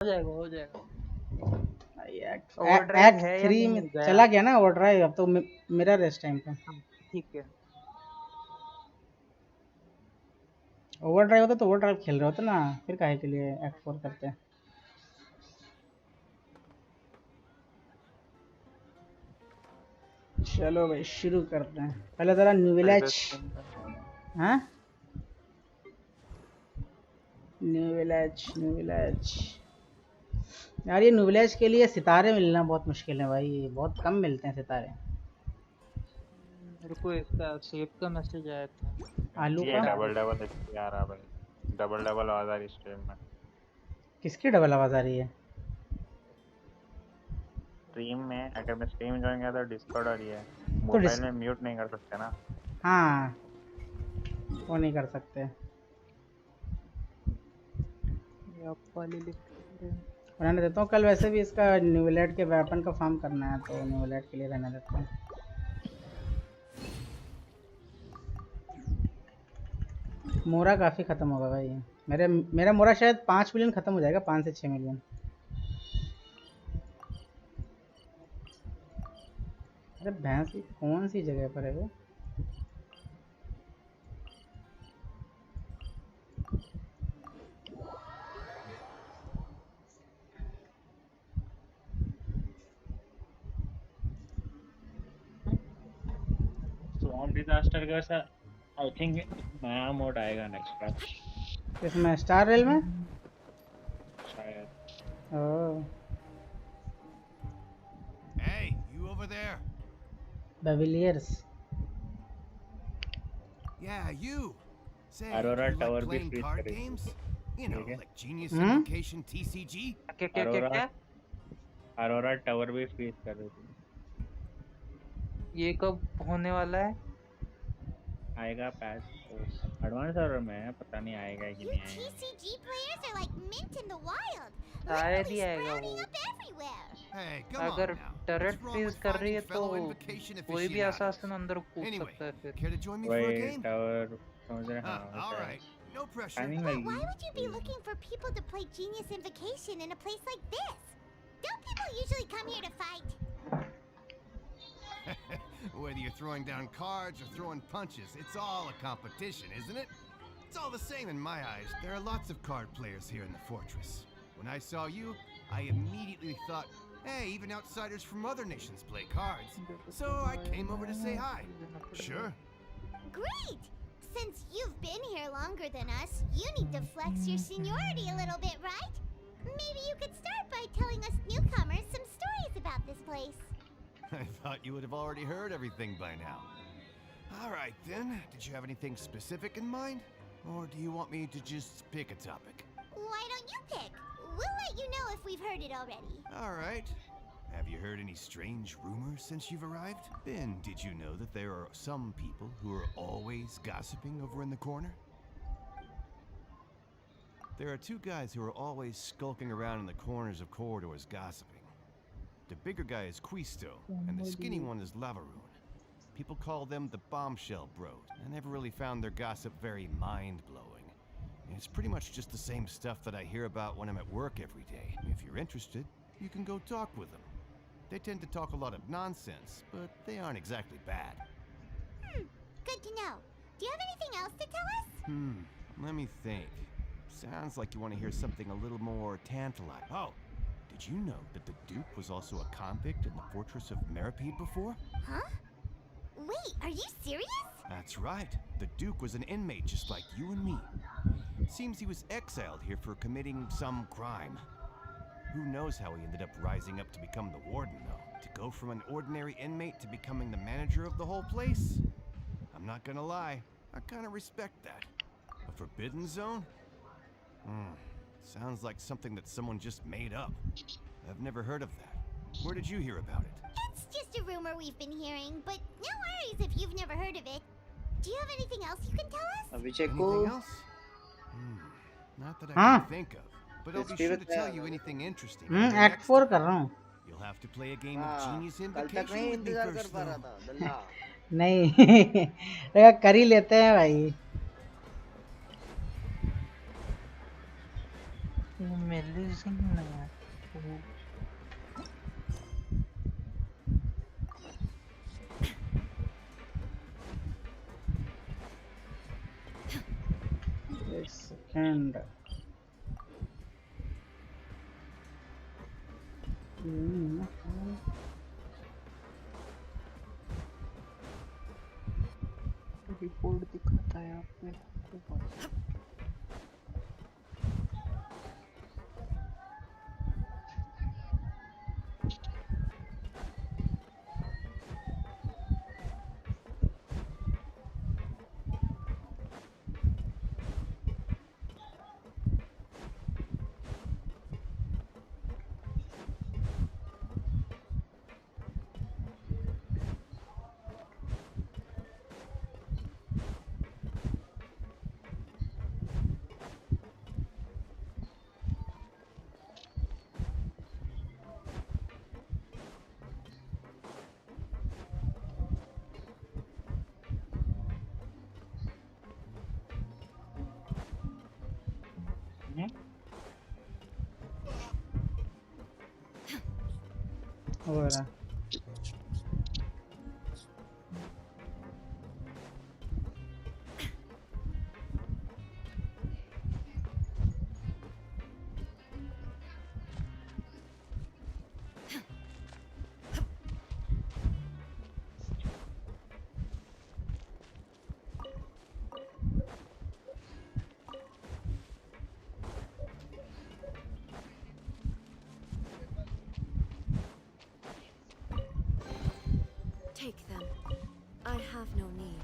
हो जाएगा एक्ट 3 में चला गया ना ओवरड्राइव, अब तो मेरा रेस्ट टाइम पे ठीक है। ओवरड्राइव होता तो ओवरड्राइव खेल रहे होते ना, फिर काहे के लिए एक्ट 4 करते हैं। चलो भाई शुरू करते हैं। पहले जरा न्यू विलेज। हाँ न्यू विलेज यार, ये न्यू विलेज के लिए सितारे मिलना बहुत मुश्किल है भाई, बहुत कम मिलते हैं सितारे। मेरे को इसका सेव का मैसेज आया था। आलू ये का डबल आ रहा भाई, डबल आवाज आ रही स्ट्रीम में। किसकी डबल आवाज आ रही है? स्ट्रीम में अगर मैं स्ट्रीम ज्वाइन किया तो डिस्कॉर्ड आ रही है, तो मोबाइल में म्यूट नहीं कर सकते ना। हाँ वो नहीं कर सकते। रहने देता हूँ, कल वैसे भी इसका न्यू विलेज के वेपन का फार्म करना है, तो न्यू विलेज के लिए रहने देता हूँ। मोरा काफ़ी ख़त्म होगा भाई, मेरा मोरा शायद 5 मिलियन ख़त्म हो जाएगा, 5 से 6 मिलियन। अरे भैंस की कौन सी जगह पर है वो? स्वॉर्म डिजास्टर का ऐसा आई थिंक नया मोड आएगा नेक्स्ट पैच। इसमें स्टार रेल में शायद। ओह Hey, you over there? बेविलियर्स। Yeah, you. Say, Aurora you Tower like भी playing freeze card करेगी। games? You know, ठीक है। like Genius Invocation TCG? क्या? अरोरा टावर भी फ्रीज कर रही थी। ये कब होने वाला है? आएगा पैच तो एडवांस ऑर्डर में है, पता नहीं आएगा कि नहीं आएगा। TCG players are like mint in the wild. शायद ही आएगा वो। Sprouting up everywhere. Hey, come अगर on now. Turret What's wrong freeze with कर रही है finding तो fellow invocation कोई भी aficionados? असासिन अंदर कूद Anyway, सकता है फिर। care to join me for a वही game? टावर समझ रहे। हाँ All right, no pressure. Timing But लगी। why would you be looking for people to play Genius Invocation in a place like this? Don't people usually come here to fight? Whether you're throwing down cards or throwing punches, it's all a competition, isn't it? It's all the same in my eyes. There are lots of card players here in the fortress. When I saw you, I immediately thought, hey, even outsiders from other nations play cards. So I came over to say hi. Sure. Great! Since you've been here longer than us, you need to flex your seniority a little bit, right? Maybe you could start by telling us newcomers some stories about this place. I thought you would have already heard everything by now. All right then, did you have anything specific in mind? Or do you want me to just pick a topic? Why don't you pick? We'll let you know if we've heard it already. All right. Have you heard any strange rumors since you've arrived? Ben, did you know that there are some people who are always gossiping over in the corner? There are two guys who are always skulking around in the corners of corridors gossiping. The bigger guy is Quisto, and the skinny one is Lavaroon. People call them the Bombshell Bros. I never really found their gossip very mind-blowing. It's pretty much just the same stuff that I hear about when I'm at work every day. If you're interested, you can go talk with them. They tend to talk a lot of nonsense, but they aren't exactly bad. Good to know. Do you have anything else to tell us? Let me think. Sounds like you want to hear something a little more tantalizing. Oh, did you know that the Duke was also a convict in the fortress of Meripede before? Huh? Wait, are you serious? That's right. The Duke was an inmate just like you and me. Seems he was exiled here for committing some crime. Who knows how he ended up rising up to become the warden, though. To go from an ordinary inmate to becoming the manager of the whole place? I'm not gonna lie, I kinda respect that. A forbidden zone? Sounds like something that someone just made up. I've never heard of that. Where did you hear about it? It's just a rumor we've been hearing, but no worries if you've never heard of it. Do you have anything else you can tell us? Anything else? Not that I can think of. But I'll be sure to tell you anything interesting. Act 4 कर रहा हूँ। You'll have to play a game of Genius Invocation with me first, though. नहीं कर ही लेते हैं भाई। Amazing ना एक सेकंड। रिपोर्ट दिखाता है यहाँ पे। हो रहा Take them. I have no need.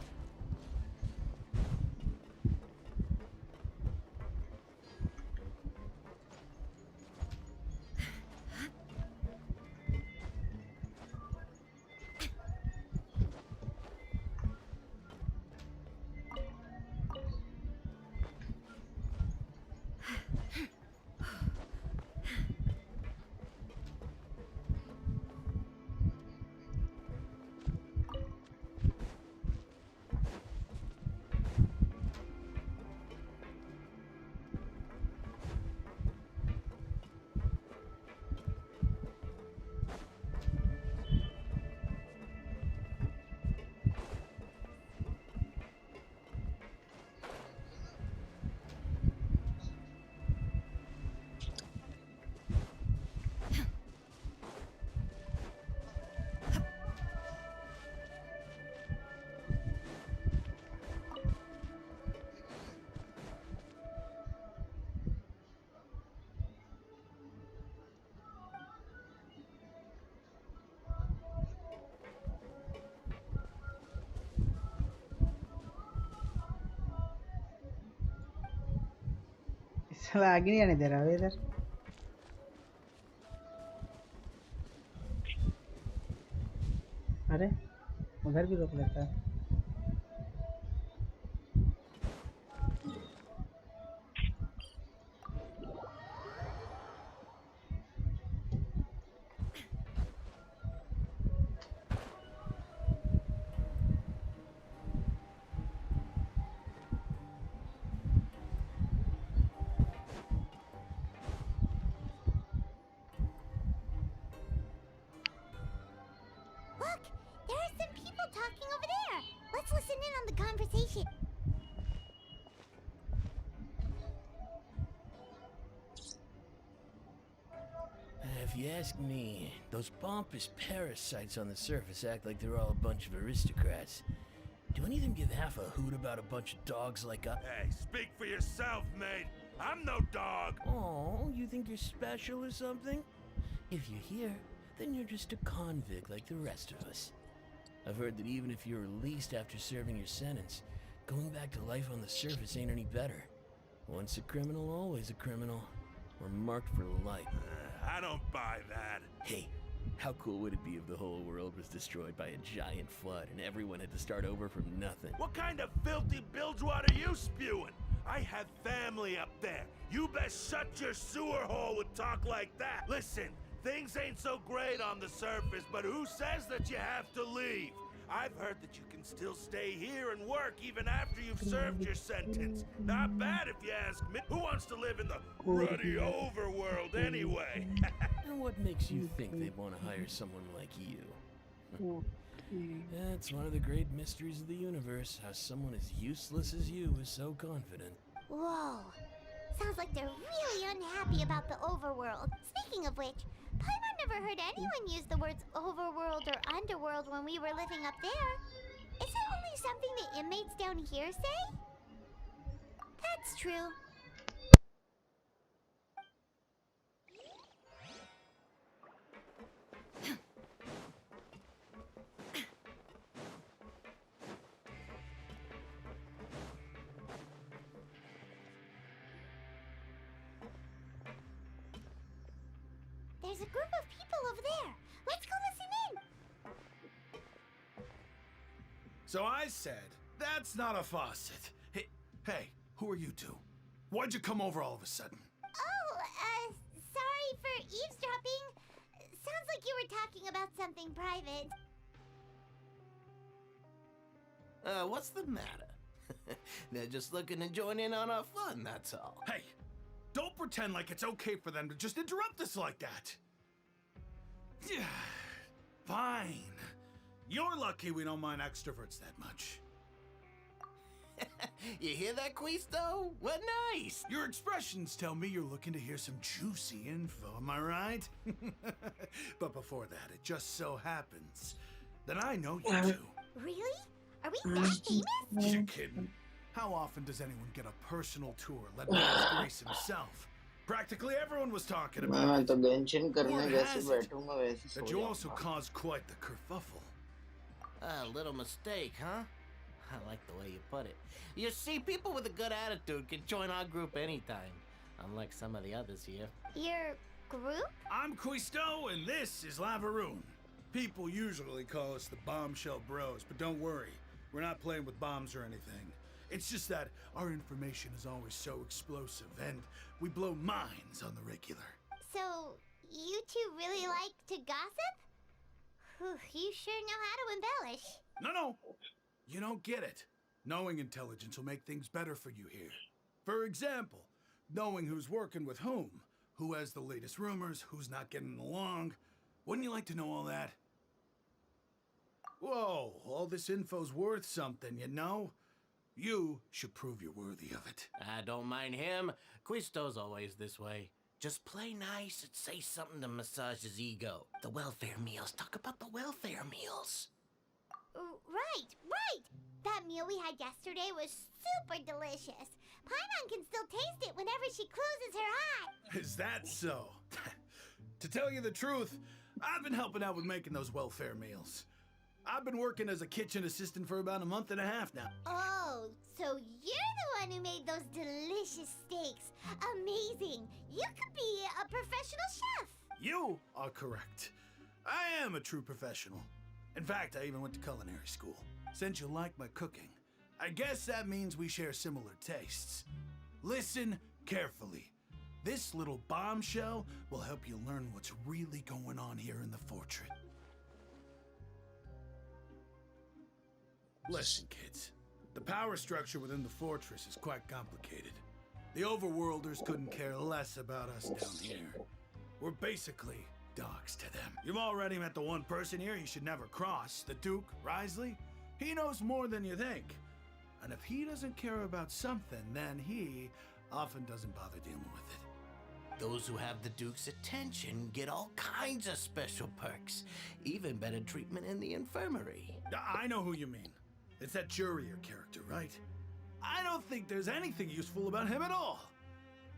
साला आगे नहीं आने दे रहा है इधर। अरे उधर भी रोक लेता है। Look! There are some people talking over there! Let's listen in on the conversation. If you ask me, those pompous parasites on the surface act like they're all a bunch of aristocrats. Do any of them give half a hoot about a bunch of dogs like us? Hey, speak for yourself, mate. I'm no dog. Oh, you think you're special or something? If you're here, then you're just a convict like the rest of us. I've heard that even if you're released after serving your sentence, going back to life on the surface ain't any better. Once a criminal, always a criminal. We're marked for life. I don't buy that. Hey, how cool would it be if the whole world was destroyed by a giant flood and everyone had to start over from nothing? What kind of filthy bilgewater are you spewing? I have family up there. You best shut your sewer hole with talk like that. Listen, things ain't so great on the surface, but who says that you have to leave? I've heard that you can still stay here and work even after you've served your sentence. Not bad if you ask me. Who wants to live in the ruddy overworld anyway? And what makes you think they'd want to hire someone like you? That's one of the great mysteries of the universe, how someone as useless as you is so confident. Whoa. Sounds like they're really unhappy about the overworld. Speaking of which, Paimon never heard anyone use the words overworld or underworld when we were living up there. Is it only something the inmates down here say? That's true. There's a group of people over there. Let's go listen in. So I said, that's not a faucet. Hey, who are you two? Why'd you come over all of a sudden? Oh, sorry for eavesdropping. Sounds like you were talking about something private. What's the matter? They're just looking to join in on our fun, that's all. Hey, don't pretend like it's okay for them to just interrupt us like that. Yeah, fine. You're lucky we don't mind extroverts that much. You hear that, Quisto? What nice! Your expressions tell me you're looking to hear some juicy info, am I right? But before that, it just so happens that I know you two. Really? Are we that famous? You're kidding. How often does anyone get a personal tour led by His Grace himself? Practically everyone was talking about मैं it. तो Genshin करने Or जैसे has it? बैठूंगा वैसे सो That you also जाऊंगा. caused quite the kerfuffle. A little mistake, huh? I like the way you put it. You see, people with a good attitude can join our group anytime, unlike some of the others here. Your group? I'm Quisto, and this is Lavaroon. People usually call us the Bombshell Bros, but don't worry, we're not playing with bombs or anything. It's just that our information is always so explosive, and we blow minds on the regular. So, you two really like to gossip? Whew, you sure know how to embellish. No, you don't get it. Knowing intelligence will make things better for you here. For example, knowing who's working with who has the latest rumors, who's not getting along. Wouldn't you like to know all that? Whoa, all this info's worth something, you know? You should prove you're worthy of it. I don't mind him. Quisto's always this way. Just play nice and say something to massage his ego. The welfare meals. Talk about the welfare meals. Right. That meal we had yesterday was super delicious. Paimon can still taste it whenever she closes her eye. Is that so? To tell you the truth, I've been helping out with making those welfare meals. I've been working as a kitchen assistant for about a month and a half now. Oh, so you're the one who made those delicious steaks. Amazing. You could be a professional chef. You are correct. I am a true professional. In fact, I even went to culinary school. Since you like my cooking, I guess that means we share similar tastes. Listen carefully. This little bombshell will help you learn what's really going on here in the fortress. Listen, kids. The power structure within the fortress is quite complicated. The overworlders couldn't care less about us down here. We're basically dogs to them. You've already met the one person here you should never cross, the Duke, Risley. He knows more than you think. And if he doesn't care about something, then he often doesn't bother dealing with it. Those who have the Duke's attention get all kinds of special perks. Even better treatment in the infirmary. I know who you mean. It's that Jurier character, right? I don't think there's anything useful about him at all.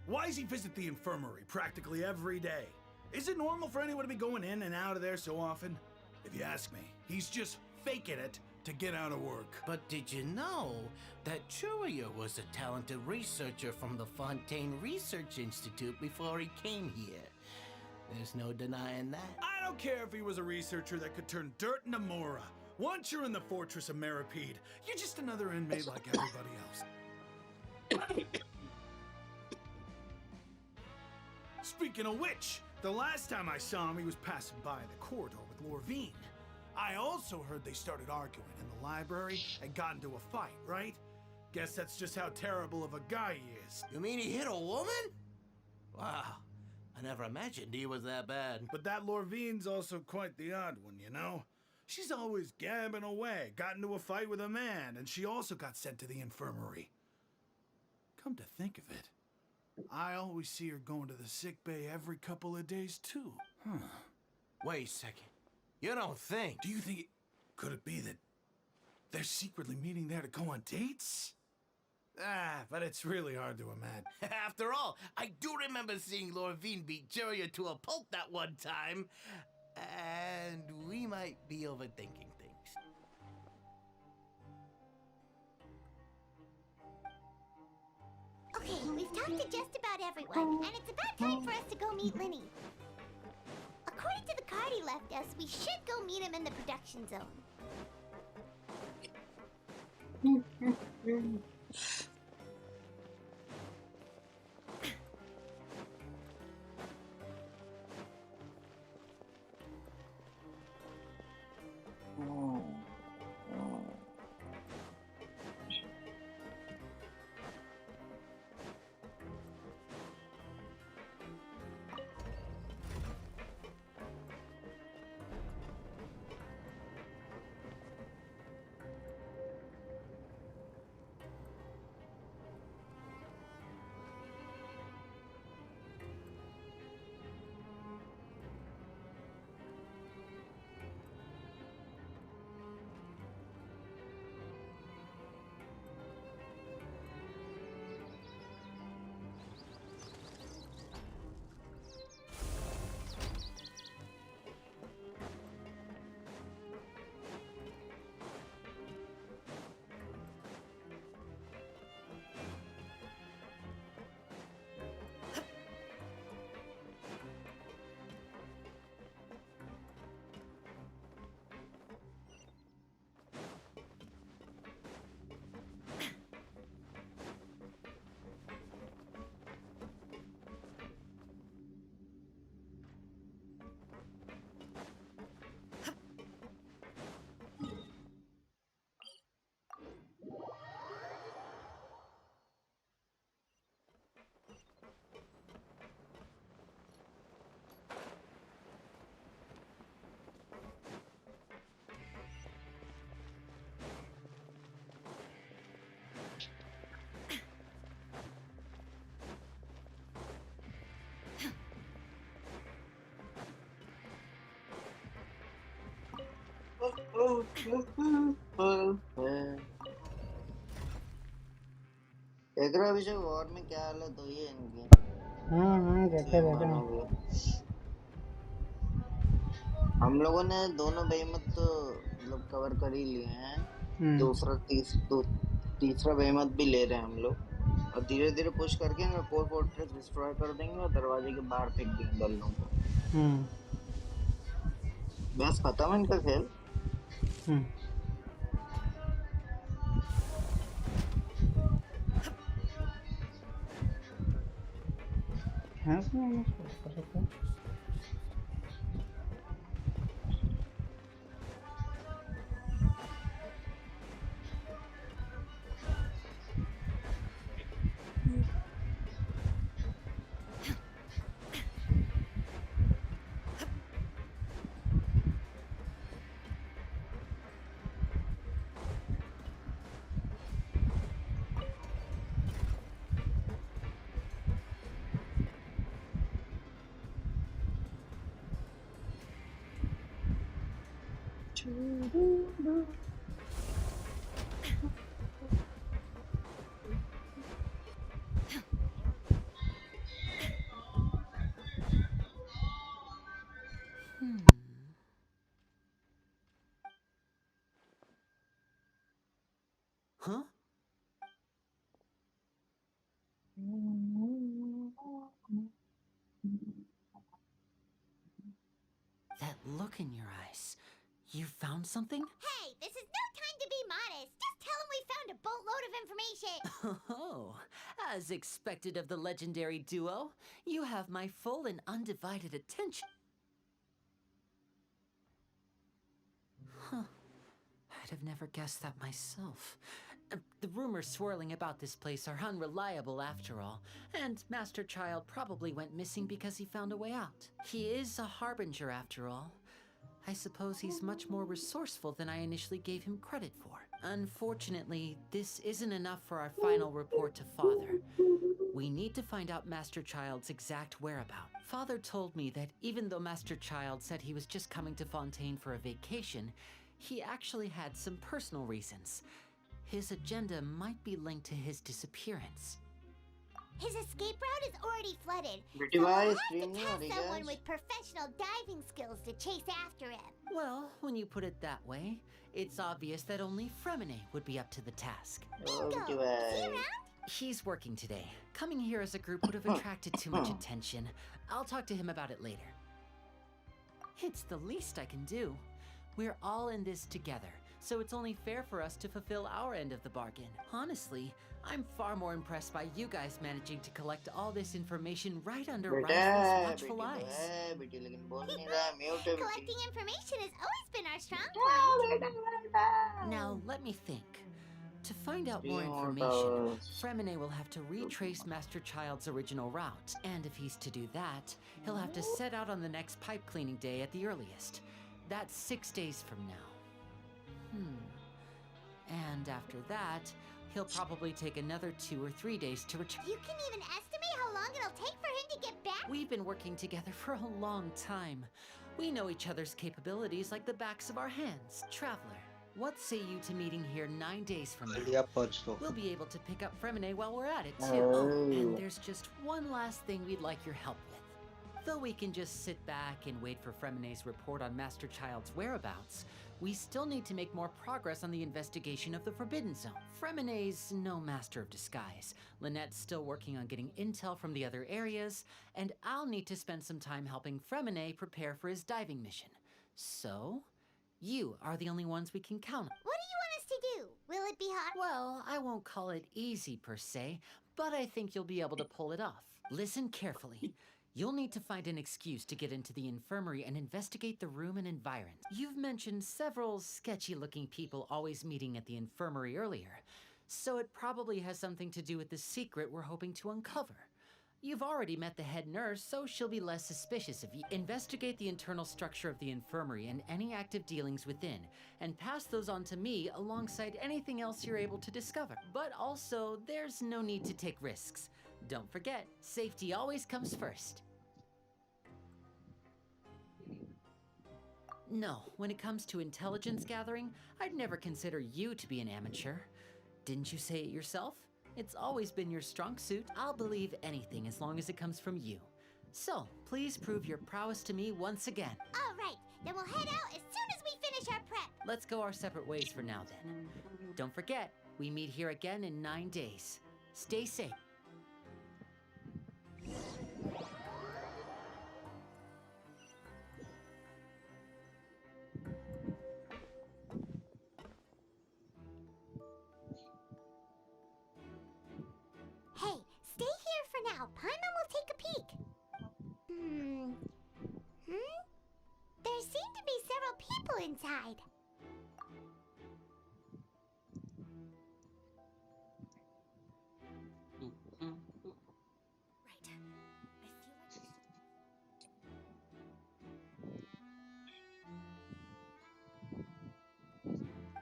Why does he visit the infirmary practically every day? Is it normal for anyone to be going in and out of there so often? If you ask me, he's just faking it to get out of work. But did you know that Jurier was a talented researcher from the Fontaine Research Institute before he came here? There's no denying that. I don't care if he was a researcher that could turn dirt into Mora. Once you're in the fortress of Meripede, you're just another inmate like everybody else. Speaking of which, the last time I saw him, he was passing by the corridor with Lorvine. I also heard they started arguing in the library and got into a fight, right? Guess that's just how terrible of a guy he is. You mean he hit a woman? Wow, I never imagined he was that bad. But that Lorvine's also quite the odd one, you know? She's always gabbing away, got into a fight with a man, and she also got sent to the infirmary. Come to think of it, I always see her going to the sick bay every couple of days, too. Wait a second. You don't think? Do you think could it be that they're secretly meeting there to go on dates? But it's really hard to imagine. After all, I do remember seeing Lorvine beat Julia to a pulp that one time. And we might be overthinking things. Okay, we've talked to just about everyone, and it's about time for us to go meet Linny. According to the card he left us, we should go meet him in the production zone. एकरा विषय war में क्या हालत हुई है इनकी? देखते रहते हैं। हम लोगों ने दोनों बेमत तो मतलब कवर कर ही लिए हैं। तीसरा बेमत भी ले रहे हैं हम लोग, और धीरे धीरे पुश करके ना कोर फोर्ट्रेस डिस्ट्रॉय कर देंगे और दरवाजे के बाहर फेंक देंगे बल्लों को। बस खत्म इनका खेल। Huh? That look in your eyes. You found something? Hey, this is no time to be modest. Just tell him we found a boatload of information. Oh, as expected of the legendary duo, you have my full and undivided attention. Huh. I'd have never guessed that myself. The rumors swirling about this place are unreliable after all, and Master Child probably went missing because he found a way out. He is a harbinger after all. I suppose he's much more resourceful than I initially gave him credit for. Unfortunately, this isn't enough for our final report to Father. We need to find out Master Child's exact whereabouts. Father told me that even though Master Child said he was just coming to Fontaine for a vacation, he actually had some personal reasons. His agenda might be linked to his disappearance. His escape route is already flooded, बेटी so भाई we'll have screen to नहीं आ test रही someone guys. with professional diving skills to chase after him. Well, when you put it that way, it's obvious that only Fremine would be up to the task. Oh बेटी Is he भाई. around? He's working today. Coming here as a group would have attracted too much attention. I'll talk to him about it later. It's the least I can do. We're all in this together, so it's only fair for us to fulfill our end of the bargain. Honestly, I'm far more impressed by you guys managing to collect all this information right under बेटा Rifle's बेटी watchful तो eyes. है बेटी लेकिन बोल नहीं रहा mute है बेटी. Collecting information has always been our strong point. Now, let me think. To find out more Three more information, towers. Fremine will have to retrace Master Child's original route. And if he's to do that, he'll have to set out on the next pipe cleaning day at the earliest. That's 6 days from now. And after that, he'll probably take another 2 or 3 days to return. You can even estimate how long it'll take for him to get back? We've been working together for a long time. We know each other's capabilities like the backs of our hands. Traveler, what say you to meeting here 9 days from now? We'll be able to pick up Fremine while we're at it, too. Oh, and there's just one last thing we'd like your help with. Though we can just sit back and wait for Fremine's report on Master Child's whereabouts, we still need to make more progress on the investigation of the Forbidden Zone. Fremine's no master of disguise. Lynette's still working on getting intel from the other areas, and I'll need to spend some time helping Fremine prepare for his diving mission. So, you are the only ones we can count on. What do you want us to do? Will it be hard? Well, I won't call it easy per se, but I think you'll be able to pull it off. Listen carefully. You'll need to find an excuse to get into the infirmary and investigate the room and environment. You've mentioned several sketchy-looking people always meeting at the infirmary earlier, so it probably has something to do with the secret we're hoping to uncover. You've already met the head nurse, so she'll be less suspicious of you. Investigate the internal structure of the infirmary and any active dealings within, and pass those on to me alongside anything else you're able to discover. But also, there's no need to take risks. Don't forget, safety always comes first. No, when it comes to intelligence gathering, I'd never consider you to be an amateur. Didn't you say it yourself? It's always been your strong suit. I'll believe anything as long as it comes from you. So, please prove your prowess to me once again. All right, then we'll head out as soon as we finish our prep. Let's go our separate ways for now then. Don't forget, we meet here again in 9 days. Stay safe. Hey, stay here for now. Paimon will take a peek. There seem to be several people inside.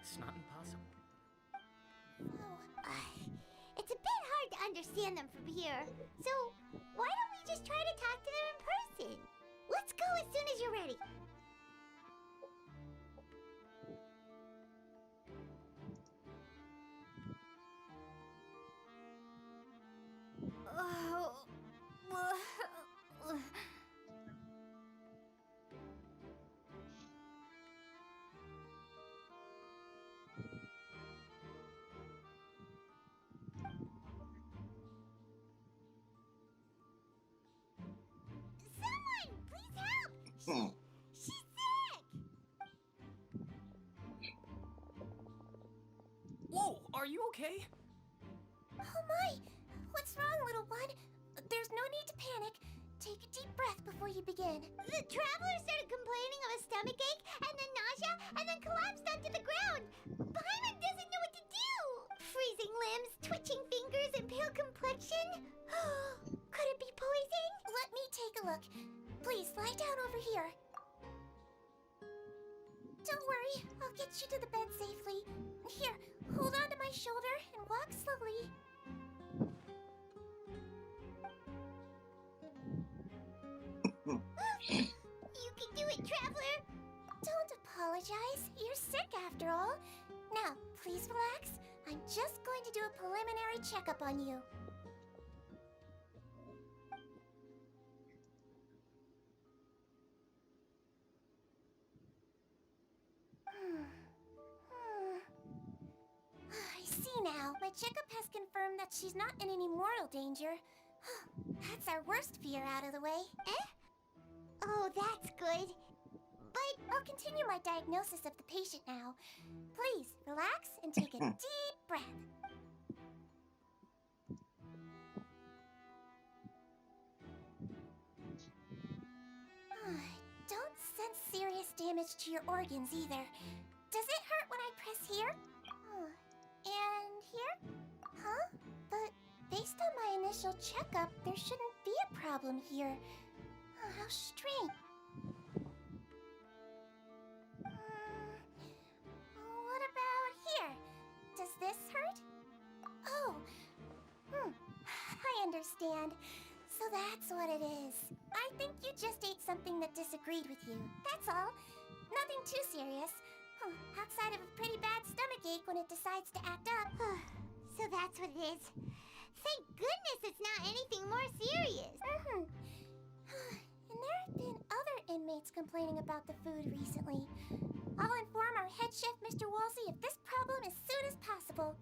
It's not impossible. It's a bit hard to understand them from here. So, why don't we just try to talk to them in person? Let's go as soon as you're ready. Someone, please help! She's sick! Whoa, are you okay? Oh my! What's wrong, little one? There's no need to panic. Take a deep breath before you begin. The traveler started complaining of a stomachache, and then nausea, and then collapsed the ground! Paimon doesn't know what to do! Freezing limbs, twitching fingers, and pale complexion? Could it be poison? Let me take a look. Please, lie down over here. Don't worry, I'll get you to the bed safely. Here, hold on to my shoulder and walk slowly. You can do it, Traveler! Don't apologize. You're sick after all. Now, please relax. I'm just going to do a preliminary checkup on you. I see now. My checkup has confirmed that she's not in any mortal danger. That's our worst fear out of the way. Eh? Oh, that's good. But I'll continue my diagnosis of the patient now. Please, relax and take a deep breath. Don't sense serious damage to your organs either. Does it hurt when I press here? And here? Huh? But based on my initial checkup, there shouldn't be a problem here. How strange. What about here? Does this hurt? Oh. I understand. So that's what it is. I think you just ate something that disagreed with you. That's all. Nothing too serious. Outside of a pretty bad stomachache when it decides to act up. So that's what it is. Thank goodness it's not anything more serious. And there have been other inmates complaining about the food recently. I'll inform our head chef, Mr. Wolsey, of this problem as soon as possible.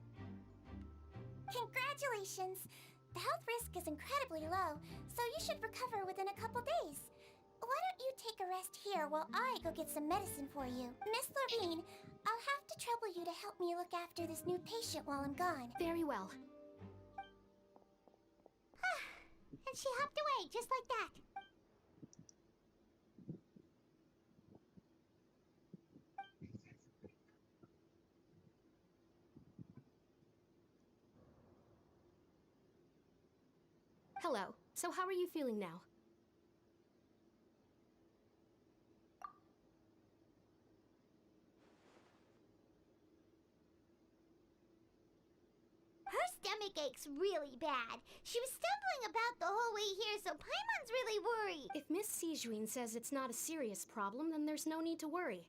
Congratulations! The health risk is incredibly low, so you should recover within a couple days. Why don't you take a rest here while I go get some medicine for you? Miss Lorraine, I'll have to trouble you to help me look after this new patient while I'm gone. Very well. And she hopped away, just like that. Hello. So how are you feeling now? Her stomach aches really bad. She was stumbling about the whole way here, so Paimon's really worried. If Miss Sijuin says it's not a serious problem, then there's no need to worry.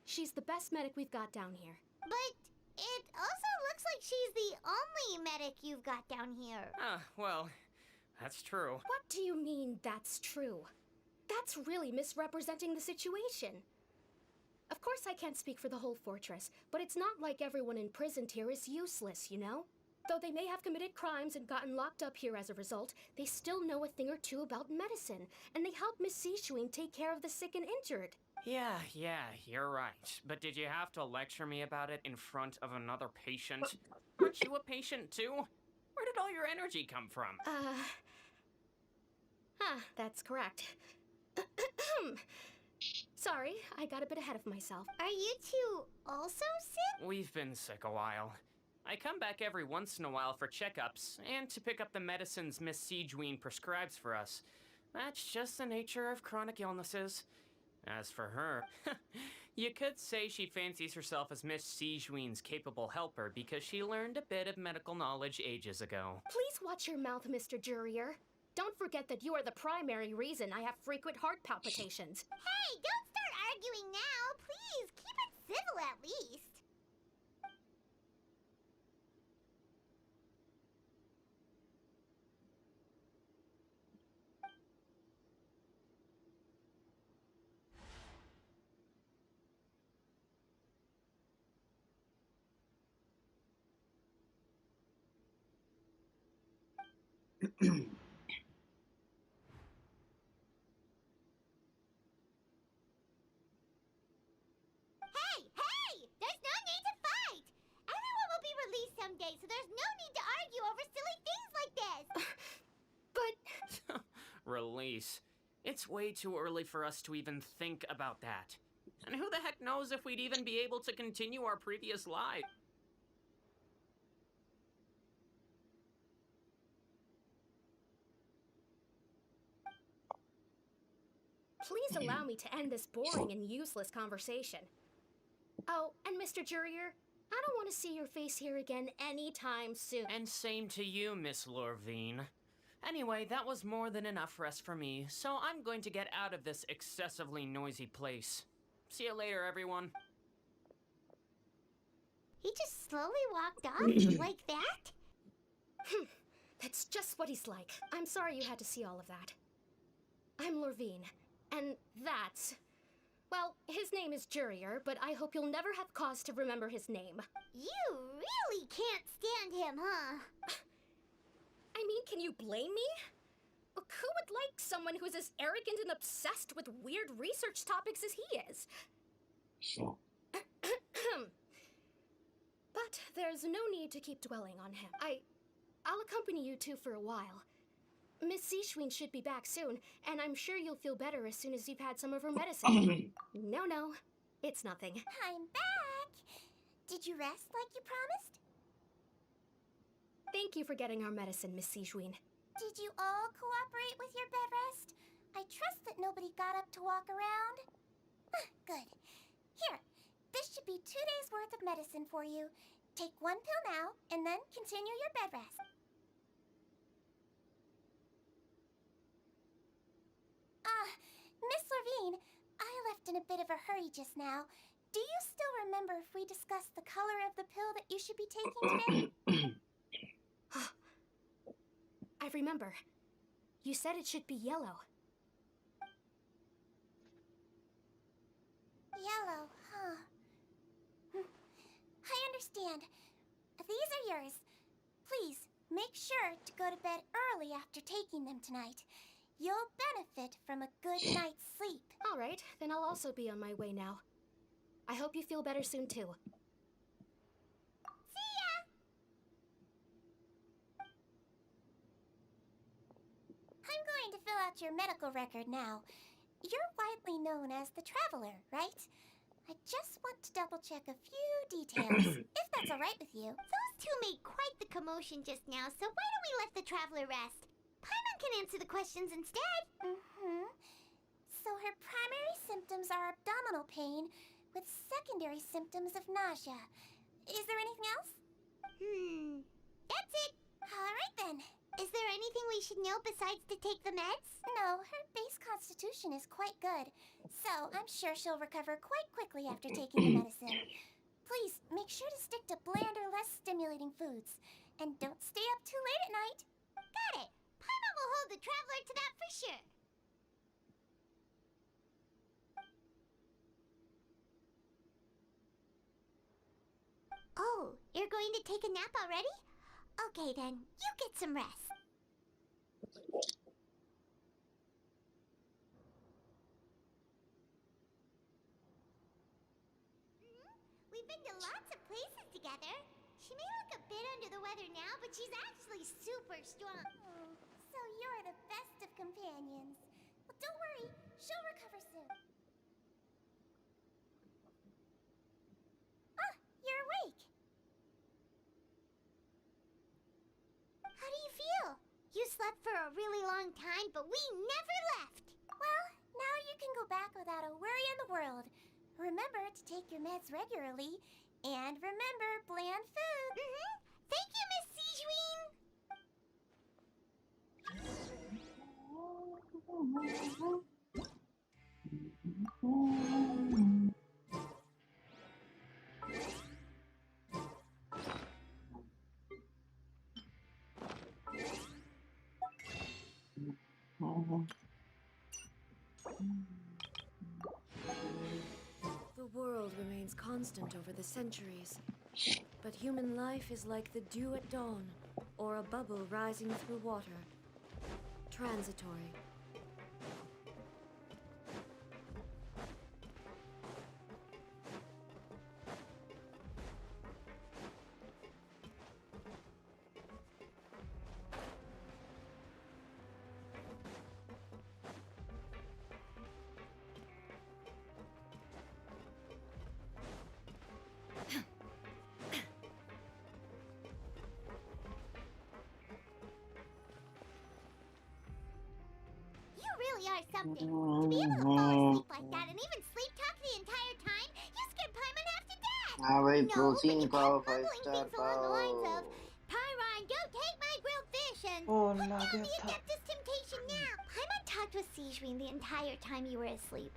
She's the best medic we've got down here. But it also looks like she's the only medic you've got down here. Well, that's true. What do you mean, that's true? That's really misrepresenting the situation. Of course I can't speak for the whole fortress, but it's not like everyone imprisoned here is useless, you know? Though they may have committed crimes and gotten locked up here as a result, they still know a thing or two about medicine, and they help Miss Sijuin take care of the sick and injured. Yeah, you're right. But did you have to lecture me about it in front of another patient? Aren't you a patient too? Where did all your energy come from? That's correct. Sorry, I got a bit ahead of myself. Are you two also sick? We've been sick a while. I come back every once in a while for checkups, and to pick up the medicines Miss Sijuin prescribes for us. That's just the nature of chronic illnesses. As for her, you could say she fancies herself as Miss Sijuin's capable helper because she learned a bit of medical knowledge ages ago. Please watch your mouth, Mr. Jurier. Don't forget that you are the primary reason I have frequent heart palpitations. Hey, don't start arguing now. Please, keep it civil at least. Hey! There's no need to fight! Everyone will be released someday, so there's no need to argue over silly things like this! But... Release. It's way too early for us to even think about that. And who the heck knows if we'd even be able to continue our previous life? Please allow me to end this boring and useless conversation. Oh, and Mr. Jurier, I don't want to see your face here again anytime soon. And same to you, Miss Lorvine. Anyway, that was more than enough rest for me, so I'm going to get out of this excessively noisy place. See you later, everyone. He just slowly walked off like that? That's just what he's like. I'm sorry you had to see all of that. I'm Lorvine, and that's... Well, his name is Jurier, but I hope you'll never have cause to remember his name. You really can't stand him, huh? I mean, can you blame me? Who would like someone who's as arrogant and obsessed with weird research topics as he is? Sure. But there's no need to keep dwelling on him. I'll accompany you two for a while. Miss Sichuan should be back soon, and I'm sure you'll feel better as soon as you've had some of her medicine. No, it's nothing. I'm back! Did you rest like you promised? Thank you for getting our medicine, Miss Sichuan. Did you all cooperate with your bed rest? I trust that nobody got up to walk around. Good. Here, this should be 2 days' worth of medicine for you. Take 1 pill now, and then continue your bed rest. Miss Lorvine, I left in a bit of a hurry just now. Do you still remember if we discussed the color of the pill that you should be taking today? I remember. You said it should be yellow. Yellow, huh? I understand. These are yours. Please, make sure to go to bed early after taking them tonight. You'll benefit from a good night's sleep. All right, then I'll also be on my way now. I hope you feel better soon, too. See ya! I'm going to fill out your medical record now. You're widely known as the Traveler, right? I just want to double-check a few details, if that's all right with you. Those two made quite the commotion just now, so why don't we let the Traveler rest? Paimon can answer the questions instead. So her primary symptoms are abdominal pain with secondary symptoms of nausea. Is there anything else? That's it. All right then. Is there anything we should know besides to take the meds? No, her base constitution is quite good, so I'm sure she'll recover quite quickly after taking the medicine. Please, make sure to stick to bland or less stimulating foods. And don't stay up too late at night. Got it. Paimon will hold the Traveler to that for sure. Oh, you're going to take a nap already? Okay then, you get some rest. We've been to lots of places together. She may look a bit under the weather now, but she's actually super strong. Oh, so you're the best of companions. Well, don't worry, she'll recover soon. Ah, you're awake. How do you feel? You slept for a really long time, but we never left. Well, now you can go back without a worry in the world. Remember to take your meds regularly, and remember bland food. Thank you, Miss Sichuan. The world remains constant over the centuries, but human life is like the dew at dawn, or a bubble rising through water. Transitory. something. To be able to fall asleep like that and even sleep talk the entire time, you scared Paimon half to death. हाँ भाई No, but प्रोसीन you खाओ kept 5 mumbling star things along the lines खाओ. of, Pyron, don't take my grilled fish, and ओ put ला down गया the था. Adeptus temptation now. Paimon talked with Sijwin the entire time you were asleep.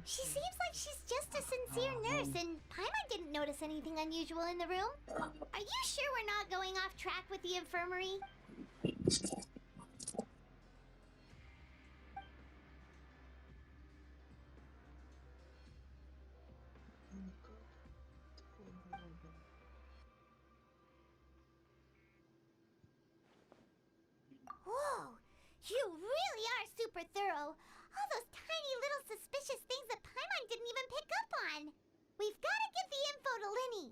She seems like she's just a sincere nurse, and Paimon didn't notice anything unusual in the room. Are you sure we're not going off track with the infirmary? Whoa, you really are super thorough. All those tiny little suspicious things that Paimon didn't even pick up on. We've got to give the info to Linny.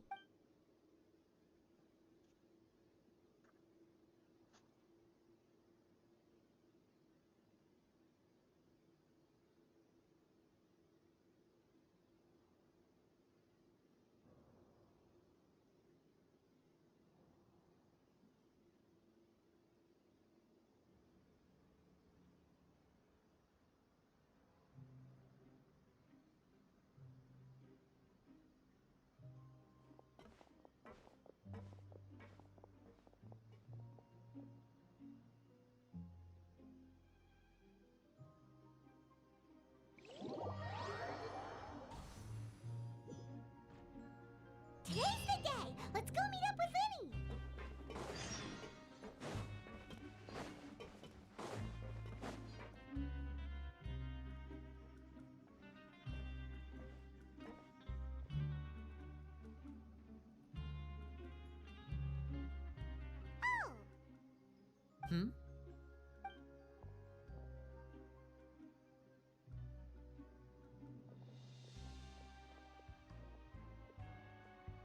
Today's the day. Let's go meet up with Linny. Oh. Hmm?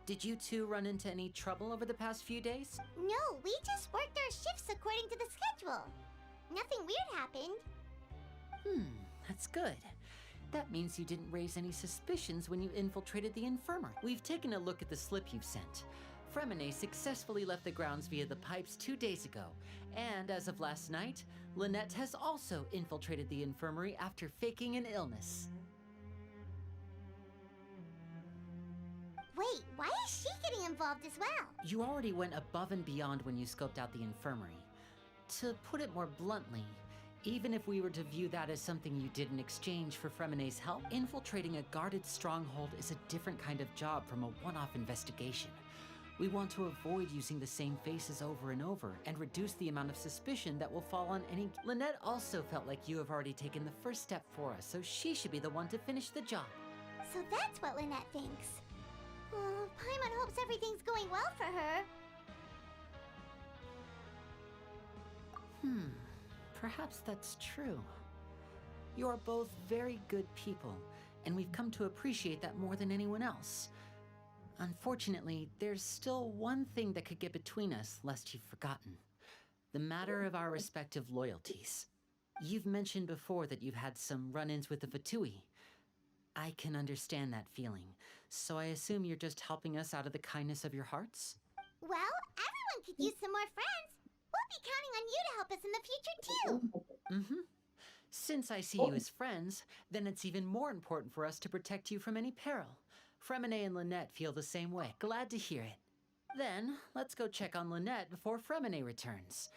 Did you two run into any trouble over the past few days? No, we just worked our shifts according to the schedule. Nothing weird happened. That's good. That means you didn't raise any suspicions when you infiltrated the infirmary. We've taken a look at the slip you've sent. Fremine successfully left the grounds via the pipes 2 days ago, and as of last night, Lynette has also infiltrated the infirmary after faking an illness. Wait, why is she getting involved as well? You already went above and beyond when you scoped out the infirmary. To put it more bluntly, even if we were to view that as something you did in exchange for Fremine's help, infiltrating a guarded stronghold is a different kind of job from a one-off investigation. We want to avoid using the same faces over and over and reduce the amount of suspicion that will fall on any... Lynette also felt like you have already taken the first step for us, so she should be the one to finish the job. So that's what Lynette thinks. Oh, Paimon hopes everything's going well for her. Perhaps that's true. You are both very good people, and we've come to appreciate that more than anyone else. Unfortunately, there's still one thing that could get between us, lest you've forgotten. The matter of our respective loyalties. You've mentioned before that you've had some run-ins with the Fatui. I can understand that feeling, so I assume you're just helping us out of the kindness of your hearts? Well, everyone could use some more friends. We'll be counting on you to help us in the future, too. Since I see you as friends, then it's even more important for us to protect you from any peril. Fremine and Lynette feel the same way. Glad to hear it. Then, let's go check on Lynette before Fremine returns.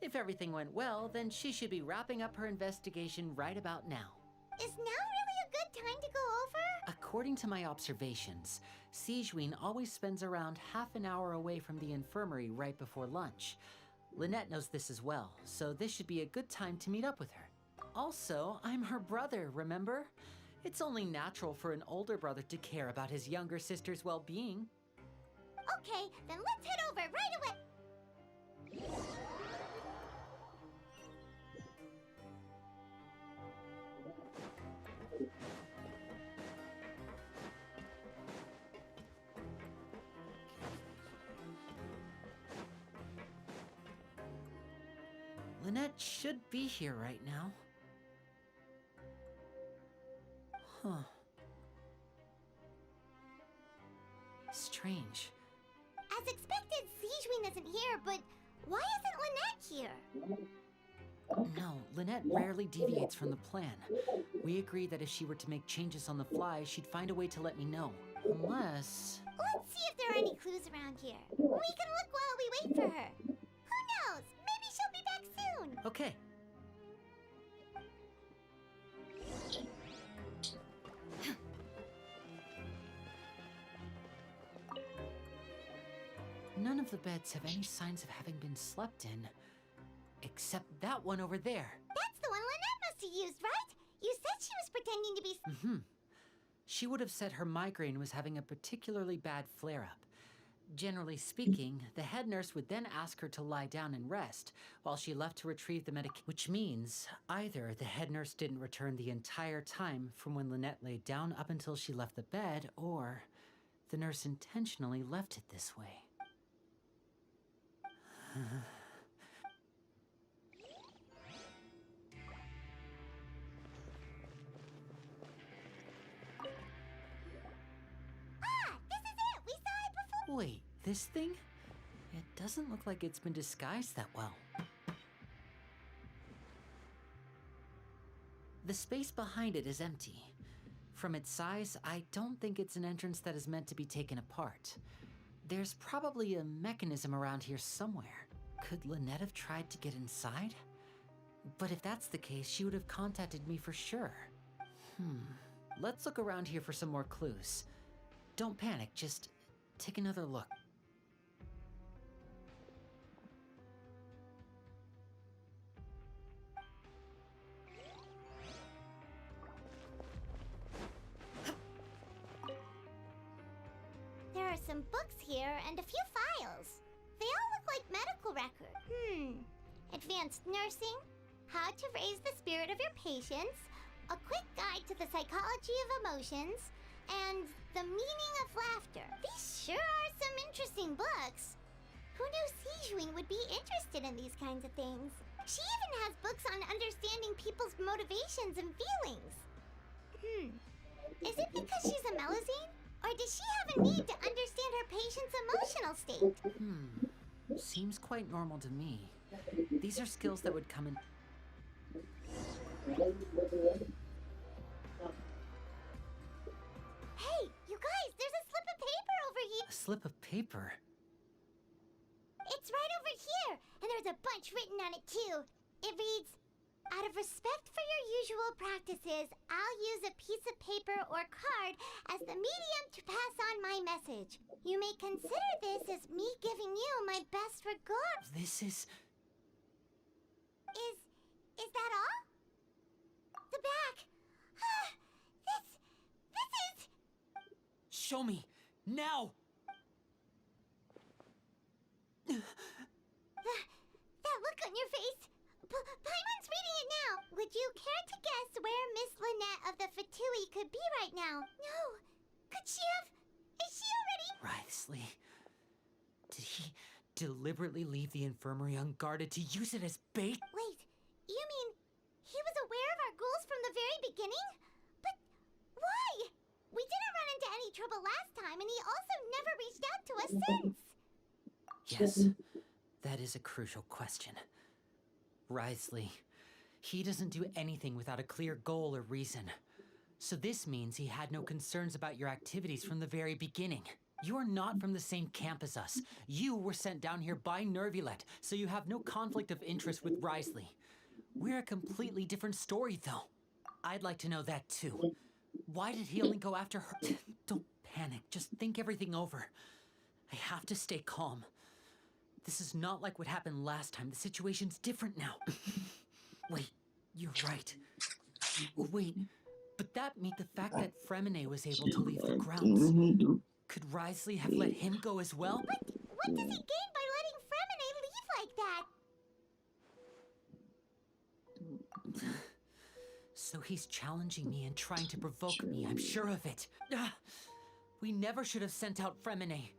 If everything went well, then she should be wrapping up her investigation right about now. Is now really a good time to go over? According to my observations, Sijwin always spends around half an hour away from the infirmary right before lunch. Lynette knows this as well, so this should be a good time to meet up with her. Also, I'm her brother, remember? It's only natural for an older brother to care about his younger sister's well-being. Okay, then let's head over right away. Lynette should be here right now. Strange. As expected, Sijwin isn't here, but why isn't Lynette here? No, Lynette rarely deviates from the plan. We agreed that if she were to make changes on the fly, she'd find a way to let me know. Unless... Let's see if there are any clues around here. We can look while we wait for her. Who knows? Maybe she'll be back soon. Okay. None of the beds have any signs of having been slept in. Except that one over there. That's the one Lynette must have used, right? You said she was pretending to be... Mm-hmm. She would have said her migraine was having a particularly bad flare-up. Generally speaking, the head nurse would then ask her to lie down and rest while she left to retrieve the medication. Which means either the head nurse didn't return the entire time from when Lynette laid down up until she left the bed, or the nurse intentionally left it this way. Wait, this thing? It doesn't look like it's been disguised that well. The space behind it is empty. From its size, I don't think it's an entrance that is meant to be taken apart. There's probably a mechanism around here somewhere. Could Lynette have tried to get inside? But if that's the case, she would have contacted me for sure. Let's look around here for some more clues. Don't panic, just take another look. There are some books here and a few files. They all look like medical records. Advanced nursing, how to raise the spirit of your patients, a quick guide to the psychology of emotions, and the meaning of laughter. These sure are some interesting books. Who knew Sijwin would be interested in these kinds of things? She even has books on understanding people's motivations and feelings. Is it because she's a Melusine? Or does she have a need to understand her patient's emotional state? Seems quite normal to me. These are skills that would come in... Hey, you guys, there's a slip of paper over here. A slip of paper? It's right over here, and there's a bunch written on it too. It reads, out of respect for your usual practices, I'll use a piece of paper or card as the medium to pass on my message. You may consider this as me giving you my best regards. This is... Is that all? The back. This is... Show me! Now! That look on your face. Paimon's reading it now. Would you care to guess where Miss Lynette of the Fatui could be right now? No. Could she have... Is she already... Wriothesley. Did he deliberately leave the infirmary unguarded to use it as bait? Wait, you mean he was aware of our goals from the very beginning? But why? We didn't run into any trouble last time, and he also never reached out to us since. Yes, that is a crucial question. Wriothesley, he doesn't do anything without a clear goal or reason. So this means he had no concerns about your activities from the very beginning. You are not from the same camp as us. You were sent down here by Nervulet, so you have no conflict of interest with Wriothesley. We're a completely different story, though. I'd like to know that, too. Why did he only go after her? Don't panic. Just think everything over. I have to stay calm. This is not like what happened last time. The situation's different now. Wait, you're right. Wait, but that means the fact that Fremine was able to leave the grounds. Could Wriothesley have let him go as well? But what does he gain by letting Fremine leave like that? So he's challenging me and trying to provoke me, I'm sure of it. We never should have sent out Fremine.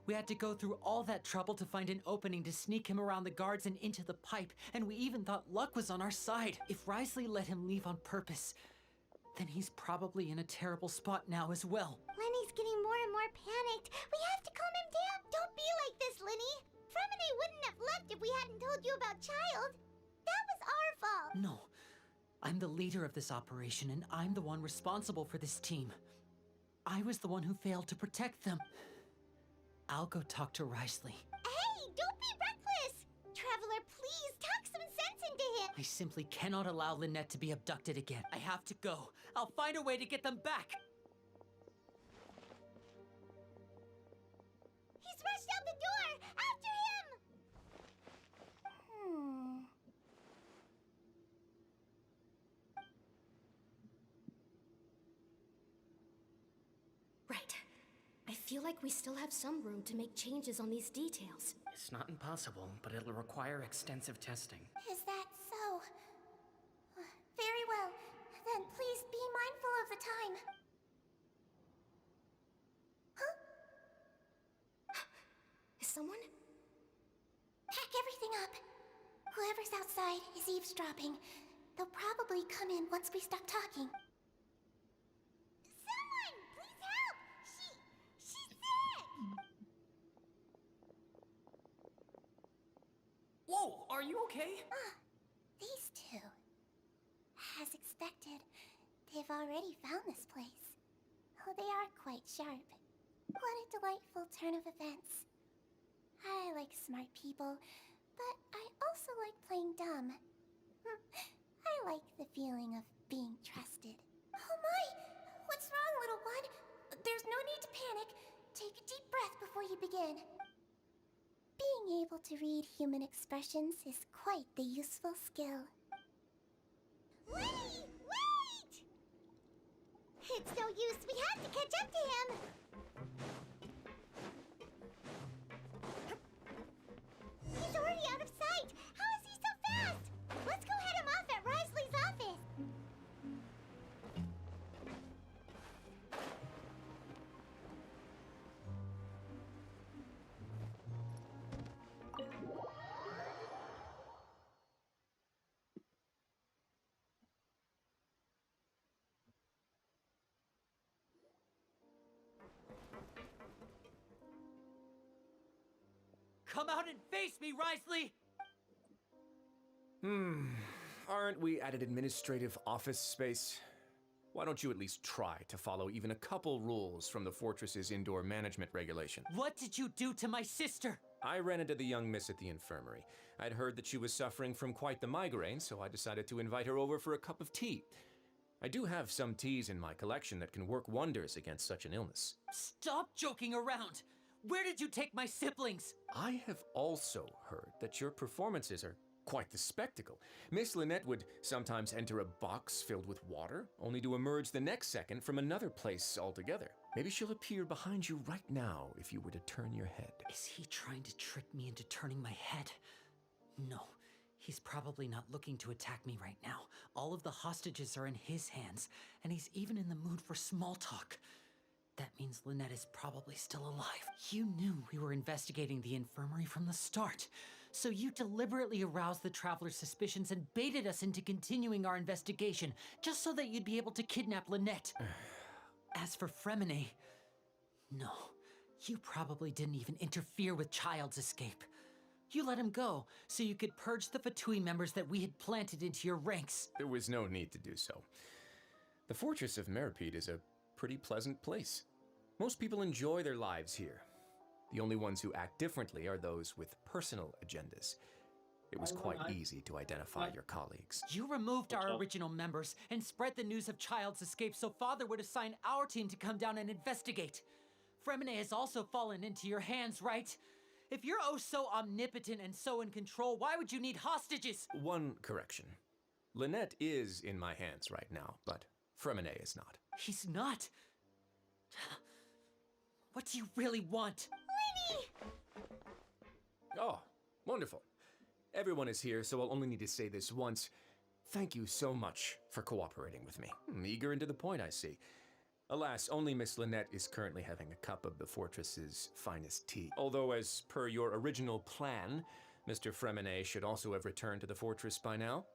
We had to go through all that trouble to find an opening to sneak him around the guards and into the pipe, and we even thought luck was on our side. If Wriothesley let him leave on purpose, then he's probably in a terrible spot now as well. Lenny's getting more and more panicked. We have to calm him down. Don't be like this, Lenny. Fremine wouldn't have left if we hadn't told you about Child. That was our fault! No. I'm the leader of this operation, and I'm the one responsible for this team. I was the one who failed to protect them. I'll go talk to Risley. Hey, don't be reckless! Traveler, please talk some sense into him! I simply cannot allow Lynette to be abducted again. I have to go. I'll find a way to get them back. He's rushed out the door! After him! Right. I feel like we still have some room to make changes on these details. It's not impossible, but it'll require extensive testing. Is that so? Very well. Then please be mindful of the time. Huh? Is someone? Pack everything up. Whoever's outside is eavesdropping. They'll probably come in once we stop talking. Someone! Please help! She's sick! Whoa! Are you okay? These two. As expected, they've already found this place. Oh, they are quite sharp. What a delightful turn of events. I like smart people, but I also like playing dumb. I like the feeling of being trusted. Oh my! What's wrong, little one? There's no need to panic. Take a deep breath before you begin. Being able to read human expressions is quite the useful skill. Wait! Wait! It's no use. We have to catch up to him. He's already out of sight. How is he so fast? Let's go head him off at Risley's office. Come out and face me, Risley! Aren't we at an administrative office space? Why don't you at least try to follow even a couple rules from the fortress's indoor management regulation? What did you do to my sister? I ran into the young miss at the infirmary. I'd heard that she was suffering from quite the migraine, so I decided to invite her over for a cup of tea. I do have some teas in my collection that can work wonders against such an illness. Stop joking around! Where did you take my siblings? I have also heard that your performances are quite the spectacle. Miss Lynette would sometimes enter a box filled with water, only to emerge the next second from another place altogether. Maybe she'll appear behind you right now if you were to turn your head. Is he trying to trick me into turning my head? No, he's probably not looking to attack me right now. All of the hostages are in his hands, and he's even in the mood for small talk. That means Lynette is probably still alive. You knew we were investigating the infirmary from the start, so you deliberately aroused the Traveler's suspicions and baited us into continuing our investigation, just so that you'd be able to kidnap Lynette. As for Fremine, no, you probably didn't even interfere with Child's escape. You let him go, so you could purge the Fatui members that we had planted into your ranks. There was no need to do so. The Fortress of Meripede is a pretty pleasant place. Most people enjoy their lives here. The only ones who act differently are those with personal agendas. It was quite easy to identify your colleagues. You removed our original members and spread the news of Child's escape so Father would assign our team to come down and investigate. Fremine has also fallen into your hands, right? If you're oh so omnipotent and so in control, why would you need hostages? One correction. Lynette is in my hands right now, but Fremine is not. He's not. What do you really want? Winnie! Oh, wonderful. Everyone is here, so I'll only need to say this once. Thank you so much for cooperating with me. Eager and to the point, I see. Alas, only Miss Lynette is currently having a cup of the fortress's finest tea. Although, as per your original plan, Mr. Fremine should also have returned to the fortress by now.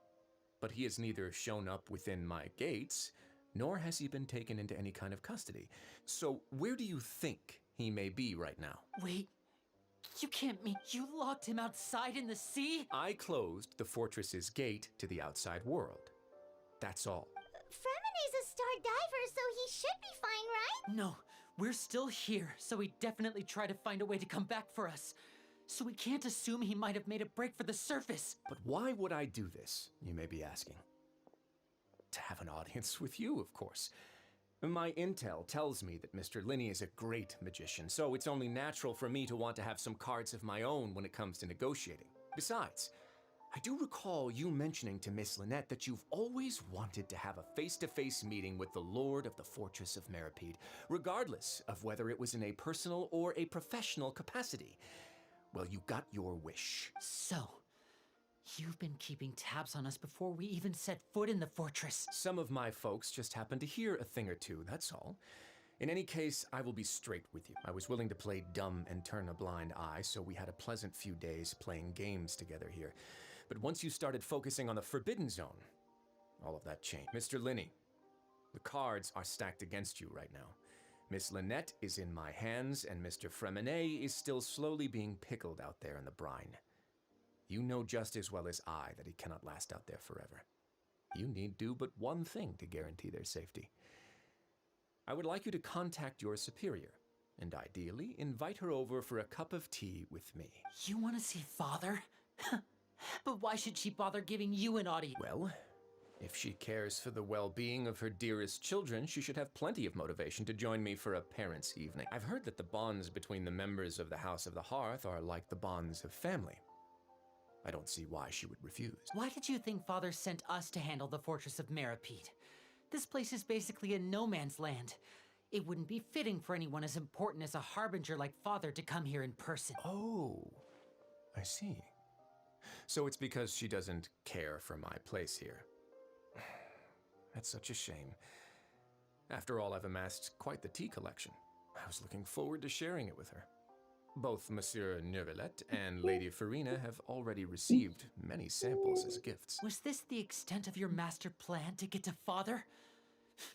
But he has neither shown up within my gates, nor has he been taken into any kind of custody. So where do you think he may be right now? Wait, You can't mean you locked him outside in the sea? I closed the fortress's gate to the outside world. That's all. Fremene's a star diver, so he should be fine, right? No, we're still here, so he definitely tried to find a way to come back for us. So we can't assume he might have made a break for the surface. But why would I do this, you may be asking? To have an audience with you, of course. My intel tells me that Mr. Linney is a great magician, so it's only natural for me to want to have some cards of my own when it comes to negotiating. Besides, I do recall you mentioning to Miss Lynette that you've always wanted to have a face-to-face meeting with the Lord of the Fortress of Meripede, regardless of whether it was in a personal or a professional capacity. Well, you got your wish. So, you've been keeping tabs on us before we even set foot in the fortress. Some of my folks just happened to hear a thing or two, that's all. In any case, I will be straight with you. I was willing to play dumb and turn a blind eye, so we had a pleasant few days playing games together here. But once you started focusing on the Forbidden Zone, all of that changed. Mr. Linney, the cards are stacked against you right now. Miss Lynette is in my hands, and Mr. Fremene is still slowly being pickled out there in the brine. You know just as well as I that he cannot last out there forever. You need do but one thing to guarantee their safety. I would like you to contact your superior, and ideally invite her over for a cup of tea with me. You want to see Father? But why should she bother giving you an audience? Well, if she cares for the well-being of her dearest children, she should have plenty of motivation to join me for a parents' evening. I've heard that the bonds between the members of the House of the Hearth are like the bonds of family. I don't see why she would refuse. Why did you think Father sent us to handle the Fortress of Meripede? This place is basically a no man's land. It wouldn't be fitting for anyone as important as a harbinger like Father to come here in person. Oh, I see. So it's because she doesn't care for my place here. That's such a shame. After all, I've amassed quite the tea collection. I was looking forward to sharing it with her. Both Monsieur Neuvillette and Lady Farina have already received many samples as gifts. Was this the extent of your master plan to get to Father?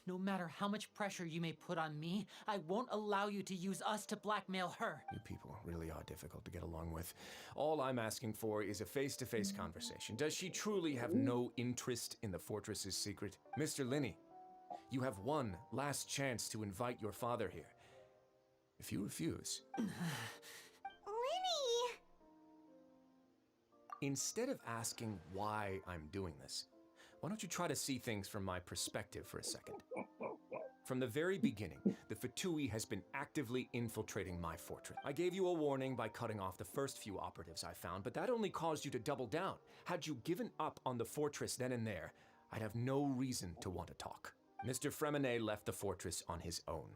No matter how much pressure you may put on me, I won't allow you to use us to blackmail her. You people really are difficult to get along with. All I'm asking for is a face-to-face conversation. Does she truly have no interest in the fortress's secret? Mr. Linney, you have one last chance to invite your father here. If you refuse... Linney! Instead of asking why I'm doing this, why don't you try to see things from my perspective for a second? From the very beginning, the Fatui has been actively infiltrating my fortress. I gave you a warning by cutting off the first few operatives I found, but that only caused you to double down. Had you given up on the fortress then and there, I'd have no reason to want to talk. Mr. Fremene left the fortress on his own,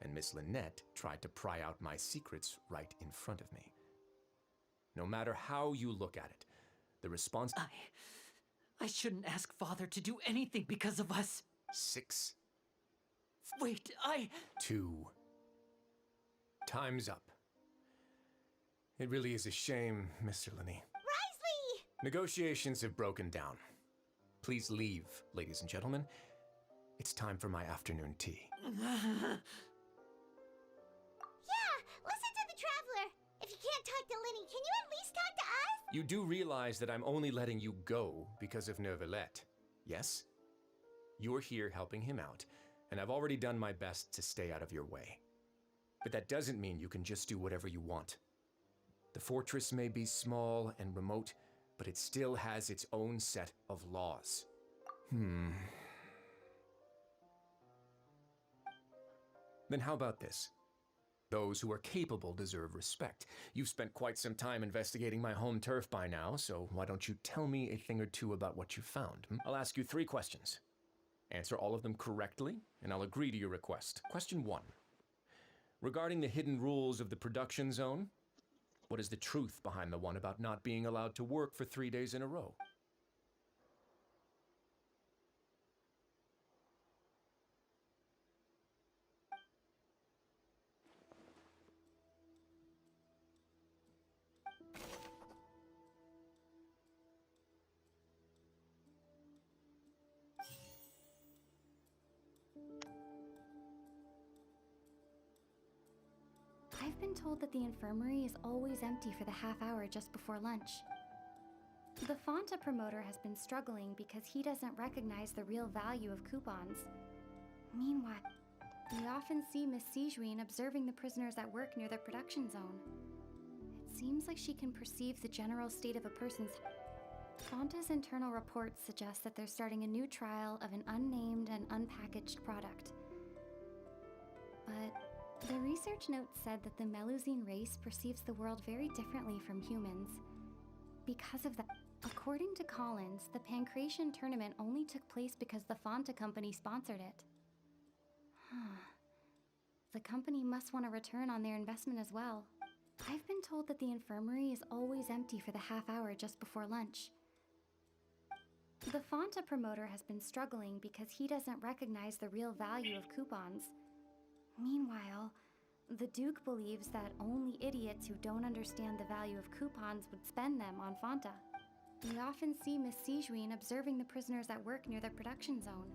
and Miss Lynette tried to pry out my secrets right in front of me. No matter how you look at it, the response... I shouldn't ask Father to do anything because of us. 6. Wait, 2. Time's up. It really is a shame, Mr. Linney. Risley! Negotiations have broken down. Please leave, ladies and gentlemen. It's time for my afternoon tea. Yeah, listen to the Traveler. If you can't talk to Linney, can you at least talk to us? You do realize that I'm only letting you go because of Neuvillette, yes? You're here helping him out, and I've already done my best to stay out of your way. But that doesn't mean you can just do whatever you want. The fortress may be small and remote, but it still has its own set of laws. Then how about this? Those who are capable deserve respect. You've spent quite some time investigating my home turf by now, so why don't you tell me a thing or two about what you found? I'll ask you 3 questions. Answer all of them correctly, and I'll agree to your request. Question 1. Regarding the hidden rules of the production zone, what is the truth behind the one about not being allowed to work for 3 days in a row? I've been told that the infirmary is always empty for the half hour just before lunch. The Fonta promoter has been struggling because he doesn't recognize the real value of coupons. Meanwhile, we often see Miss Sijuin observing the prisoners at work near their production zone. It seems like she can perceive the general state of a person's. Fonta's internal reports suggest that they're starting a new trial of an unnamed and unpackaged product. But the research note said that the Melusine race perceives the world very differently from humans. Because of that, according to Collins, the Pancration tournament only took place because the Fonta company sponsored it. The company must want a return on their investment as well. I've been told that the infirmary is always empty for the half hour just before lunch. The Fonta promoter has been struggling because he doesn't recognize the real value of coupons. Meanwhile, the Duke believes that only idiots who don't understand the value of coupons would spend them on Fonta. We often see Miss Sijuin observing the prisoners at work near their production zone.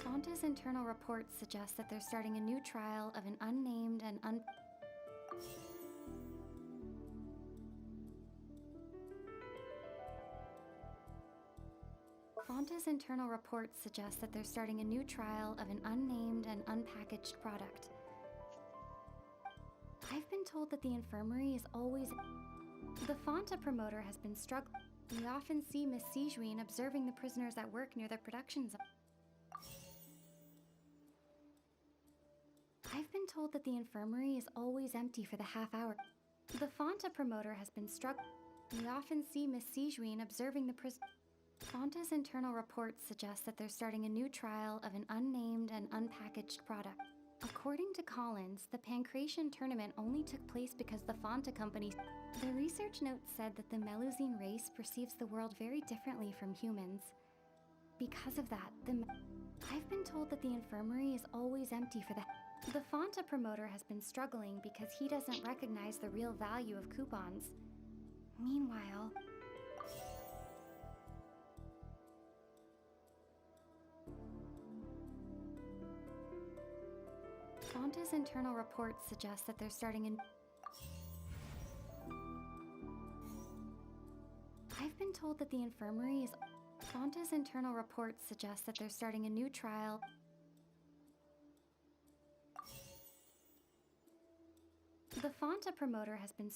Fonta's internal reports suggest that they're starting a new trial of an unnamed and Fonta's internal reports suggest that they're starting a new trial of an unnamed and unpackaged product. I've been told that the infirmary is always. The Fonta promoter has been struggling. We often see Miss Sijuin observing the prisoners at work near their production zone. I've been told that the infirmary is always empty for the half hour. The Fonta promoter has been struggling. We often see Miss Sijuin observing the prisoners. Fonta's internal reports suggest that they're starting a new trial of an unnamed and unpackaged product. According to Collins, the Pancration tournament only took place because the Fonta company. The research note said that the Melusine race perceives the world very differently from humans. Because of that, I've been told that the infirmary is always empty for the. The Fonta promoter has been struggling because he doesn't recognize the real value of coupons. Meanwhile, Fonta's internal reports suggest that they're starting a. I've been told that the infirmary is. Fonta's internal reports suggest that they're starting a new trial. The Fonta promoter has been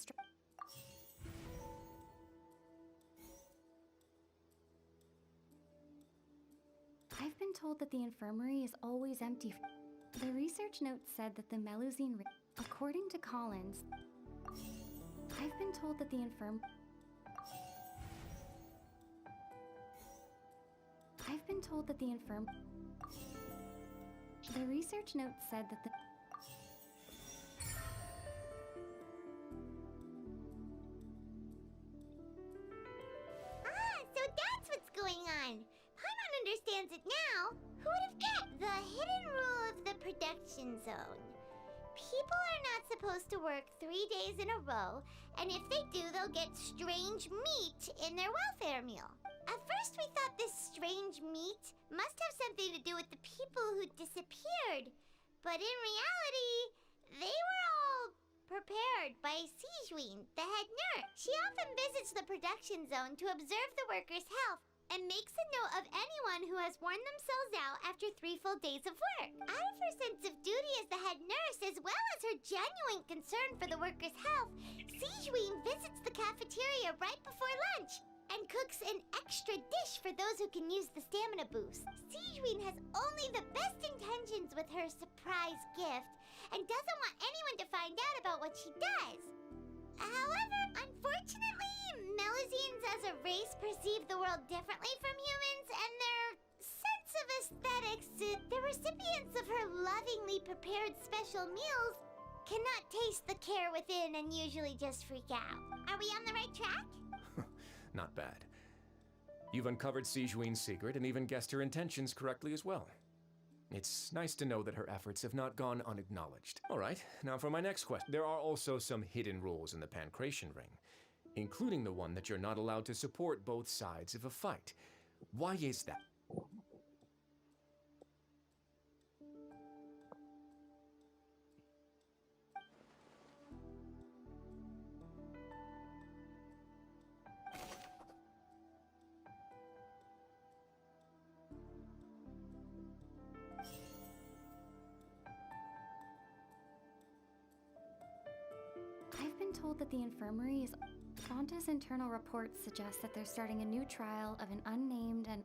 I've been told that the infirmary is always empty. The research note said that the Melusine. According to Collins, I've been told that the I've been told that the The research note said that the. So that's what's going on. Paimon understands it now. Who would have guessed? The hidden rule of the production zone. People are not supposed to work 3 days in a row, and if they do, they'll get strange meat in their welfare meal. At first, we thought this strange meat must have something to do with the people who disappeared. But in reality, they were all prepared by Sijuin, the head nurse. She often visits the production zone to observe the workers' health and makes a note of anyone who has worn themselves out after 3 full days of work. Out of her sense of duty as the head nurse, as well as her genuine concern for the workers' health, Sijuin visits the cafeteria right before lunch and cooks an extra dish for those who can use the stamina boost. Sijuin has only the best intentions with her surprise gift and doesn't want anyone to find out about what she does. However, unfortunately, Melusines as a race perceive the world differently from humans, and their sense of aesthetics, the recipients of her lovingly prepared special meals, cannot taste the care within and usually just freak out. Are we on the right track? Not bad. You've uncovered Sijuin's secret and even guessed her intentions correctly as well. It's nice to know that her efforts have not gone unacknowledged. All right, now for my next question. There are also some hidden rules in the Pancration Ring, including the one that you're not allowed to support both sides of a fight. Why is that? told that the infirmary is... Fonta's internal reports suggest that they're starting a new trial of an unnamed and...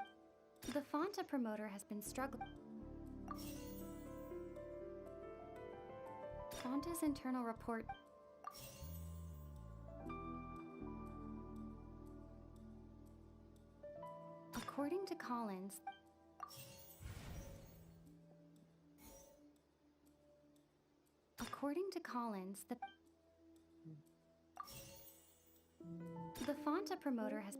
The Fonta promoter has been struggling... Fonta's internal report... According to Collins... According to Collins, the Fonta promoter has...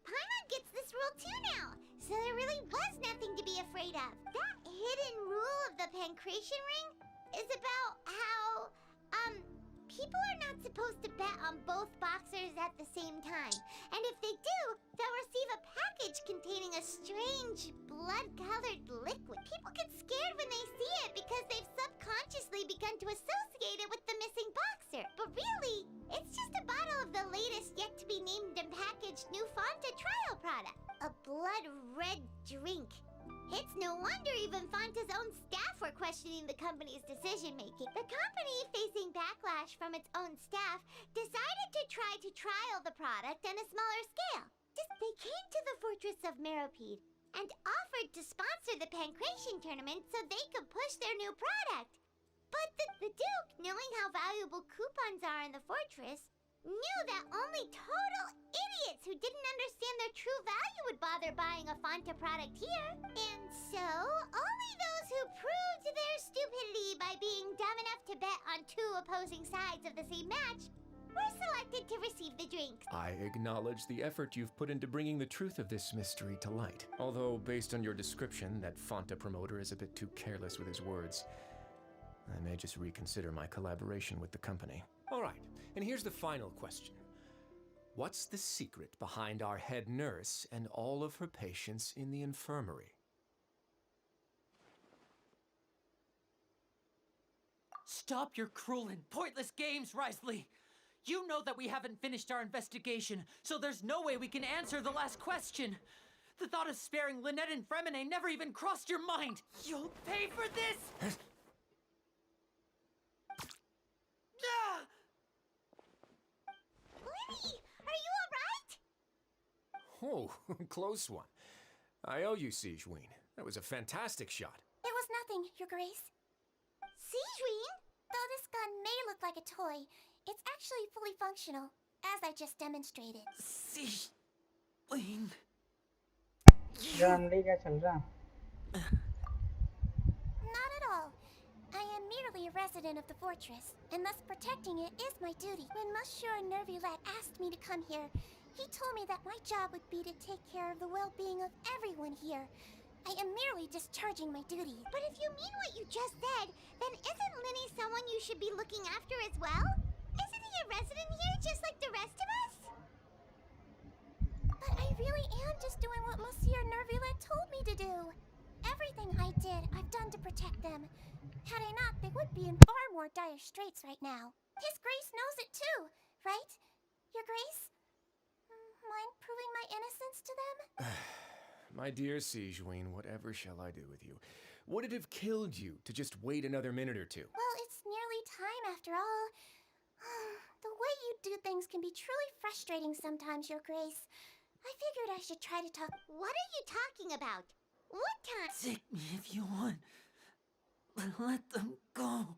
Paimon gets this rule too now, so there really was nothing to be afraid of. That hidden rule of the pancreation ring is about how, people are not supposed to bet on both boxers at the same time. And if they do, they'll receive a package containing a strange, blood-colored liquid. People get scared when they see it because they've subconsciously begun to associate it with the missing boxer. But really, it's just a bottle of the latest yet-to-be-named and packaged new Fonta trial product. A blood-red drink. It's no wonder even Fonta's own staff were questioning the company's decision-making. The company, facing backlash from its own staff, decided to try to trial the product on a smaller scale. They came to the fortress of Meropide and offered to sponsor the Pancration tournament so they could push their new product. But the Duke, knowing how valuable coupons are in the fortress, knew that only total idiots who didn't understand their true value would bother buying a Fonta product here. And so, only those who proved their stupidity by being dumb enough to bet on two opposing sides of the same match were selected to receive the drinks. I acknowledge the effort you've put into bringing the truth of this mystery to light. Although, based on your description, that Fonta promoter is a bit too careless with his words. I may just reconsider my collaboration with the company. All right, and here's the final question. What's the secret behind our head nurse and all of her patients in the infirmary? Stop your cruel and pointless games, Risley! You know that we haven't finished our investigation, so there's no way we can answer the last question. The thought of sparing Lynette and Fremine never even crossed your mind. You'll pay for this! Ah! Lenny, are you alright? Oh, close one. I owe you, Sigeween. That was a fantastic shot. It was nothing, Your Grace. Sigeween? Though this gun may look like a toy, it's actually fully functional, as I just demonstrated. Sigeween. जानली क्या चल रहा? Not at all. I am merely a resident of the fortress, and thus protecting it is my duty. When Monsieur Nervulette asked me to come here, he told me that my job would be to take care of the well-being of everyone here. I am merely discharging my duties. But if you mean what you just said, then isn't Linny someone you should be looking after as well? Isn't he a resident here just like the rest of us? But I really am just doing what Monsieur Nervulette told me to do. Everything I did, I've done to protect them. Had I not, they would be in far more dire straits right now. His Grace knows it too, right? Your Grace? Mind proving my innocence to them? My dear Sigeween, whatever shall I do with you? Would it have killed you to just wait another minute or two? Well, it's nearly time after all. The way you do things can be truly frustrating sometimes, Your Grace. I figured I should try to talk. What are you talking about? What time? Take me if you want. Let them go.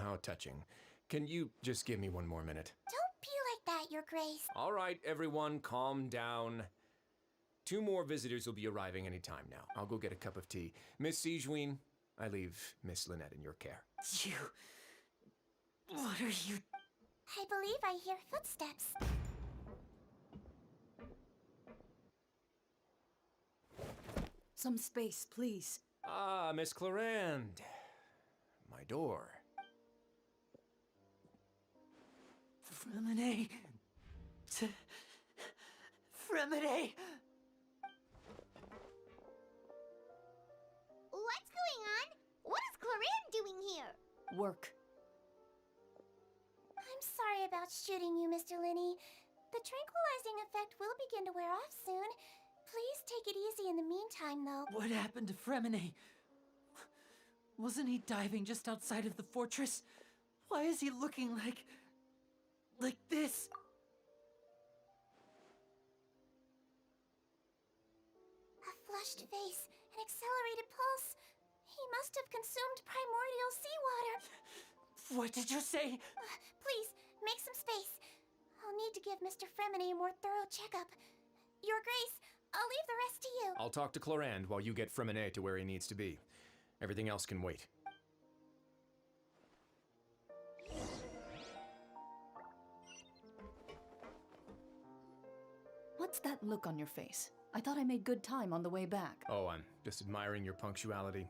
How touching. Can you just give me one more minute? Don't be like that, Your Grace. All right, everyone, calm down. 2 more visitors will be arriving any time now. I'll go get a cup of tea. Miss Sigeween, I leave Miss Lynette in your care. You... What are you... I believe I hear footsteps. Some space, please. Ah, Miss Clarande. My door. Fremine... Fremine... What's going on? What is Clarande doing here? Work. I'm sorry about shooting you, Mr. Linney. The tranquilizing effect will begin to wear off soon. Please take it easy in the meantime, though. What happened to Fremine? Wasn't he diving just outside of the fortress? Why is he looking like this? A flushed face, an accelerated pulse. He must have consumed primordial seawater. What did you say? Please, make some space. I'll need to give Mr. Fremine a more thorough checkup. Your Grace, I'll leave the rest to you. I'll talk to Clorand while you get Fremine to where he needs to be. Everything else can wait. What's that look on your face? I thought I made good time on the way back. Oh, I'm just admiring your punctuality.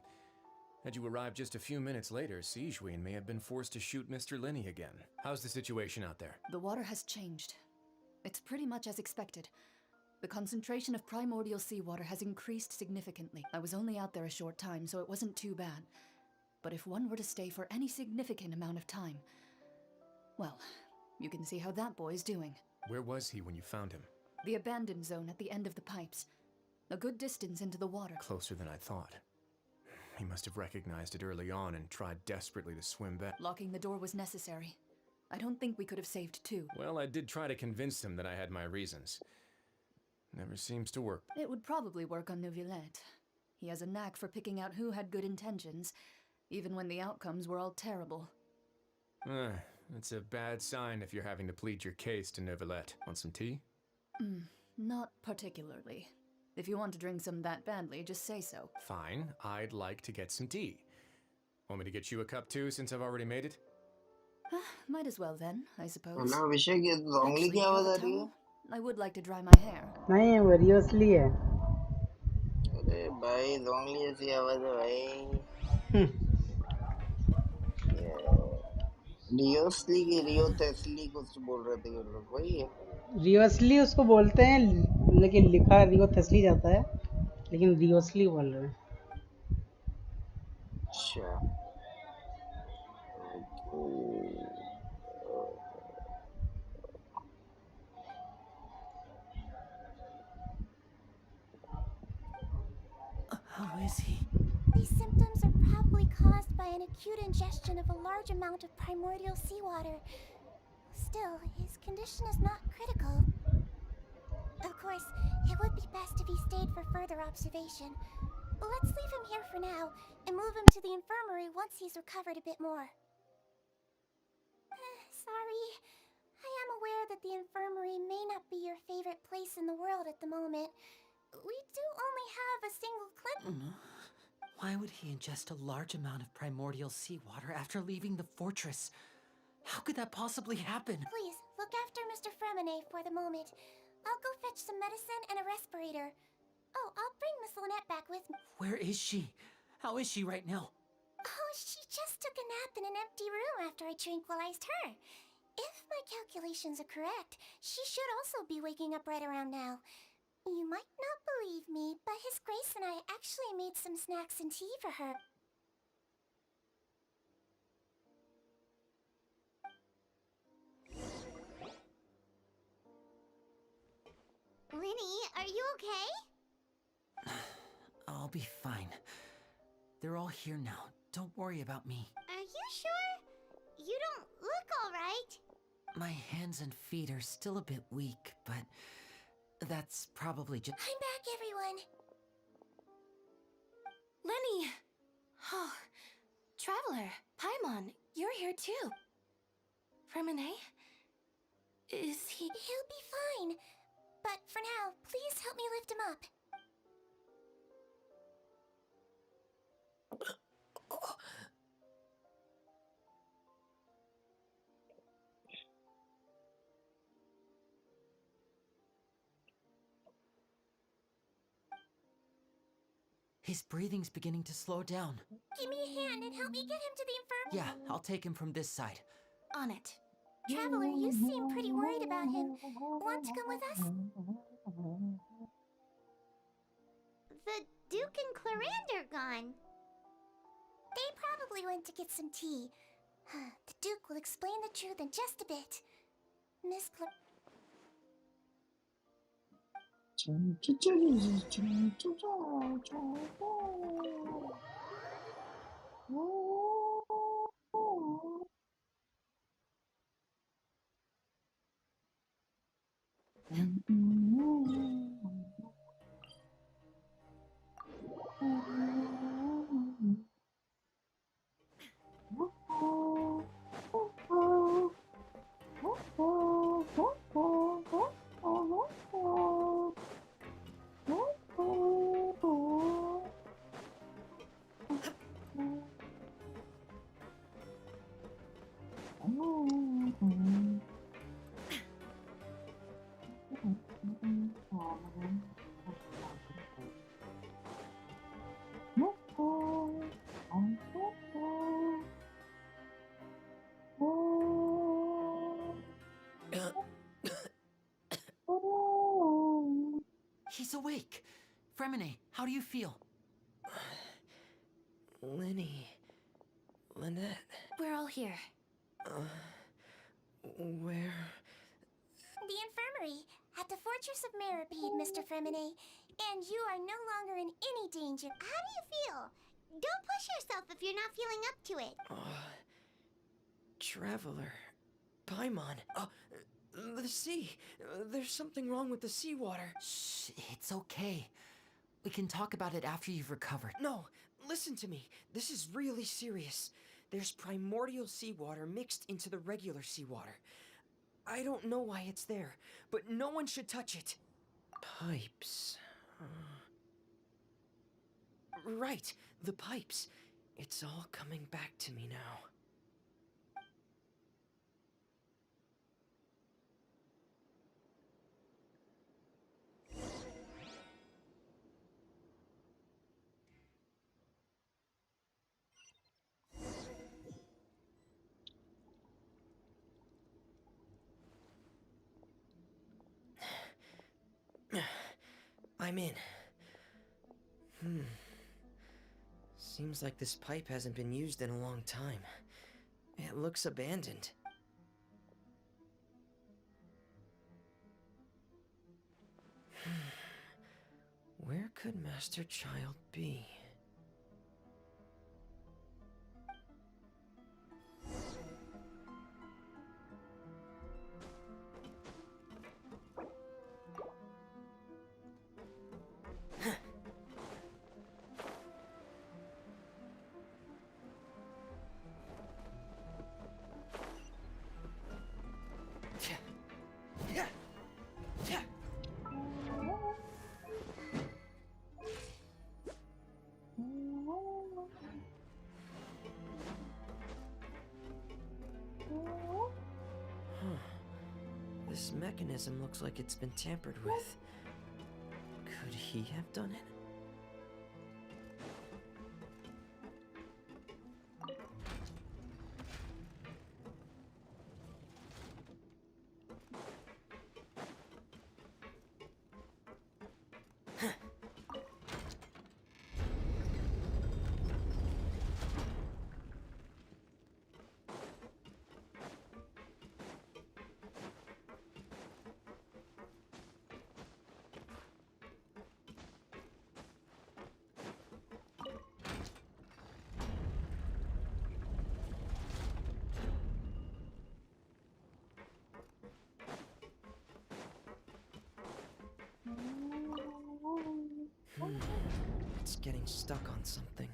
Had you arrived just a few minutes later, Sigewinne may have been forced to shoot Mr. Linney again. How's the situation out there? The water has changed. It's pretty much as expected. The concentration of primordial seawater has increased significantly. I was only out there a short time, so it wasn't too bad. But if one were to stay for any significant amount of time, well, you can see how that boy's doing. Where was he when you found him? The abandoned zone at the end of the pipes. A good distance into the water. Closer than I thought. He must have recognized it early on and tried desperately to swim back. Locking the door was necessary. I don't think we could have saved two. Well, I did try to convince him that I had my reasons. Never seems to work. It would probably work on Neuvillette. He has a knack for picking out who had good intentions, even when the outcomes were all terrible. That's a bad sign if you're having to plead your case to Neuvillette. Want some tea? Not particularly. If you want to drink some that badly, just say so. Fine, I'd like to get some tea. Want me to get you a cup too, since I've already made it? Might as well then, I suppose. Hello Abhishek ये wrongly क्या आवाज आ रही है? I would like to dry my hair. नहीं वो रियसली है. अरे भाई wrongly ऐसी आवाज है भाई. रियसली की रियो तेस्ली कुछ बोल रहे थे ये लोग वही है. रियसली उसको बोलते हैं लेकिन लिखा रियो तेस्ली जाता है लेकिन रियसली बोल रहे हैं. अच्छा. How is he? These symptoms are probably caused by an acute ingestion of a large amount of primordial seawater. Still, his condition is not critical. Of course, it would be best if he stayed for further observation. Let's leave him here for now, and move him to the infirmary once he's recovered a bit more. Sorry. I am aware that the infirmary may not be your favorite place in the world at the moment. We do only have a single clinic. Why would he ingest a large amount of primordial seawater after leaving the fortress? How could that possibly happen? Please, look after Mr. Fremine for the moment. I'll go fetch some medicine and a respirator. Oh, I'll bring Miss Lynette back with me. Where is she? How is she right now? Oh, she just took a nap in an empty room after I tranquilized her. If my calculations are correct, she should also be waking up right around now. You might not believe me, but His Grace and I actually made some snacks and tea for her. Linny, are you okay? I'll be fine. They're all here now. Don't worry about me. Are you sure? You don't look all right. My hands and feet are still a bit weak, but that's probably just... I'm back, everyone. Lenny! Oh, Traveler, Paimon, you're here too. Fremine? Is he... He'll be fine. But for now, please help me lift him up. His breathing's beginning to slow down. Give me a hand and help me get him to the infirmary. Yeah, I'll take him from this side. On it. Traveler, you seem pretty worried about him. Want to come with us? The Duke and Clorand are gone. They probably went to get some tea. The Duke will explain the truth in just a bit. Miss He's awake. Fremine, how do you feel? Lenny. Lynette. We're all here. Where? The infirmary at the Fortress of Meripede, Mr. Fremine. And you are no longer in any danger. How do you feel? Don't push yourself if you're not feeling up to it. Traveler. Paimon. The sea. There's something wrong with the seawater. Shh, it's okay. We can talk about it after you've recovered. No, listen to me. This is really serious. There's primordial seawater mixed into the regular seawater. I don't know why it's there, but no one should touch it. Pipes. Right, the pipes. It's all coming back to me now. I'm in. Seems like this pipe hasn't been used in a long time. It looks abandoned. Where could Master Child be? This mechanism looks like it's been tampered with. Could he have done it? It's getting stuck on something.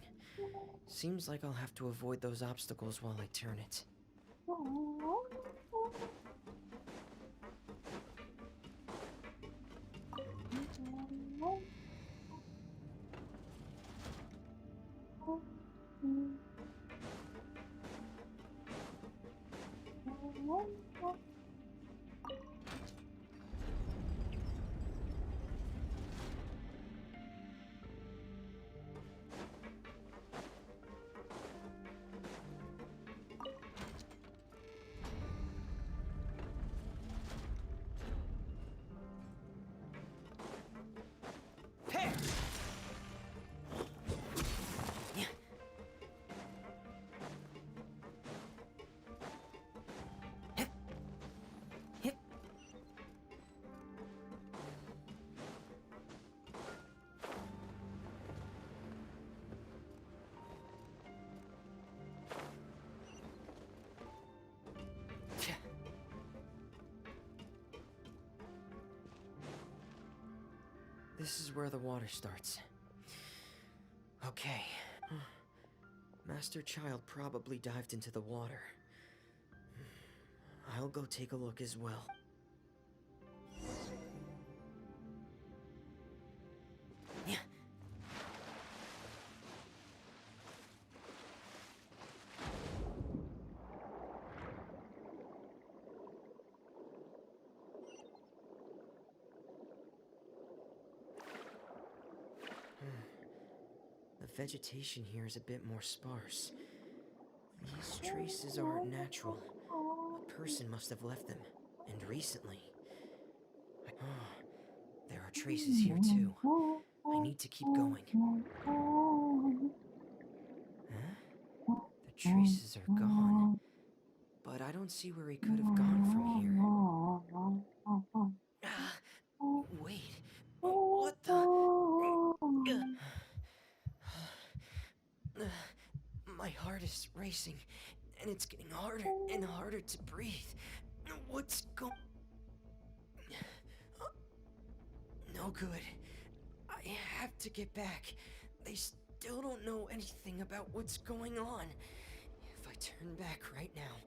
Seems like I'll have to avoid those obstacles while I turn it. This is where the water starts. Okay. Master Child probably dived into the water. I'll go take a look as well. Yeah. The vegetation here is a bit more sparse. These traces aren't natural. A person must have left them, and recently. There are traces here too. I need to keep going. Huh? The traces are gone. But I don't see where he could have gone from here. Wait. What the? My heart is racing, and it's getting harder and harder to breathe. What's going? No good. I have to get back. They still don't know anything about what's going on. If I turn back right now,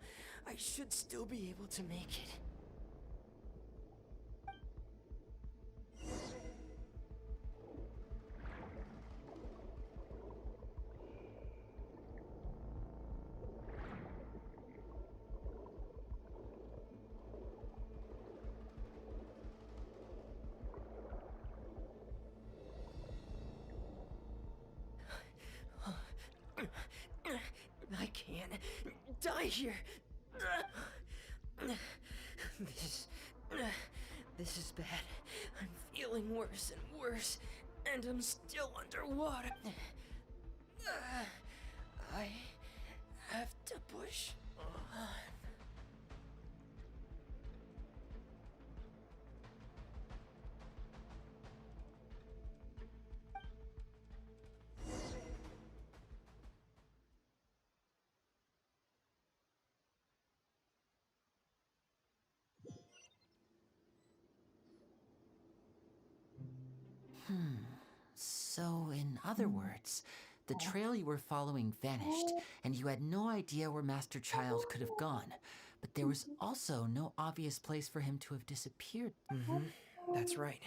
I should still be able to make it. I can't die here. This is bad. I'm feeling worse and worse, and I'm still underwater. I have to push on. So, in other words, the trail you were following vanished, and you had no idea where Master Child could have gone. But there was also no obvious place for him to have disappeared. That's right.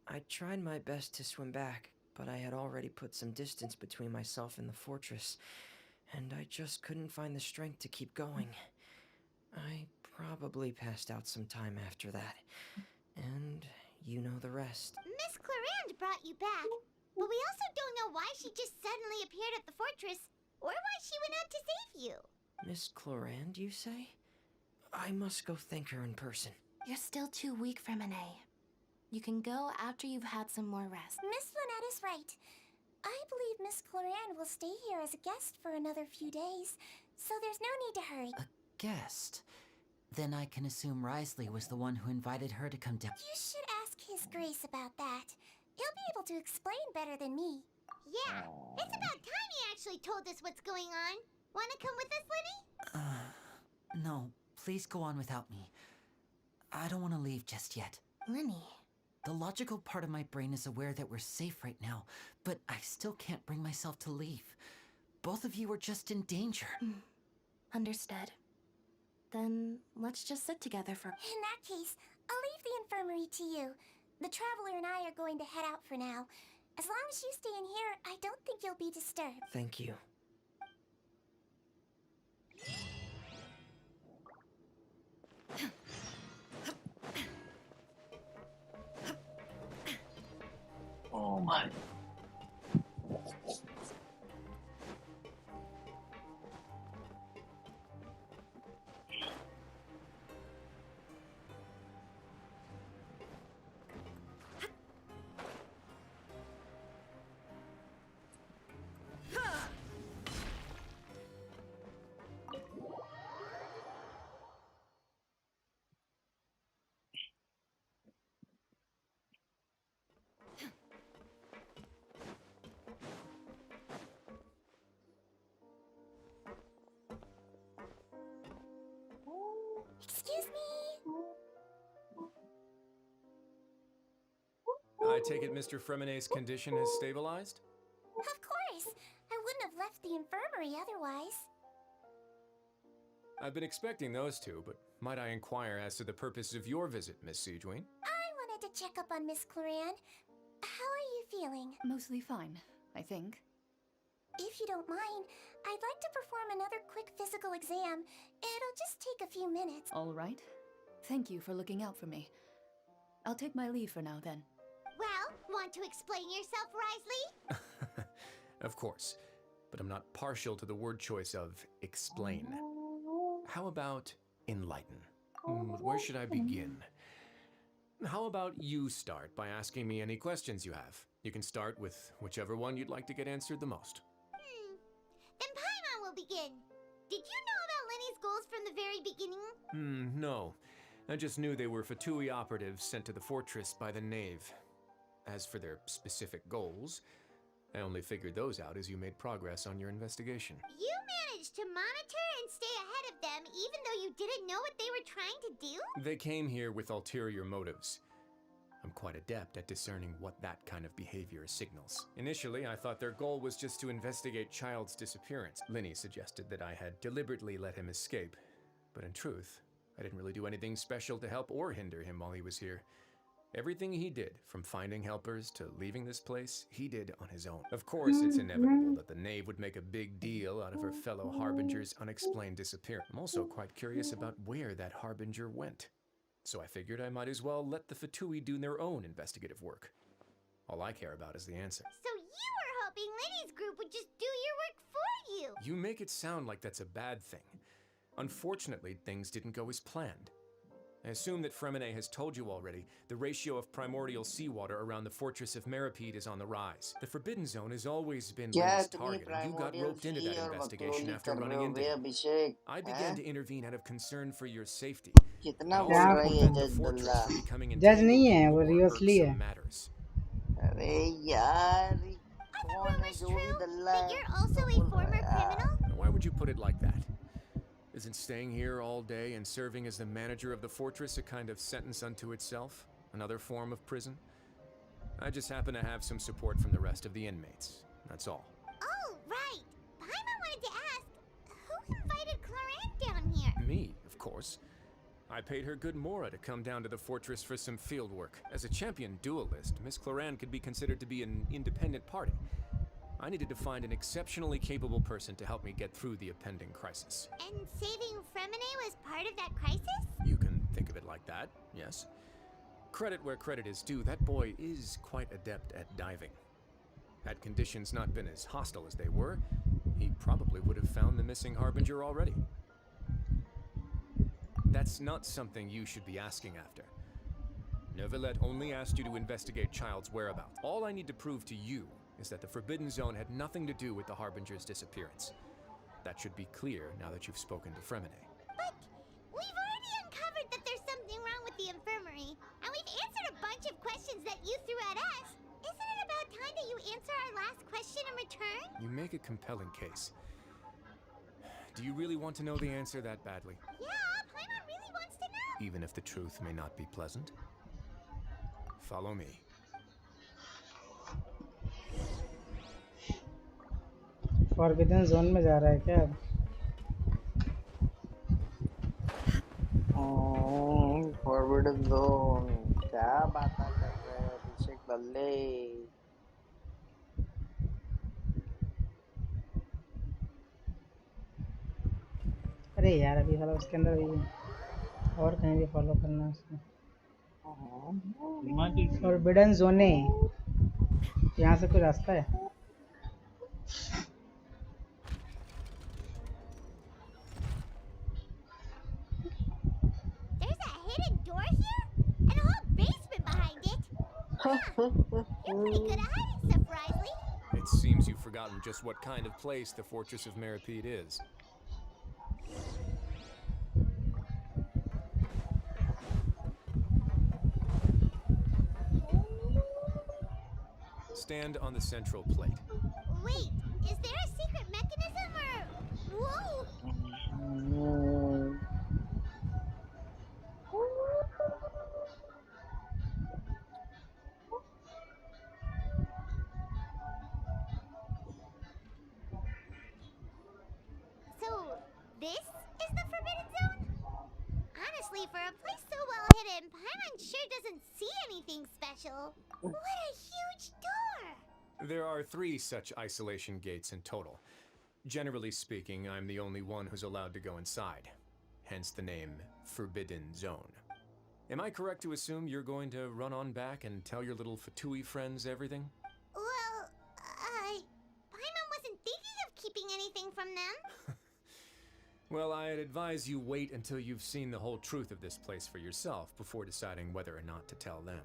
I tried my best to swim back, but I had already put some distance between myself and the fortress, and I just couldn't find the strength to keep going. I probably passed out some time after that, and you know the rest. Miss Clarande brought you back, but we also don't know why she just suddenly appeared at the fortress, or why she went out to save you. Miss Clarande, you say? I must go thank her in person. You're still too weak for Monet. You can go after you've had some more rest. Miss Lynette is right. I believe Miss Clarande will stay here as a guest for another few days, so there's no need to hurry. A guest? Then I can assume Risley was the one who invited her to come down. You should ask His Grace about that. He'll be able to explain better than me. Yeah, it's about time he actually told us what's going on. Wanna come with us, Lenny? No, please go on without me. I don't want to leave just yet. Lenny. The logical part of my brain is aware that we're safe right now, but I still can't bring myself to leave. Both of you are just in danger. Understood. Then let's just sit together for... In that case, I'll leave the infirmary to you. The Traveler and I are going to head out for now. As long as you stay in here, I don't think you'll be disturbed. Thank you. Oh my. I take it Mr. Fremenet's condition has stabilized? Of course. I wouldn't have left the infirmary otherwise. I've been expecting those two, but might I inquire as to the purpose of your visit, Miss Siegewien? I wanted to check up on Miss Cloran. How are you feeling? Mostly fine, I think. If you don't mind, I'd like to perform another quick physical exam. It'll just take a few minutes. All right. Thank you for looking out for me. I'll take my leave for now, then. Well, want to explain yourself, Risley? Of course, but I'm not partial to the word choice of explain. How about enlighten? Where should I begin? How about you start by asking me any questions you have? You can start with whichever one you'd like to get answered the most. Then Paimon will begin. Did you know about Lenny's goals from the very beginning? No. I just knew they were Fatui operatives sent to the fortress by the Knave. As for their specific goals, I only figured those out as you made progress on your investigation. You managed to monitor and stay ahead of them even though you didn't know what they were trying to do? They came here with ulterior motives. I'm quite adept at discerning what that kind of behavior signals. Initially, I thought their goal was just to investigate Child's disappearance. Linny suggested that I had deliberately let him escape, but in truth, I didn't really do anything special to help or hinder him while he was here. Everything he did, from finding helpers to leaving this place, he did on his own. Of course, it's inevitable that the Knave would make a big deal out of her fellow Harbinger's unexplained disappearance. I'm also quite curious about where that Harbinger went. So I figured I might as well let the Fatui do their own investigative work. All I care about is the answer. So you were hoping Lenny's group would just do your work for you? You make it sound like that's a bad thing. Unfortunately, things didn't go as planned. I assume that Fremenet has told you already, the ratio of primordial seawater around the fortress of Meripede is on the rise. The Forbidden Zone has always been Lenny's target, and you got roped into that investigation after running into him. I began to intervene out of concern for your safety. And also to prevent the fortress from becoming जज नहीं entangled है in वो more रियोसली है irksome matters. अरे यार Are the rumors true that you're also a former criminal? Why would you put it like that? Isn't staying here all day and serving as the manager of the fortress a kind of sentence unto itself? Another form of prison? I just happen to have some support from the rest of the inmates. That's all. Oh, right. Paimon wanted to ask, who invited Cloran down here? Me, of course. I paid her good mora to come down to the fortress for some field work. As a champion duelist, Miss Cloran could be considered to be an independent party. I needed to find an exceptionally capable person to help me get through the impending crisis. And saving Fremenet was part of that crisis? You can think of it like that, yes. Credit where credit is due, that boy is quite adept at diving. Had conditions not been as hostile as they were, he probably would have found the missing Harbinger already. That's not something you should be asking after. Neuvillette only asked you to investigate Child's whereabouts. All I need to prove to you is that the Forbidden Zone had nothing to do with the Harbinger's disappearance. That should be clear now that you've spoken to Fremenet. But we've already uncovered that there's something wrong with the infirmary, and we've answered a bunch of questions that you threw at us. Isn't it about time that you answer our last question in return? You make a compelling case. Do you really want to know the answer that badly? Yeah, Paimon really wants to know. Even if the truth may not be pleasant? Follow me. Forbidden zone में जा रहा है क्या अब? Forbidden zone क्या बात कर रहे हैं अभिषेक बल्ले? अरे यार अभी साला उसके अंदर भी और कहीं भी फॉलो करना है उसको। फॉरबिडन जोन है, यहाँ से कोई रास्ता है? You're pretty good at hiding stuff, Risley. It seems you've forgotten just what kind of place the Fortress of Meripede is. Stand on the central plate. Wait, is there a secret mechanism or... Whoa! special? What a huge door! There are 3 such isolation gates in total. Generally speaking, I'm the only one who's allowed to go inside. Hence the name Forbidden Zone. Am I correct to assume you're going to run on back and tell your little Fatui friends everything? Well, Paimon wasn't thinking of keeping anything from them. Well, I'd advise you wait until you've seen the whole truth of this place for yourself before deciding whether or not to tell them.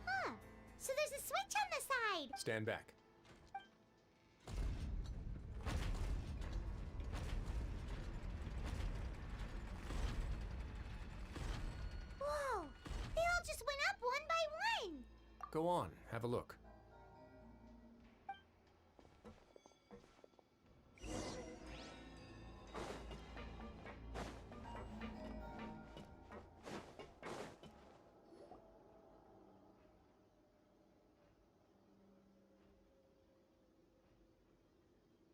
Huh. So there's a switch on the side. Stand back. Whoa! They all just went up one by one. Go on, have a look.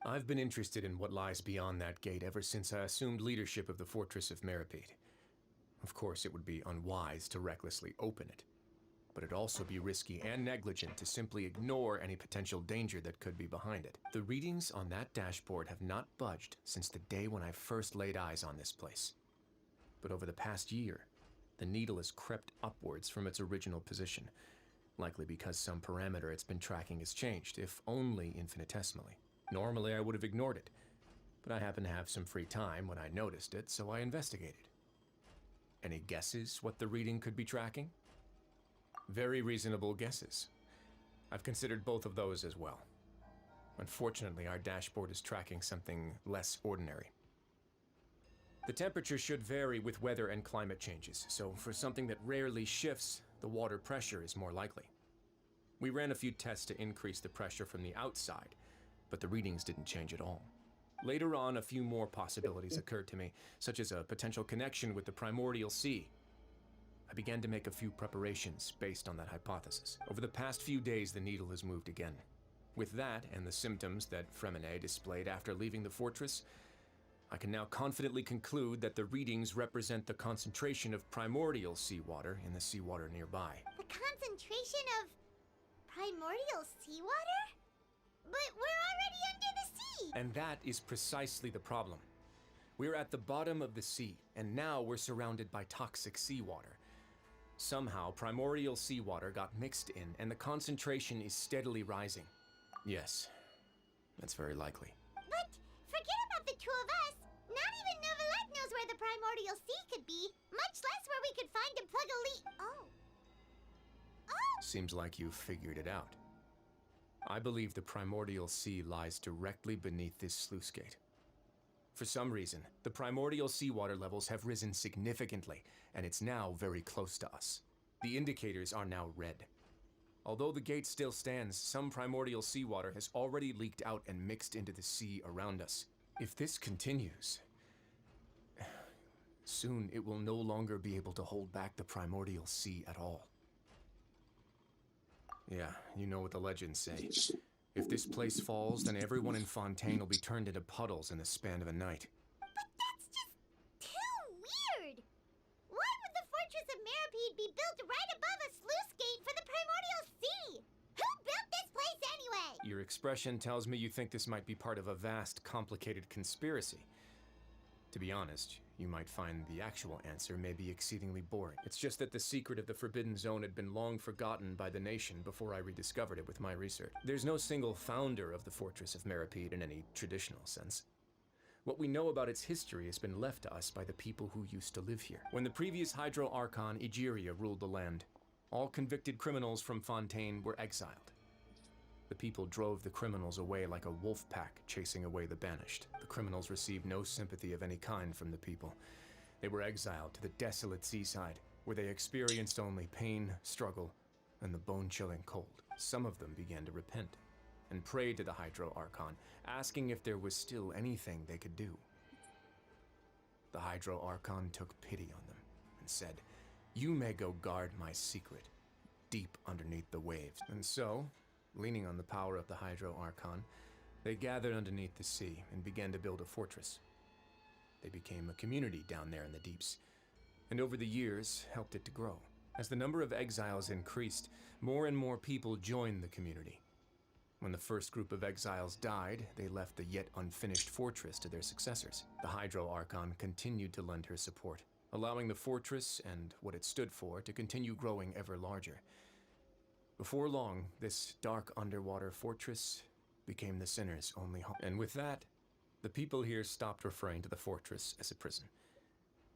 I've been interested in what lies beyond that gate ever since I assumed leadership of the Fortress of Meripede. Of course, it would be unwise to recklessly open it, but it'd also be risky and negligent to simply ignore any potential danger that could be behind it. The readings on that dashboard have not budged since the day when I first laid eyes on this place. But over the past year, the needle has crept upwards from its original position, likely because some parameter it's been tracking has changed, if only infinitesimally. Normally, I would have ignored it, but I happened to have some free time when I noticed it, so I investigated. Any guesses what the reading could be tracking? Very reasonable guesses. I've considered both of those as well. Unfortunately, our dashboard is tracking something less ordinary. The temperature should vary with weather and climate changes, so for something that rarely shifts, the water pressure is more likely. We ran a few tests to increase the pressure from the outside, but the readings didn't change at all. Later on, a few more possibilities occurred to me, such as a potential connection with the primordial sea. I began to make a few preparations based on that hypothesis. Over the past few days, the needle has moved again. With that, and the symptoms that Fremine displayed after leaving the fortress, I can now confidently conclude that the readings represent the concentration of primordial seawater in the seawater nearby. The concentration of primordial seawater? But we're already under the sea! And that is precisely the problem. We're at the bottom of the sea, and now we're surrounded by toxic seawater. Somehow, primordial seawater got mixed in, and the concentration is steadily rising. Yes, that's very likely. But forget about the two of us! Not even Novelette knows where the primordial sea could be, much less where we could find and plug a leak. Oh! Seems like you've figured it out. I believe the primordial sea lies directly beneath this sluice gate. For some reason, the primordial seawater levels have risen significantly, and it's now very close to us. The indicators are now red. Although the gate still stands, some primordial seawater has already leaked out and mixed into the sea around us. If this continues, soon it will no longer be able to hold back the primordial sea at all. Yeah, you know what the legends say. If this place falls, then everyone in Fontaine will be turned into puddles in the span of a night. But that's just too weird! Why would the Fortress of Meripede be built right above a sluice gate for the primordial sea? Who built this place anyway? Your expression tells me you think this might be part of a vast, complicated conspiracy. To be honest, you might find the actual answer may be exceedingly boring. It's just that the secret of the Forbidden Zone had been long forgotten by the nation before I rediscovered it with my research. There's no single founder of the Fortress of Meripede in any traditional sense. What we know about its history has been left to us by the people who used to live here. When the previous Hydro Archon, Egeria, ruled the land, all convicted criminals from Fontaine were exiled. The people drove the criminals away like a wolf pack chasing away the banished. The criminals received no sympathy of any kind from the people. They were exiled to the desolate seaside, where they experienced only pain, struggle, and the bone-chilling cold. Some of them began to repent and prayed to the Hydro Archon, asking if there was still anything they could do. The Hydro Archon took pity on them and said, "You may go guard my secret deep underneath the waves." And so, leaning on the power of the Hydro Archon, they gathered underneath the sea and began to build a fortress. They became a community down there in the deeps, and over the years helped it to grow. As the number of exiles increased, more and more people joined the community. When the first group of exiles died, they left the yet unfinished fortress to their successors. The Hydro Archon continued to lend her support, allowing the fortress and what it stood for to continue growing ever larger. Before long, this dark underwater fortress became the sinner's only home. And with that, the people here stopped referring to the fortress as a prison.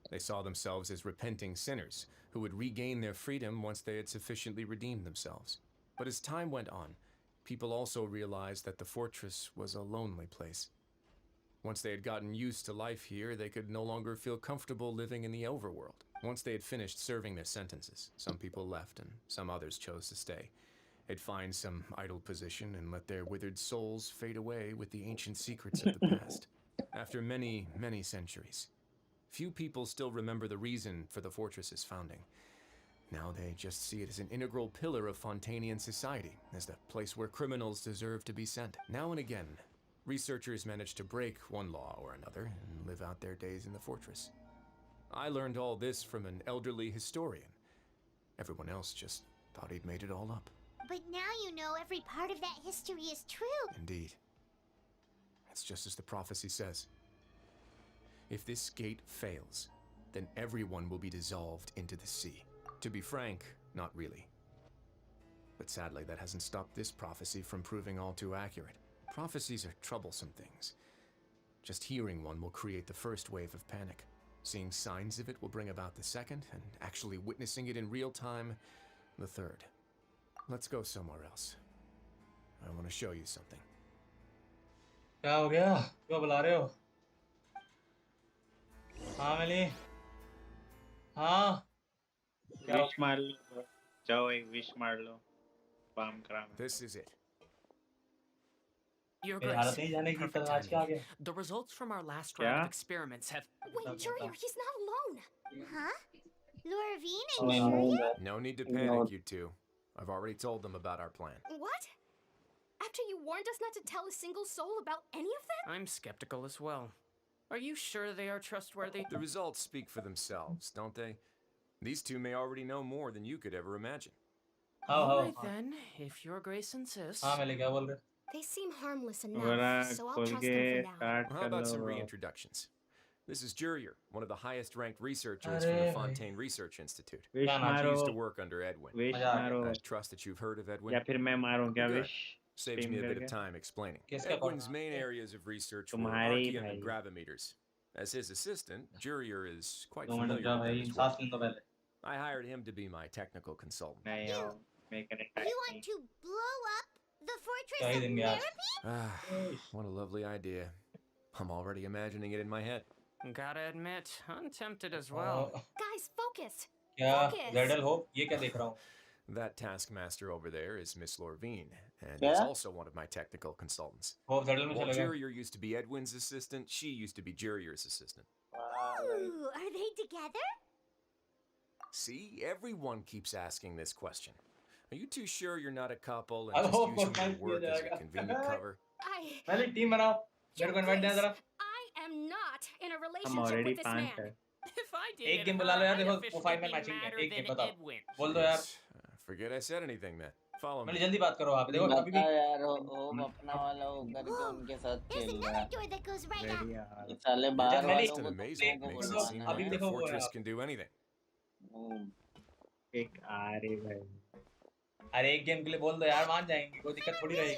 They saw themselves as repenting sinners who would regain their freedom once they had sufficiently redeemed themselves. But as time went on, people also realized that the fortress was a lonely place. Once they had gotten used to life here, they could no longer feel comfortable living in the overworld. Once they had finished serving their sentences, some people left and some others chose to stay. They'd find some idle position and let their withered souls fade away with the ancient secrets of the past. After many, many centuries, few people still remember the reason for the fortress's founding. Now they just see it as an integral pillar of Fontanian society, as the place where criminals deserve to be sent. Now and again, researchers manage to break one law or another and live out their days in the fortress. I learned all this from an elderly historian. Everyone else just thought he'd made it all up. But now you know every part of that history is true. Indeed. It's just as the prophecy says. If this gate fails, then everyone will be dissolved into the sea. To be frank, not really. But sadly, that hasn't stopped this prophecy from proving all too accurate. Prophecies are troublesome things. Just hearing one will create the first wave of panic. Seeing signs of it will bring about the second, and actually witnessing it in real time, the third. Let's go somewhere else. I want to show you something. क्या हो गया? क्यों बुला रहे हो? हाँ मिली. हाँ. Wish मार लो. जाओ एक विश मार लो. पाम करा. This is it. Your Grace, perfect timing. The results from our last round of experiments have... Wait, Jurier, he's not alone. Huh? Lorvine and Jurier? No need to panic, you two. I've already told them about our plan. What? After you warned us not to tell a single soul about any of them? I'm skeptical as well. Are you sure they are trustworthy? The results speak for themselves, don't they? These two may already know more than you could ever imagine. Alright then, if your Grace insists. They seem harmless enough, so I'll trust them for now. How about some reintroductions? This is Jurier, one of the highest-ranked researchers from the Fontaine Research Institute. He used to work under Edwin. I trust that you've heard of Edwin. Good. Saves me a bit of time explaining. Edwin's main areas of research were Archeum and gravimeters. As his assistant, Jurier is quite familiar with his work. I hired him to be my technical consultant. You want to blow up the fortress of therapy? What a lovely idea. I'm already imagining it in my head. Gotta admit, I'm tempted as well. Guys, focus. Focus. That taskmaster over there is Miss Lorvine, and is also one of my technical consultants. While Jurier used to be Edwin's assistant, she used to be Jurier's assistant. Ooh, are they together? See, everyone keeps asking this question. Are you too sure you're not a couple and just using your work as a convenient cover? I am not in a relationship with this man. If I did एक game बुला लो यार, देखो वो 5 man matching है. एक game बताओ. बोल दो यार. Forget I said anything then. Follow me. मैंने जल्दी बात करो आप. देखो अभी भी यार वो अपना वाला वो करके उनके साथ खेल रहा है. Door that goes right out. साले बाहर वालों Just amazing. Makes it seem like the fortress can do anything. एक आरे भाई. अरे एक गेम के लिए बोल दो यार, मान जाएंगे. कोई दिक्कत थोड़ी रहेगी.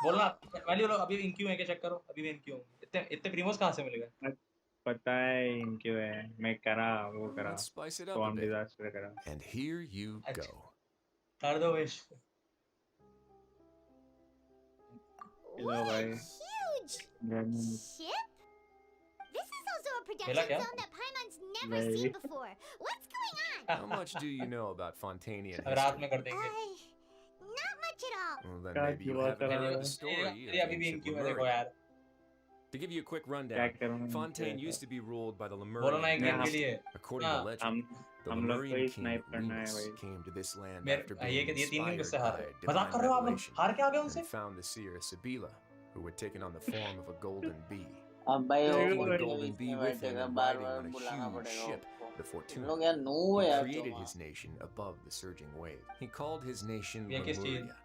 बोलना. वैल्यू लो. अभी इनक्यू है क्या चेक करो. अभी भी इनक्यू. इतने प्रीमोस कहाँ से मिलेगा? पता है इनक्यू है. मैं करा वो करा. Spice it up a bit. And here you go. कर दो विश. Hello भाई. Huge ship? This is also a production zone that Paimon's never seen before. What's going on? How much do you know about Fontanian रात में कर देंगे. Not much at all. Well, then maybe you haven't heard the story of ancient Lemuria. To give you a quick क्या rundown, करूँ Fontaine used to be ruled by the बोलो ना एक Lemurian game के dynasty. लिए According to legend, the हम लोग को Lemurian ही king स्नाइप करना है Remus भाई came to this land मेरे after ये being ये 3 गेम किससे inspired हार by रहे हो? मजाक divine कर रहे हो आप लोग? revelation हार के आ गए उनसे? and found the seer Sibylla, who had taken on the form of a golden bee. अब भाई वो Taking the मुझे golden बीच bee में with him बैठेगा and bar riding bar on a बुलाना huge पड़ेगा ship, उसको the इन Fortuna, लोग यार नू है he यार created Choma his nation above the surging wave. He called his nation ये किस चीज? Lemuria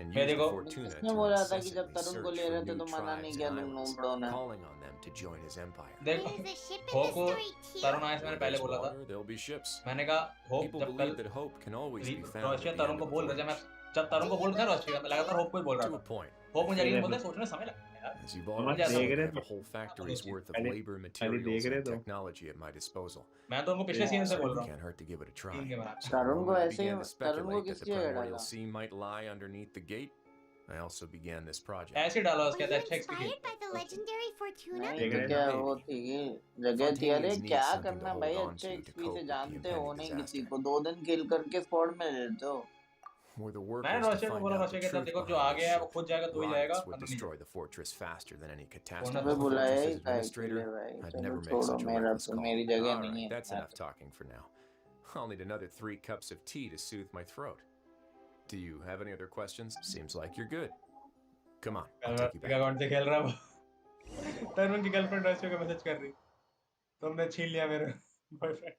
and मैं used the देखो Fortuna किसने to बोला था कि जब incessantly तरुण को search ले for रहे थे new तो मना नहीं tribes किया and तुम islands, नूबड़ों ने calling on them to join his empire. देखो There's a ship in hope the street here. तरुण आया से मैंने Where पहले there's बोला था water, there'll be ships. मैंने कहा होप People जब कल believe that hope can always be found Russia at the Tarun end को of बोल the रहे थे मैं voyage. जब तरुण को बोल रहे थे रोशिया मैं लगातार होप को ही बोल रहा To a था point. होप मुझे अगली बोलते सोचने समय लगता है यार As you've हम already देख seen, I रहे have थे a whole factory's worth of खाली labor, खाली materials, देख रहे and तो technology at my disposal. मैं तो उनको पिछले सीन से So बोल it रहा हूँ can't hurt to give it a try. 3 के बाद So the तरुण को moment I ऐसे ही began to तरुण को speculate that किस the जगह primordial डाला sea might lie underneath the gate, I also began this project. ऐसे डाला Were उसके you बाद अच्छा experience inspired by the legendary Fortuna? नहीं देख तो रहे क्या Maybe. वो थी जगह थी अरे Fontanians need क्या something to करना hold भाई on अच्छे to एक्सपी cope से with the जानते हो impending नहीं किसी disaster. को 2 दिन किल करके स्क्वाड में ले लेते हो Were the मैंने workers to रोशिया को find बोला out the रोशिया के साथ truth देखो जो behind आ this गया है वो ship, खुद जाएगा तो ही जाएगा riots would अंदर नहीं destroy जाएगा the fortress faster than any वरना catastrophe. मैं तो The बुलाया fortress's ही का के लिए administrator, भाई I'd चलो never make छोड़ो such a मेरा reckless तो call. मेरी जगह All नहीं right, है that's enough talking for now. I'll need another 3 cups of tea to soothe my throat. Do you have any other questions? Seems like you're good. Come on, I'll take you back. Account से खेल रहा है वो तरुण की girlfriend Russia को message कर रही तुमने छीन लिया मेरे बॉयफ्रेंड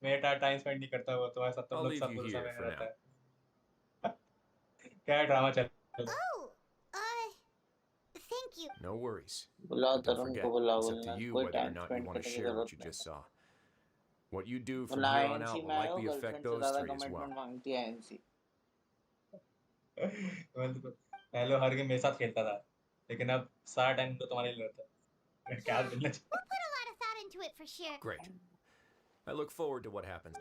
मेरा टाइम स्पेंड नहीं करता वो तुम्हारे साथ तुम I'll लोग leave सब you बुरा here समय for रहता now. है क्या ड्रामा चल रहा है Oh, thank you. No worries. बुलाओ But don't तरुण forget, को बुलाओ it's up to बोलना you कोई whether or time not you spend want to करने की share what जरूरत you नहीं just saw. What you do from बोला here on आईएनसी out में will आयो likely affect गर्लफ्रेंड से those ज्यादा 3 as well. कमिटमेंट मांगती है आईएनसी पहले हर गेम मेरे साथ खेलता था लेकिन अब सारा टाइम तो तुम्हारे लिए रहता है क्या मिलना चाहिए We'll put a lot of thought into it for sure. Great. I look forward to what happens.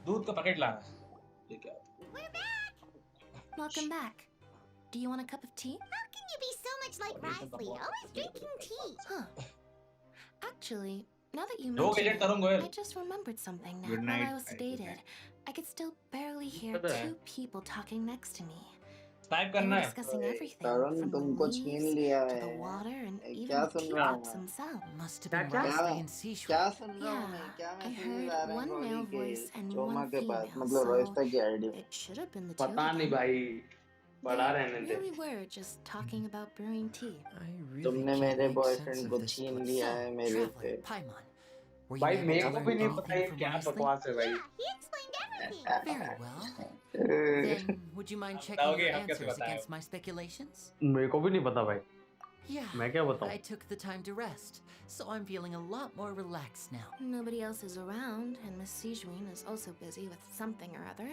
दूध का पैकेट लाना लेके आओ Welcome back. Do you want a cup of tea? How can you be so much like Risley, always drinking tea? Huh. Actually, now that you दो mention gadget it, Tarun Goyal I just remembered something now. Good While I night. was sedated, I could still barely hear पता है 2 people talking next to me. Snipe They करना were है discussing everything Tarun from the तुमको छीन leaves लिया to है the water and even क्या the सुन रहा हूँ teacups मैं themselves. Must have क्या been क्या Risley and Seashore. क्या सुन रहा हूँ मैं Yeah, क्या I मैसेजेस heard आ रहे हैं one गौरी male के voice and चोमा one के पास female, मतलब so रोहिस्ता की ID it should have been the two पता of नहीं them. भाई बड़ा They रहने दे really were just talking about brewing tea. I really तुमने can't मेरे make बॉयफ्रेंड sense को of this छीन place. लिया So, है मेरे से Traveler, Paimon, were you भाई able मेरे to को learn भी नहीं पता anything ये from क्या Risley? बकवास है भाई Yeah, he explained everything. Very well. Then, would you mind checking बताओगे your हम कैसे answers बताएं against my speculations? मेरे को भी नहीं पता भाई Yeah, मैं क्या बताऊं I took the time to rest, so I'm feeling a lot more relaxed now. Nobody else is around, and Miss Sijuin is also busy with something or other.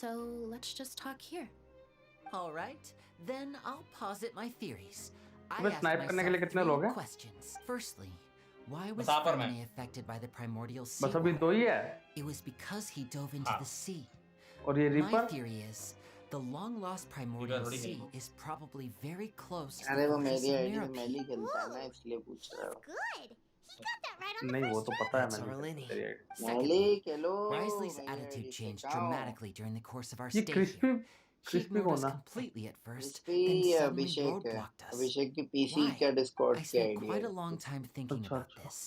So let's just talk here. All right, then I'll posit my theories. I अबे asked snipe करने के लिए myself कितने लोग 3 हैं questions. Firstly, why was मुसाफिर में Fremine affected by the primordial बस sea अभी water? दो ही है It was because he dove into हाँ the sea. और ये My reaper theory is the long-lost primordial sea is probably very close to अरे the वो fortress मेरी of आईडी में Merope. मेल ही खेलता है ना इसलिए पूछ रहा हूँ Good. He got that right on the नहीं वो first तो try. पता है That's मैंने our Lenny. तेरी आईडी मेल Secondly, ही खेलो Risley's मेरी attitude आईडी से changed कहाँ dramatically during the course of our ये stay crispy here. He crispy ignored कौन us है completely at first, crispy then suddenly अभिषेक है roadblocked us. अभिषेक की पीसी Why? क्या डिस्कॉर्ड I की spent आईडी quite है a long time thinking अच्छा about अच्छा this.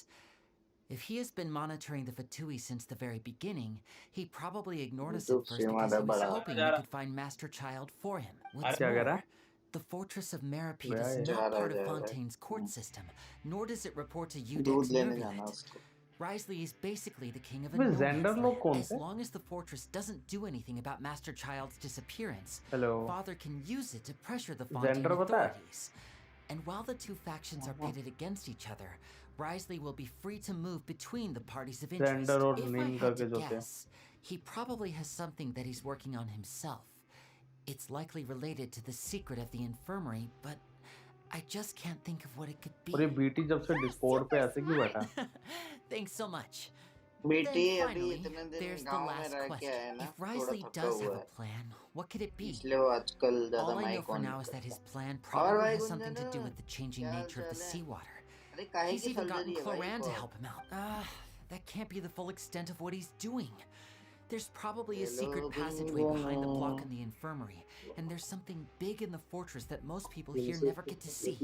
If he has been monitoring the Fatui since the very beginning, he probably ignored us YouTube at first से because हमारा he was बड़ा hoping we could find Master Child for him. What's क्या कह रहा more, है the fortress of Meropide गया is ये जा not रहा part of है Fontaine's court system, nor does it report to दूध Eudex लेने जाना Nervulet. उसको Risley is basically the king of a अबे no man's जेंडर लोग land. कौन As थे long as the fortress doesn't do anything about Master Child's disappearance, hello Father can use it to pressure the Fontaine gender पता है authorities. And while the two factions are pitted against each other, Risley will be free to move between the parties of interest. Gender और If I name had करके to जो थे guess, he probably has something that he's working on himself. It's likely related to the secret of the infirmary, but I just can't think of what it could be. और ये BT जब से Discord पे ऐसे क्यों बैठा है Thanks so much. बेटी Then अभी finally, इतने दिन there's the गांव में last रह के question. आया ना, If थोड़ा Risley थका does have हुआ a है, plan, what could it be? इसलिए वो आजकल ज्यादा All I know mic for on now नहीं is that his करता। plan और probably भाई has something to Gunjan, do with the changing क्या हाल nature of the चाल है? seawater. अरे काहे He's की even चल gotten रही है भाई Cloran to call? help him out. That can't be the full extent of what he's doing. There's probably a Hello, secret passageway behind the block Gunjan. in the infirmary, and there's something big in the fortress that most people here never get to see.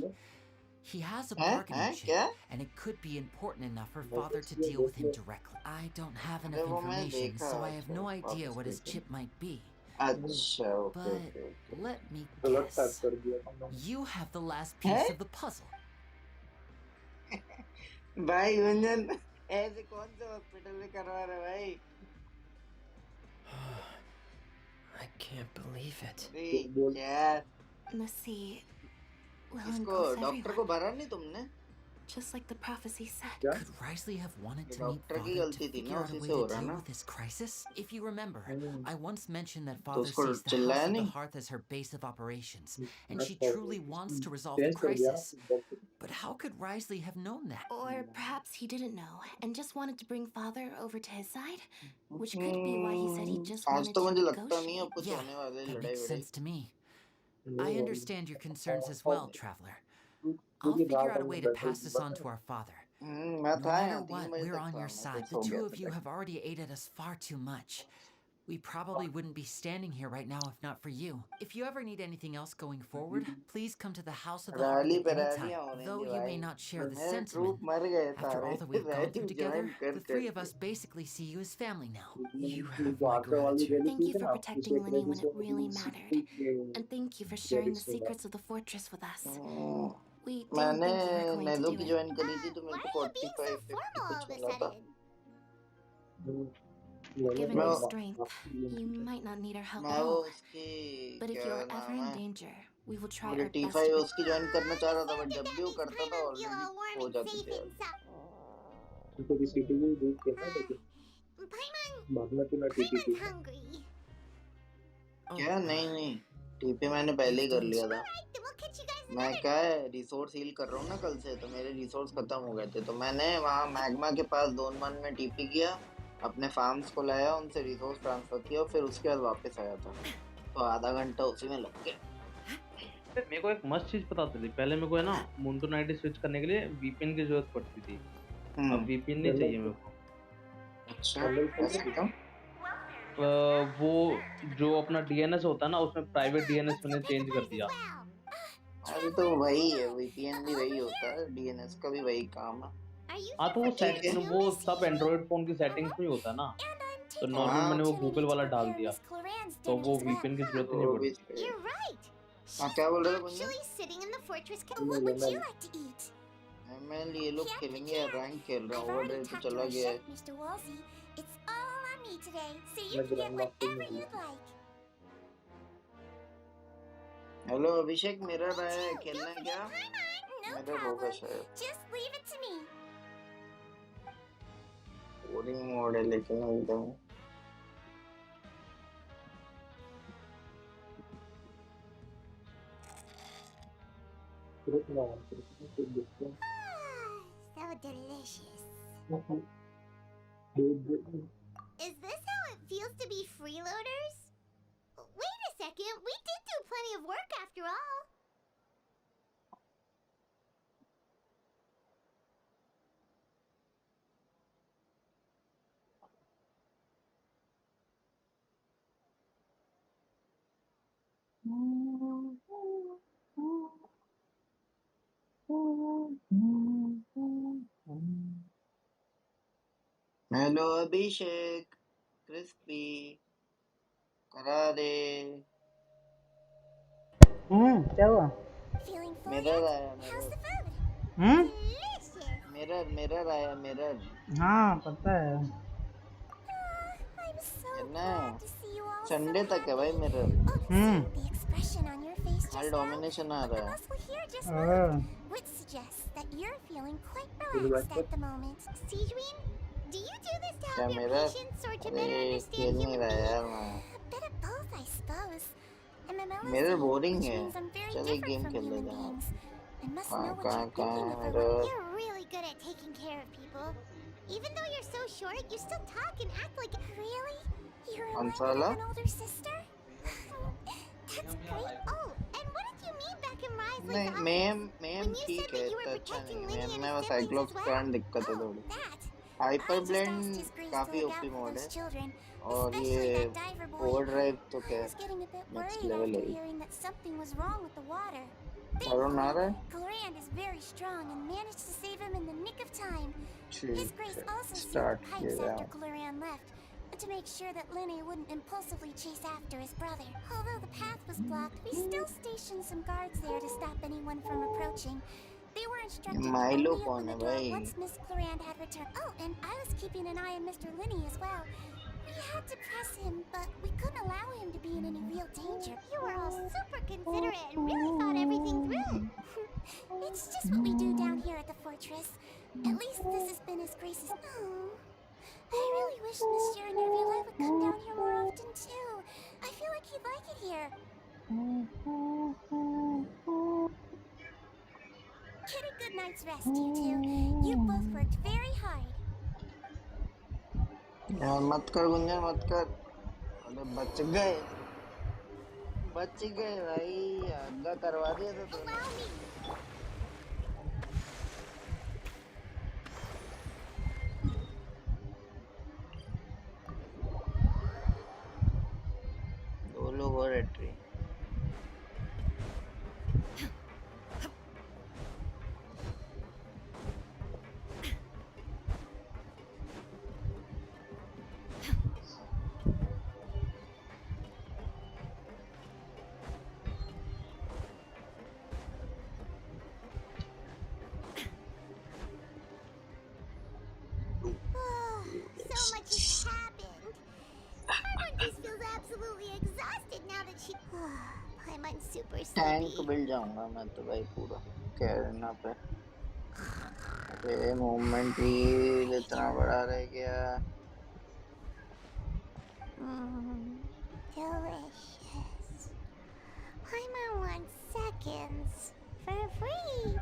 He has a bargaining chip, क्या? and it could be important enough for Father to deal with him directly. I don't have अरे enough वो मैं information, देखा, so I have no अच्छा, idea what his वापस chip might be. अच्छा, okay But okay okay. let me guess. You have the last piece of the puzzle. भाई गुंजन, ऐसे कौन से हॉस्पिटल में करवा रहा है भाई? I can't believe it. अरे यार, Missy will इसको engulf डॉक्टर को everyone, भरा नहीं तुमने? just like the prophecy said. Could Risley have wanted to meet doctor की Father to गलती थी figure ना, out a उसी way से हो to रहा deal ना? with this crisis? If you remember, I once mentioned that तो Father उसको sees the चिल्लाया House of the नहीं? Hearth as her base of operations, and she truly wants to resolve the crisis. But how could Risley have known that? Or perhaps he didn't know and just wanted to bring Father over to his side, which could be why he said he just आज wanted तो to मुझे लगता नहीं अब negotiate. कुछ Yeah, होने वाले that लड़ाई makes वड़ाई। sense to me. I understand your concerns as well, Traveler. I'll figure out a way to pass this on to our father. मैं No था matter यहाँ 3 what, बजे we're तक on था, your मैं side. तो The so two गया of था you भाई। have already aided us far too much. We probably wouldn't be standing here right now if not for you. If you ever need anything else going forward, please come to the House of the Hearth rally at पे any रैलियां time. हो रही Though थी you भाई, may not share the मेरे sentiment, troop मर गए after all सारे that we've gone rally through together, join कर the three of करके। us basically see you as family now. You have my gratitude. Thank you for protecting Winnie when it really mattered. And thank you for sharing the secrets of the fortress with us. We didn't मैंने think you were going to नैदो do की it. Join करी थी तो मेरे को Why are you being 45 so 50 formal all कुछ of a मिला था। sudden? Given मैं your strength, you might not need our help at मैं वो all. उसकी But if क्या you're नाम ever in है, danger, we will try मुझे our best T5 to उसकी ज्वाइन करना चाह रहा था, बट जब भी वो Makes करता था Paimon feel already all warm हो and जाती safe थी। inside. Paimon's hungry. क्या? नहीं नहीं, टीपी मैंने पहले ही कर लिया था। Then we'll catch you guys मैं क्या है रिसोर्स हील कर रहा हूँ ना कल से, तो मेरे रिसोर्स खत्म हो गए थे, तो मैंने वहाँ मैग्मा के पास दोनमन में टीपी किया, अपने फार्म्स को लाया, उनसे रिसोर्स ट्रांसफर किया, फिर उसके बाद वापस आया था, तो आधा घंटा उसी में लग गया। मेरे को एक मस्त चीज पता चली, पहले मेरे को है ना मुंडो नाइट स्विच करने के लिए वीपीएन की जरूरत पड़ती थी, अब वीपीएन नहीं चाहिए मेरे को। अच्छा, वो जो अपना डीएनएस होता है ना, उसमें प्राइवेट डीएनएस मैंने चेंज कर दिया। अरे तो वही है, वीपीएन भी वही होता है, डीएनएस का भी वही काम है। हाँ तो वो सब एंड्रॉइड फोन की सेटिंग्स में ही होता है ना, तो नॉर्मल मैंने वो गूगल वाला डाल दिया, तो वो वीपीएन की जरूरत ही नहीं पड़ती। You're right. हाँ क्या बोल रहे हो? Actually sitting in the fortress. What would you like to eat? मैं ये लोग खेलेंगे, रैंक खेल रहा हूँ, ऑर्डर तो चला गया है। Mr. Wolsey, it's all on me today, so you can get whatever you'd like. Hello Abhishek, मेरा रहा है खेलना है क्या? मेरा होगा शायद। Just leave it to me. Boring mode है लेकिन एकदम। So delicious. Is this how it feels to be freeloaders? Wait a second, we did do plenty of work after all. Hello Abhishek, crispy करा दे। क्या हुआ? Mirror आया mirror. Mirror mirror आया mirror. हाँ पता है। ना संडे तक है भाई मिरर। कल डोमिनेशन आ रहा है। Which suggests that you're feeling quite relaxed at the moment. Sijuin, do you do this to help your patients or to better understand human beings? A bit of both, I suppose. MMOs mirror boring है, means I'm very चल एक different game from खेल human लेते हैं। beings. I must know what you're thinking of. You're really good at taking care of people. Even though you're so short, you still talk and act like. Really? You're Ansala? an older sister? That's great. Oh, and what did you mean back in Risley's नहीं office? Ma'am When you ठीक said है that you were इतना अच्छा protecting नहीं Linny ma'am and में his वो siblings as cyclops well? Current दिक्कत है Oh, थोड़ी that. Hyper I just blend asked His Grace to काफी look OP out for mode those है children, और especially ये that diver boy. ओवरड्राइव तो I क्या was getting a bit next worried level after है ही hearing that something was wrong with the water. और ना रहा है Clorand is very strong and managed to save him in the nick of time. His ठीक Grace है also sealed start the किया pipes गया after Clorand left, to make sure that Linny wouldn't impulsively chase after his brother. Although the path was blocked, we still stationed some guards there to stop anyone from approaching. They were instructed to Milo only कौन open है the door भाई once Miss Clorand had returned. Oh, and I was keeping an eye on Mr. Linny as well. We had to press him, but we couldn't allow him to be in any real danger. You were all super considerate and really thought everything through. It's just what we do down here at the fortress. At least this has been His Grace's. Oh, I really wish Monsieur Nervula would come down here more often too. I feel like he'd like it here. Get a good night's rest, you two. You both worked very hard. यार मत कर गुंजन मत कर अरे बच गए भाई आगा करवा दिया था तूने दो लोग और entry So much has happened. Paimon just feels absolutely exhausted now that she. Paimon's super tank sleepy. Bill जाऊंगा मैं तो भाई पूरा कैरना पे अरे मूवमेंट व्हील इतना बड़ा रह गया Delicious. Paimon wants seconds for free.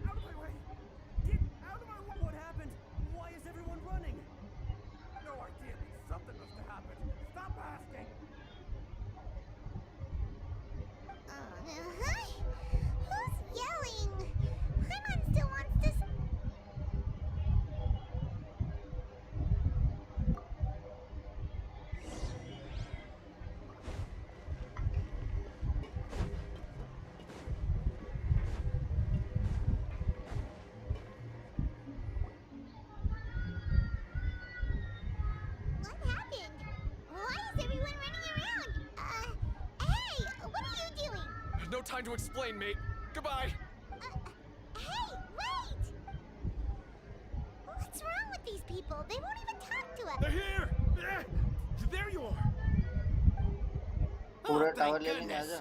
Out of my way! Get out of my way! What happened? Why is everyone running? No idea. Something must have happened. Stop asking. Who's yelling? Paimon still wants to. What happened? Why is everyone running around? Hey, what are you doing? No time to explain, mate. Goodbye. Hey, wait! What's wrong with these people? They won't even talk to us. They're here! There you are! पूरा tower ले लेंगे आजा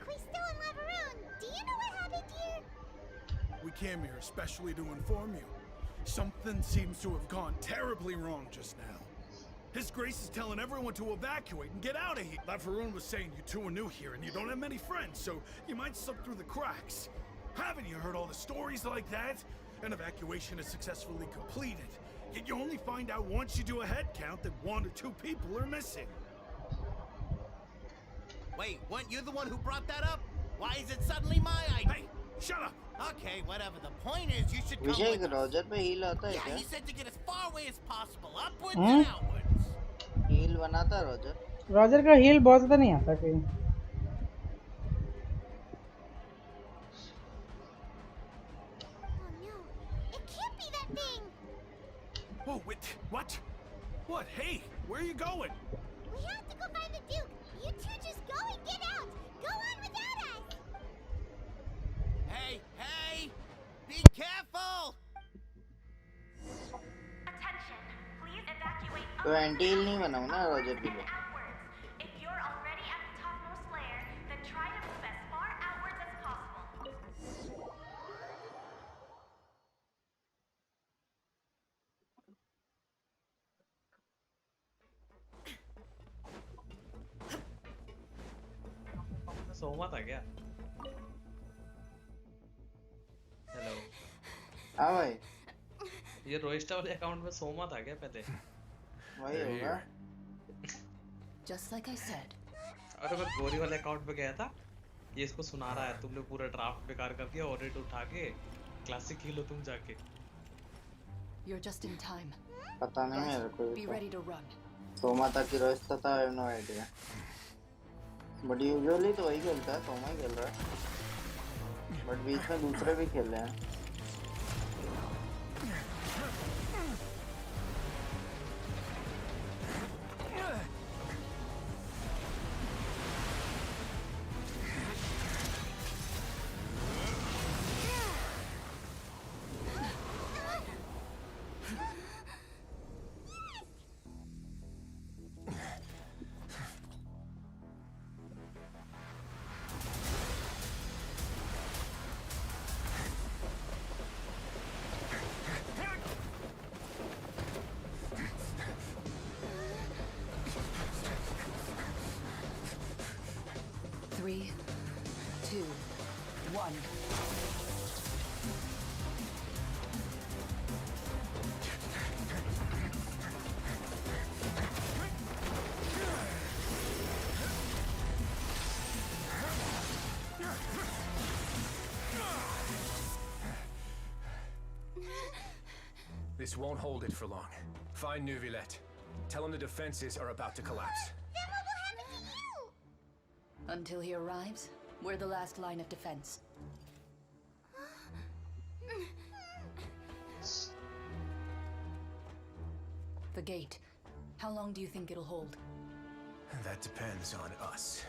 Quisto and Lavaroon, do you know what happened here? We came here especially to inform you. Something seems to have gone terribly wrong just now. His Grace is telling everyone to evacuate and get out of here. Lavaroon was saying you two are new here and you don't have many friends, so you might slip through the cracks. Haven't you heard all the stories like that? An evacuation is successfully completed, yet you only find out once you do a head count that 1 or 2 people are missing. Wait, weren't you the one who brought that up? Why is it suddenly my idea? Hey, shut up! Okay, whatever. The point is, you should come Vijay with us. Roger पे heal आता है Yeah, क्या he said to get as far away as possible, upwards and outwards. Heel बनाता है Roger Roger का heal बहुत ज़्यादा नहीं आता कहीं Oh no, it can't be that thing! Oh, wait, what? What? Hey, where are you going? We have to go find the Duke! You two just go and get out! Go on without us! Hey, hey! Be careful! Attention, please evacuate तो anti heal नहीं बनाऊँ ना Roger के लिए outwards. If you're already at the topmost layer, then try to move as far outwards as possible. सो मत आ गया हाँ भाई ये रोइस्टा वाले अकाउंट में सोमा था क्या पहले? वही होगा। Just like I said. अरे मैं गोरी वाले अकाउंट पे गया था, ये इसको सुना रहा है तुमने पूरा ड्राफ्ट बेकार कर दिया, ऑडिट उठा के क्लासिक खेलो तुम जाके। You're just in time. पता नहीं मेरे को। Be ready to run. Soma था कि रोइस्टा था, I have no idea. But usually तो वही खेलता है, सोमा ही खेल रहा है। बट बीच में दूसरे भी खेल रहे हैं। Three, two, one. This won't hold it for long. Find Neuvillette. Tell him the defenses are about to collapse. Until he arrives, we're the last line of defense. The gate. How long do you think it'll hold? That depends on us.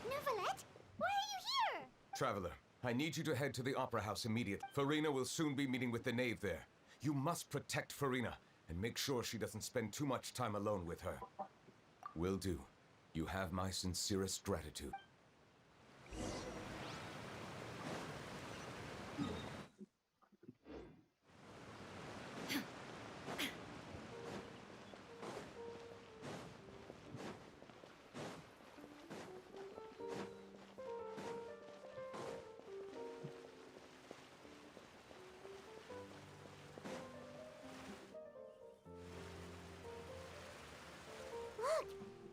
Neuvillette, why are you here? Traveler, I need you to head to the Opera House immediately. Farina will soon be meeting with the knave there. You must protect Farina and make sure she doesn't spend too much time alone with her. Will do. You have my sincerest gratitude. Look,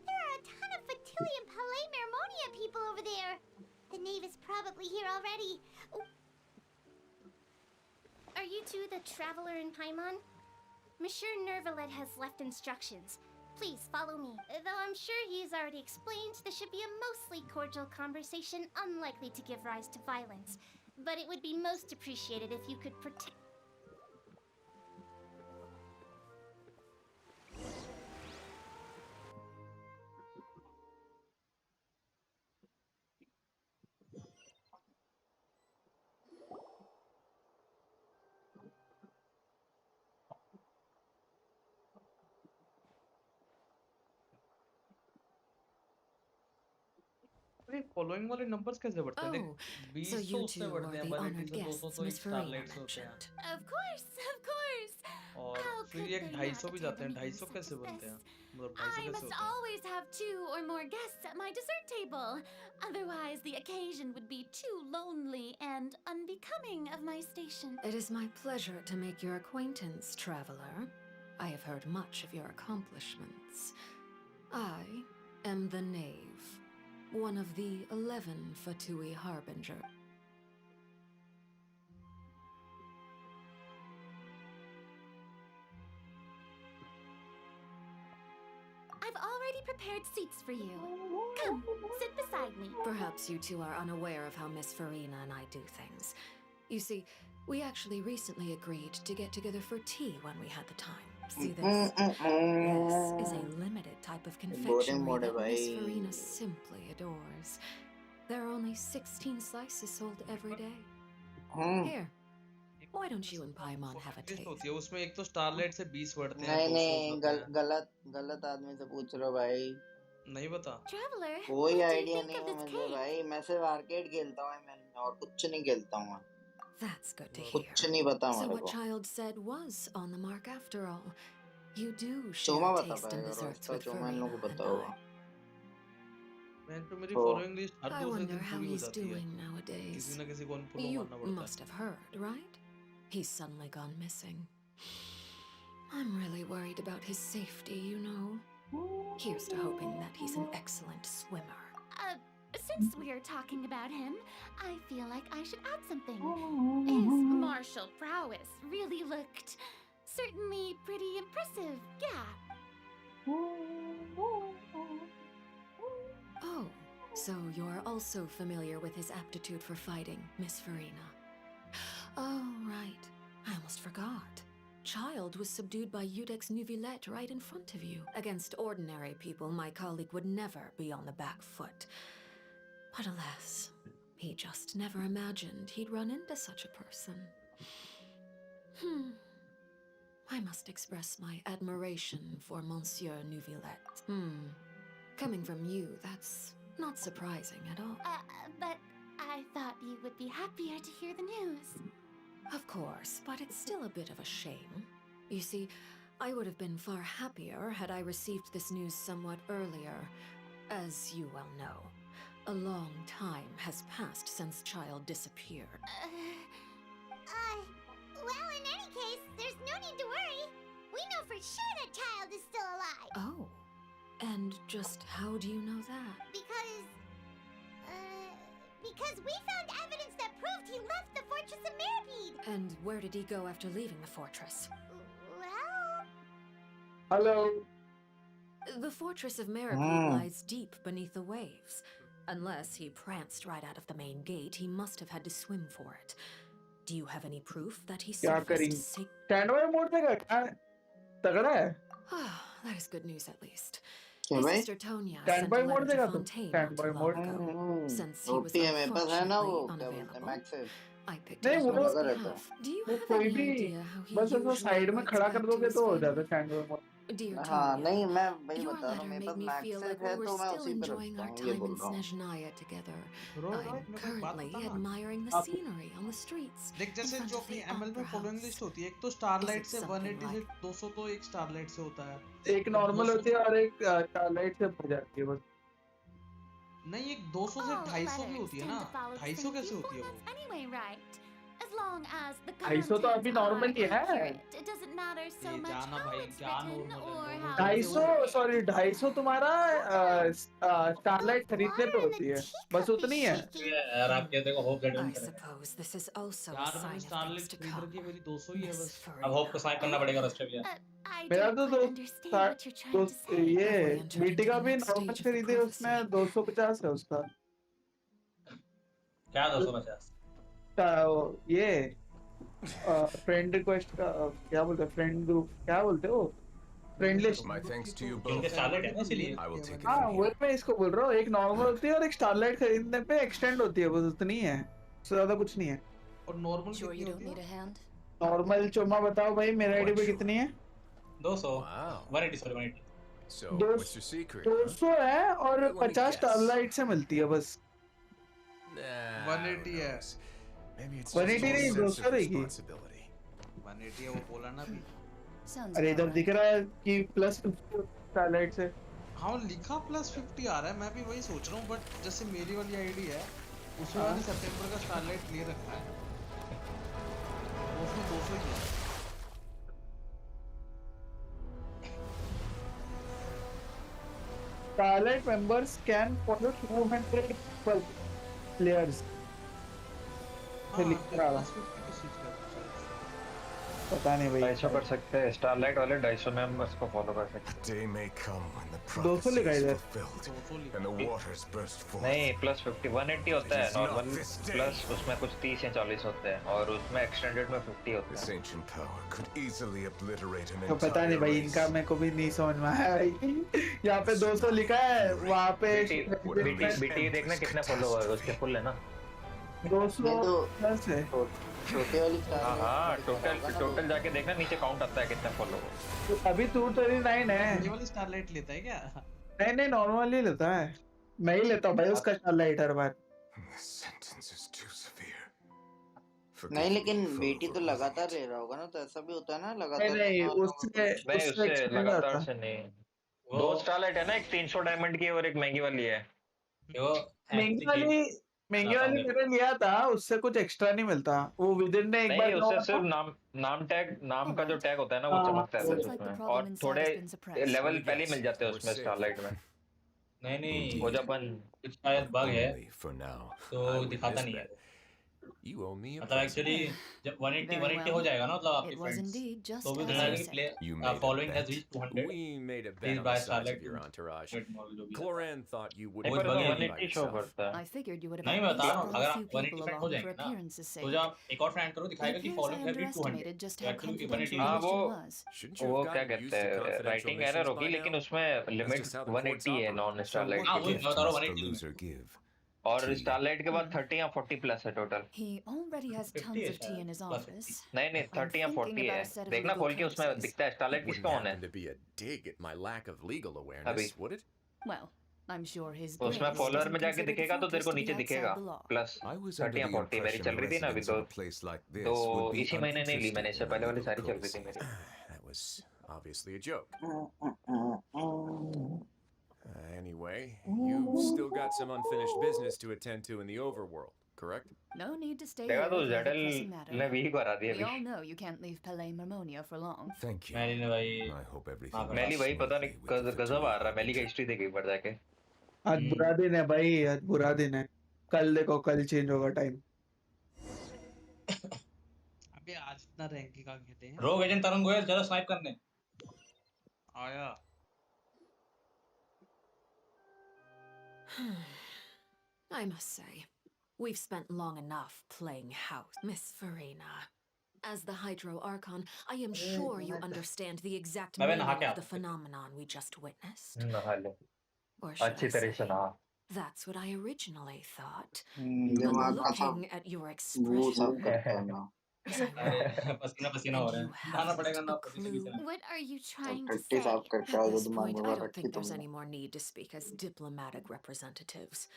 there are a ton of Fatilian Palais Mermonia people over there. The knave is probably here already. Oh. Are you two the traveler in Paimon? Monsieur Neuvillette has left instructions. Please follow me. Though I'm sure he's already explained, this should be a mostly cordial conversation, unlikely to give rise to violence. But it would be most appreciated if you could protect. अरे following वाले numbers कैसे बढ़ते हैं? देख Oh, 20 so तो you उससे two बढ़ते are हैं, the 180 honored से 200 guests तो Miss Farina स्टारलाइट्स होते हैं। mentioned. Of course, of course. और How फिर could ये they 250 not भी attend जाते a हैं, meeting 250 such कैसे as बनते this? हैं? मतलब 250 I कैसे must होता है? always have 2 or more guests at my dessert table. Otherwise, the occasion would be too lonely and unbecoming of my station. It is my pleasure to make your acquaintance, traveler. I have heard much of your accomplishments. I am the knave, one of the 11 Fatui Harbinger. I've already prepared seats for you. Come, sit beside me. Perhaps you two are unaware of how Miss Farina and I do things. You see, we actually recently agreed to get together for tea when we had the time. See this? This is a limited type of confectionery that Miss Farina simply adores. There are only 16 slices sold every day. Here, why don't you and Paimon have a taste? होती है उसमें, एक तो starlight से 20 बढ़ते हैं, नहीं 200 नहीं होते हैं। गलत आदमी से पूछ रहे हो भाई। नहीं पता। Traveler, कोई what do you idea think नहीं of है this मुझे cave? भाई, मैं सिर्फ आर्केड खेलता हूँ ML में और कुछ नहीं खेलता हूँ मैं। That's good to hear. कुछ नहीं पता So मेरे what को। child said was on the mark after all. You do Choma share बता taste in पाएगा desserts रोस्ता, with चोमा इन लोगों Farina को पता and होगा। मैं तो मेरी तो फॉलोइंग लिस्ट हर I दूसरे wonder दिन how पूरी हो he's जाती है। doing nowadays. किसी ना किसी को अनफॉलो You मारना पड़ता must have heard, right? He's suddenly gone missing. I'm really worried about his safety, you know. Here's to hoping that he's an excellent swimmer. Since we're talking about him, I feel like I should add something. His martial prowess really looked certainly pretty impressive, yeah. Oh, so you're also familiar with his aptitude for fighting, Miss Farina. Oh, right. I almost forgot. Child was subdued by Udex Nuvillette right in front of you. Against ordinary people, my colleague would never be on the back foot. But alas, he just never imagined he'd run into such a person. I must express my admiration for Monsieur Nuvillette. Coming from you, that's not surprising at all. But I thought you would be happier to hear the news. Of course, but it's still a bit of a shame. You see, I would have been far happier had I received this news somewhat earlier. As you well know, a long time has passed since Child disappeared. Well, in any case, there's no need to worry. We know for sure that Child is still alive. Oh, and just how do you know that? Because we found evidence that proved he left the Fortress of Mirapede. And where did he go after leaving the fortress? Well... Hello. The Fortress of Mirapede lies deep beneath the waves. Unless he pranced right out of the main gate, he must have had to swim for it. Do you have any proof that he surfaced safe? Standby mode देगा क्या? तगड़ा है? That is good news at least. क्या His भाई? sister Tonya sent Standby a mode letter देगा to तो? Fontaine Standby not too mode. long ago, since he was OP है मेरे पास है ना वो unfortunately क्या बोलते हैं unavailable. मैक्सेस। I picked नहीं it up वो on his लगा रहता है। behalf. Do you वो have कोई any भी idea how he बस ऐसा usually साइड में writes खड़ा back कर to दोगे his तो हो family? जाता standby mode. Dear हाँ Tonya, नहीं मैं वही your बता रहा हूँ letter मेरे made पास me feel मैक्सेस like है we were तो मैं still उसी पे enjoying रखता our हूँ ये time बोल in रहा हूँ। Snezhnaya together. रोहित I'm मेरे को एक बात currently बता ना। admiring the scenery on the streets देख in जैसे front जो of अपनी the ML में opera फॉलोइंग house. लिस्ट होती है, एक तो स्टारलाइट Is it से something 180 से like 200 तो एक स्टारलाइट से होता है। एक नॉर्मल होती है और एक स्टारलाइट से भर जाती है बस। नहीं एक 200 से 250 भी होती है ना? 250 कैसे होती है वो? Anyway, right. As long as the 250 तो अभी contents नॉर्मल ही are है। accurate, it doesn't matter so ये much जाना how भाई it's क्या written नॉर्मल or है? how नॉर्मल it's से वो 250 सॉरी 250 तुम्हारा स्टारलाइट खरीदने पे होती है बस उतनी है। यार आप कहते हो होप गेट I इन करेगा। suppose this is also a यार मैंने sign of things starlight to खरीद come. रखी है, मेरी 200 ही है Miss बस। अब होप को Farina. साइन करना पड़ेगा ऑस्ट्रेलिया। I मेरा don't तो quite understand what you're trying to say. ये Have we entered BT into का the भी next normal stage of the खरीदे उसने prophecy? 250 है उसका। क्या 250? ये फ्रेंड रिक्वेस्ट का क्या बोलते हैं फ्रेंड ग्रुप क्या बोलते हो friend list. My thanks to you इनके both. स्टारलाइट है ना इसलिए। I will take it हाँ from वो here. मैं इसको बोल रहा हूँ एक नॉर्मल होती है और एक स्टारलाइट खरीदने पे एक्सटेंड होती है बस उतनी है उससे ज्यादा कुछ नहीं है। और नॉर्मल Sure you कितनी don't होती need है? a hand? नॉर्मल चोमा बताओ भाई मेरे आईडी पे कितनी है? 200 Wow. 180 sorry 180। So, Dos- what's your secret? huh? 200 है और Let me 50 guess. स्टारलाइट से मिलती है बस। Nah, 180 who है। knows? Maybe it's 180 just नहीं, a sense 200 of रहेगी। responsibility. 180 है वो बोला ना अभी। Sounds अरे about इधर right. दिख रहा है कि प्लस स्टारलाइट से। हाँ लिखा +50 आ रहा है, मैं भी वही सोच रहा हूँ बट जैसे मेरी वाली आईडी है उसमें मैंने सितंबर का स्टारलाइट ले रखा है, उसमें 200 ही है। Starlight members can follow 200 players. हाँ, लिख रहा हूँ। +50 किस चीज़ का है? पता नहीं भाई। 250 कर सकते हैं स्टारलाइट वाले 250 मेंबर्स को फॉलो कर सकते A day may come when the 200 prophecy लिखा is इधर। fulfilled and the waters burst हैं। forth. नहीं +50 180 होता है नॉर्मल प्लस उसमें कुछ 30 या 40 होते हैं और उसमें एक्सटेंडेड में 50 होता This है। ancient power could easily obliterate an तो पता नहीं entire भाई race. इनका मेरे को भी नहीं समझ में आया भाई। यहाँ पे 200 लिखा है वहाँ पे बीटी देखना कितने फॉलोवर उसके फुल है ना 200 प्लस है। छोटे वाली हाँ हाँ टोटल जाके देखना नीचे काउंट आता है कितने फॉलोवर। अभी 239 है। ये वाली स्टारलाइट लेता है क्या? नहीं नॉर्मल ही लेता है, मैं ही लेता हूँ भाई उसका starlight her bar. This sentence is too severe. नहीं लेकिन बेटी तो लगातार ले रहा होगा ना, तो ऐसा भी होता है ना लगातार नहीं लेने वाला होगा उससे नहीं उससे एक्सपेंड लगातार होता। से नहीं, 2 स्टारलाइट है ना, एक 300 डायमंड की और एक महंगी वाली है। महंगी वाली मैंने लिया था, उससे कुछ एक्स्ट्रा नहीं मिलता, वो विदिन ने एक बार नहीं क्या उससे हुआ सिर्फ था। नाम का जो टैग होता है ना वो हाँ, चमकता है बस उसमें, और थोड़े लेवल पहले मिल जाते हैं उसमें स्टारलाइट में। नहीं वो जो अपन कुछ शायद बग है Only for now. तो I would दिखाता miss नहीं है that. वो। You owe me a मतलब present. एक्चुअली जब 180 Very 180 हो well. जाएगा ना, मतलब आपके It was friends indeed just तो भी as दिखाएगा you कि said. Play You made a following has bet. Reached 200 We made a bet please on bye the size starlight of your entourage. जो भी Cloran thought you नहीं wouldn't पर be तो by 180 show yourself. करता है। I figured you would have नहीं at मैं least बता रहा हूँ, brought अगर a आप few people 180 फ्रेंड हो along जाएंगे for ना, appearance's तो sake. जब आप एक और फ्रेंड करो दिखाएगा कि Appears I following has reached 200 underestimated just how actually confidential 180 हाँ the वो mission was. Shouldn't you वो have क्या gotten कहते used to हैं confidential राइटिंग एरर missions होगी, by लेकिन now? उसमें That's limit just how the courts 180 है operate. Non So starlight what के लिए, gift बता रहा हूँ must the 180 loser give? और Tea. स्टारलाइट के बाद 30 या 40 प्लस है total. He already has 50 tons है of tea शायद in his प्लस office. 50 नहीं I'm 30 या thinking 40 about है, a set of देखना legal खोल के उसमें courtesies. दिखता है It स्टारलाइट wouldn't किसका ऑन है happen to be a dig at my lack of legal अभी। awareness, would it? Well, I'm sure his तो उसमें grace फॉलोअर doesn't में जाके consider the दिखेगा तो तेरे fortress को to be नीचे outside दिखेगा the law. Plus I was 30 under या the 40 मेरी impression चल रही थी ना अभी residents तो of a place like तो this would be इसी महीने नहीं ली मैंने, इससे uninterested in पहले वाली illegal सारी चल रही goods. थी मेरी। That was obviously a joke. Anyway, you've still got some unfinished business to attend to in the overworld, correct? No need to stay देखा here तो if you have a ZL pressing ने matter. भी करा दिया We अभी। all know you can't leave Palais Marmonia for long. Thank you. मैली ने भाई I hope everything Maili goes भाई पता नहीं smoothly with the गजब आ रहा है, Victorian मैली का Legion. हिस्ट्री देखी एक बार जाके। आज बुरा दिन है भाई, आज बुरा दिन है, कल देखो कल चेंज होगा टाइम। अबे आज इतना रैंकिंग का खेलते हैं। रोग एजेंट तरुण गोयल चलो स्नाइप करने आया। I must say, we've spent long enough playing house, Miss Farina. As the Hydro Archon, I am sure you understand the exact meaning of the phenomenon we just witnessed. नहा ले। Or should अच्छी I तरह से say, नहा। that's what I originally thought. दिमाग But का सब looking at your वो expression, सब करता है ना। पसीना पसीना हो रहा है, नहाना पड़ेगा ना पसीने पसीने। What are you trying to टट्टी say? साफ करके at आओ जो this दिमाग point, में I बात don't रखी think there's तुमने। any more need to speak as diplomatic representatives.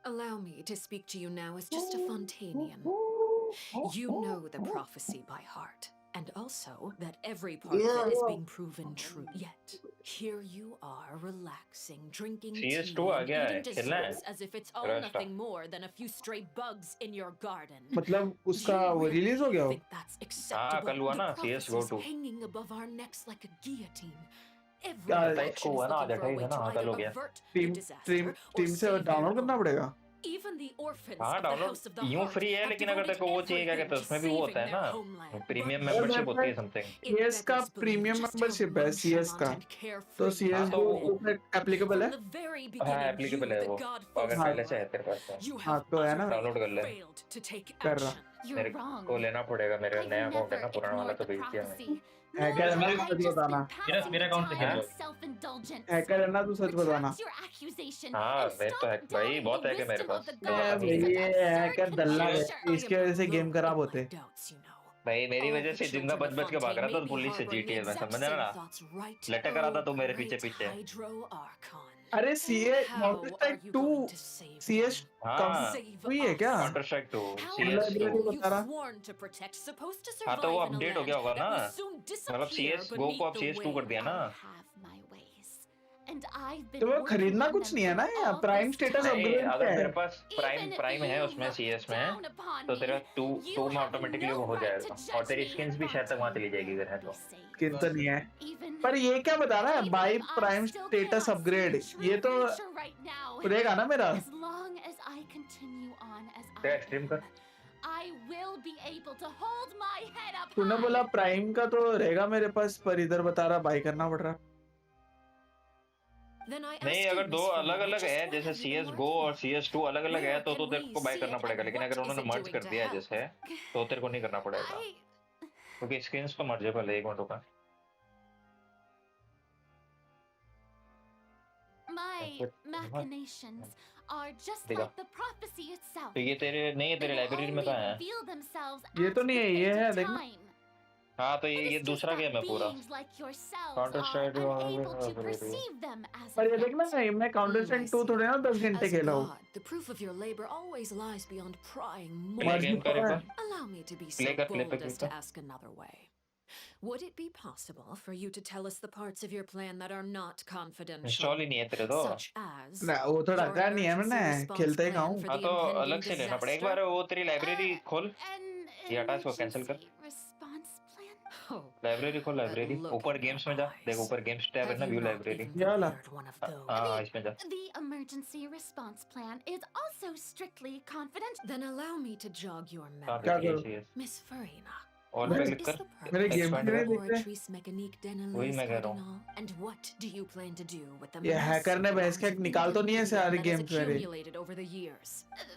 Allow me to speak to you now as just a Fontanian. You know the prophecy by heart, and also that every part of it is being proven true. Yet, here you are relaxing, drinking tea CS2 uh and गया है, eating खेलना है? desserts as if it's all Resta. nothing more than a few stray bugs in your garden. मतलब उसका वो release हो गया हो? Think that's acceptable? कल हुआ ना, The CS:GO prophecy's 2। hanging above our necks like a guillotine. Every क्या faction is हुआ ना, आज looking for a 28 way है ना, to हाँ कल either हो गया। avert the team disaster or team से save their डाउनलोड करना own. पड़ेगा। Even the orphans हाँ of the download House of the यूं Heart फ्री है, have लेकिन अगर devoted तेरे को वो चाहिए क्या everything कहते हैं to उसमें भी वो saving होता है their ना, homeland. Premium But membership you होती है समथिंग। सीएस का beggars believe premium just how membership है सीएस का, nonchalant and तो carefree सीएस तो you've को been. एप्लीकेबल है? From the very हाँ beginning, एप्लीकेबल you, है the वो, god अगर हाँ पहले से है तेरे पास तो। you हाँ have तो है ना, डाउनलोड कर ले। failed to take कर रहा। action. You're मेरे wrong. को लेना पड़ेगा, मेरा I've नया अकाउंट है never ना, पुराना वाला ignored तो the भेज दिया मैंने। prophecy. हैकर है ना, तू I've सच just बताना। been passing मेरा the अकाउंट से time खेल with लो। self-indulgence. हैकर है ना, तू सच बताना। Retract your accusation हाँ and मेरे तो है stop भाई, doubting बहुत the है कि मेरे wisdom पास of the तो भाई gods नहीं with ये such हैकर absurd दल्ला है, conjecture. इसकी वजह से गेम खराब होते हैं। भाई मेरी वजह से जिंदा बच बच के भाग रहा था पुलिस से जीटीए में, समझ रहा ना, लटक रहा था तो मेरे पीछे पीछे। अरे सीए काउंटर स्ट्राइक 2 सीएस हाँ हुई है क्या? Counter strike 2 library CS2। बता रहा। हाँ तो वो अपडेट हो गया होगा ना, मतलब CS:GO को अब CS2 कर दिया ना। And I've been तो वो working खरीदना on कुछ them नहीं है ना, for या all prime this status time. नहीं, अपग्रेड अगर है। मेरे पास प्राइम है उसमें CS में, तो तेरा 2 में ऑटोमेटिकली वो हो जाएगा, और तेरी स्किन्स भी शायद तक वहाँ चली जाएगी अगर है तो। स्किन तो नहीं है, पर ये क्या बता रहा है बाई प्राइम स्टेटस अपग्रेड, ये तो रहेगा ना मेरा। As long as I continue on as I तेरा स्ट्रीम कर। I will be able to hold my head up तूने high. बोला प्राइम का तो रहेगा मेरे पास, पर इधर बता रहा बाई करना पड़ रहा। नहीं अगर दो अलग अलग है, जैसे CS:GO और CS2 अलग अलग है, तो तेरे को बाय करना पड़ेगा, लेकिन अगर उन्होंने मर्ज कर दिया है जैसे, तो तेरे को नहीं करना पड़ेगा, क्योंकि स्किन्स तो मर्जेबल है। एक मिनट रुका, My machinations are just देखा। like the prophecy itself. तो ये तेरे नहीं है, तेरे They will लाइब्रेरी में only कहाँ है? reveal themselves ये तो at नहीं the है, ये fate है of देखना। time. हाँ तो ये दूसरा गेम है पूरा Beings like yourselves counter are strike unable to perceive them as पर a ये threat. देखना मैं काउंटर स्ट्राइक 2 थोड़े ना 10 घंटे As a खेला हूँ god, the proof of your labor always lies beyond prying play more. Game कर एक बार Allow me to be play so कर प्ले bold पे as क्लिक to कर ask another way. Would it be possible for you to tell us the parts of your plan that are not confidential? Install ही नहीं है तेरे तो Such as ना वो तो your रखा नहीं है emergency मैंने response खेलते ही plan खाऊं for हाँ the तो impending अलग से लेना पड़ेगा एक बार disaster? वो तेरी लाइब्रेरी खोल An या टास्क को कैंसिल कर emergency response plan? Oh, library खोल लाइब्रेरी look ऊपर in गेम्स your में जा देख eyes. ऊपर गेम्स टैब है Have ना you view not library even ये वाला prepared one of those? हाँ इसमें जा The emergency response plan is also strictly confidential. Then allow me to jog your कहाँ क्या memory. पे करूँ सीएस Miss Farina, ऑल पे what क्लिक is कर the मेरे purpose गेम of क्यों the नहीं दिख रहे Oratrice Mécanique वही d'Analyse मैं कह रहा हूँ Cardinal? And what do you plan to do with the ये हैकर ने massive बहस amounts का of निकाल तो नहीं है income सारे that has गेम्स मेरे accumulated over the years?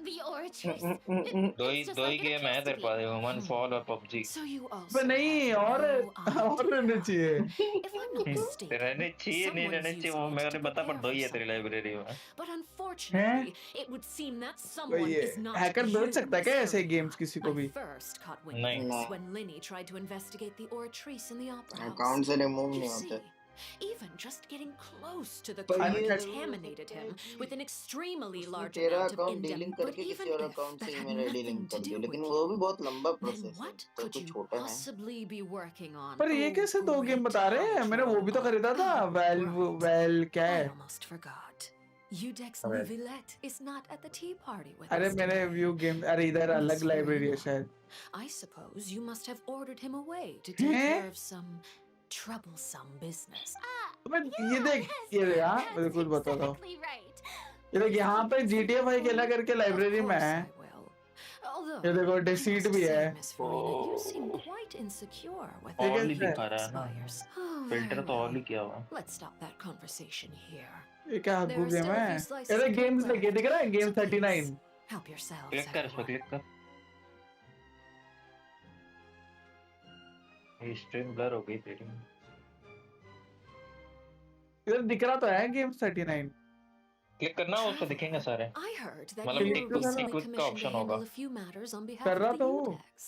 The Oratrice. It's just दो ही like it गेम है appears to तेरे be. पास ह्यूमन फॉल और पबजी So you पर also नहीं have और no और रहने idea. चाहिए If I'm not mistaken, रहने चाहिए नहीं someone रहने is चाहिए वो using it मैंने to बता पर prepare दो for ही है तेरी something. लाइब्रेरी में But हैं unfortunately, it would seem that वही someone है is not हैकर you, बेच सकता है क्या Miss ऐसे Farina. गेम्स किसी को I भी first caught wind of नहीं this नहीं when Linny tried to investigate the Oratrice in the Opera House. Account से रिमूव You नहीं see, होते even just getting close to the पर core ये जरूर हो contaminated सकता है him कि with an extremely उसने large तेरा amount of account indem. Dealing But करके किसी even और if अकाउंट that से had email ID nothing link to कर दिया do लेकिन with वो भी you, बहुत लंबा then प्रोसेस है what तो could कुछ you छोटा है possibly be working on? पर ये Oh, कैसे दो गेम great बता रहे हैं मैंने वो भी तो खरीदा था वेल्व वेल क्या I है almost forgot. Udex अबे Nouvellette is not at the tea party with अरे us मैंने today. व्यू गेम अरे इधर Miss अलग लाइब्रेरी है Farina, शायद I suppose you must have ordered him away to take हैं care of some troublesome business. अबे ये देख ये देख हाँ मुझे कुछ बता दो Exactly right. ये देख यहाँ पे GTA 5 खेला करके Of लाइब्रेरी में course है I will. Although, ये देखो I डिसीट must भी say, है Miss Farina, you seem quite insecure with ये ऑल ही कैसे है दिखा रहा है ना expires. Oh, फिल्टर very तो ऑल well. ही किया हुआ है Let's stop that conversation here. ये क्या There हग्गू are game still a है few slices अरे of cake गेम्स लगे left, दिख रहा है game so please 39 help yourselves, click कर इस पे everyone. क्लिक कर ये स्ट्रीम ब्लर हो गई तेरी इधर दिख रहा तो है गेम्स 39 क्लिक करना उस पे दिखेंगे सारे I heard that मतलब you tick were to recently tick का commissioned to ऑप्शन होगा handle a few matters on behalf कर of रहा the तो हूँ Udex.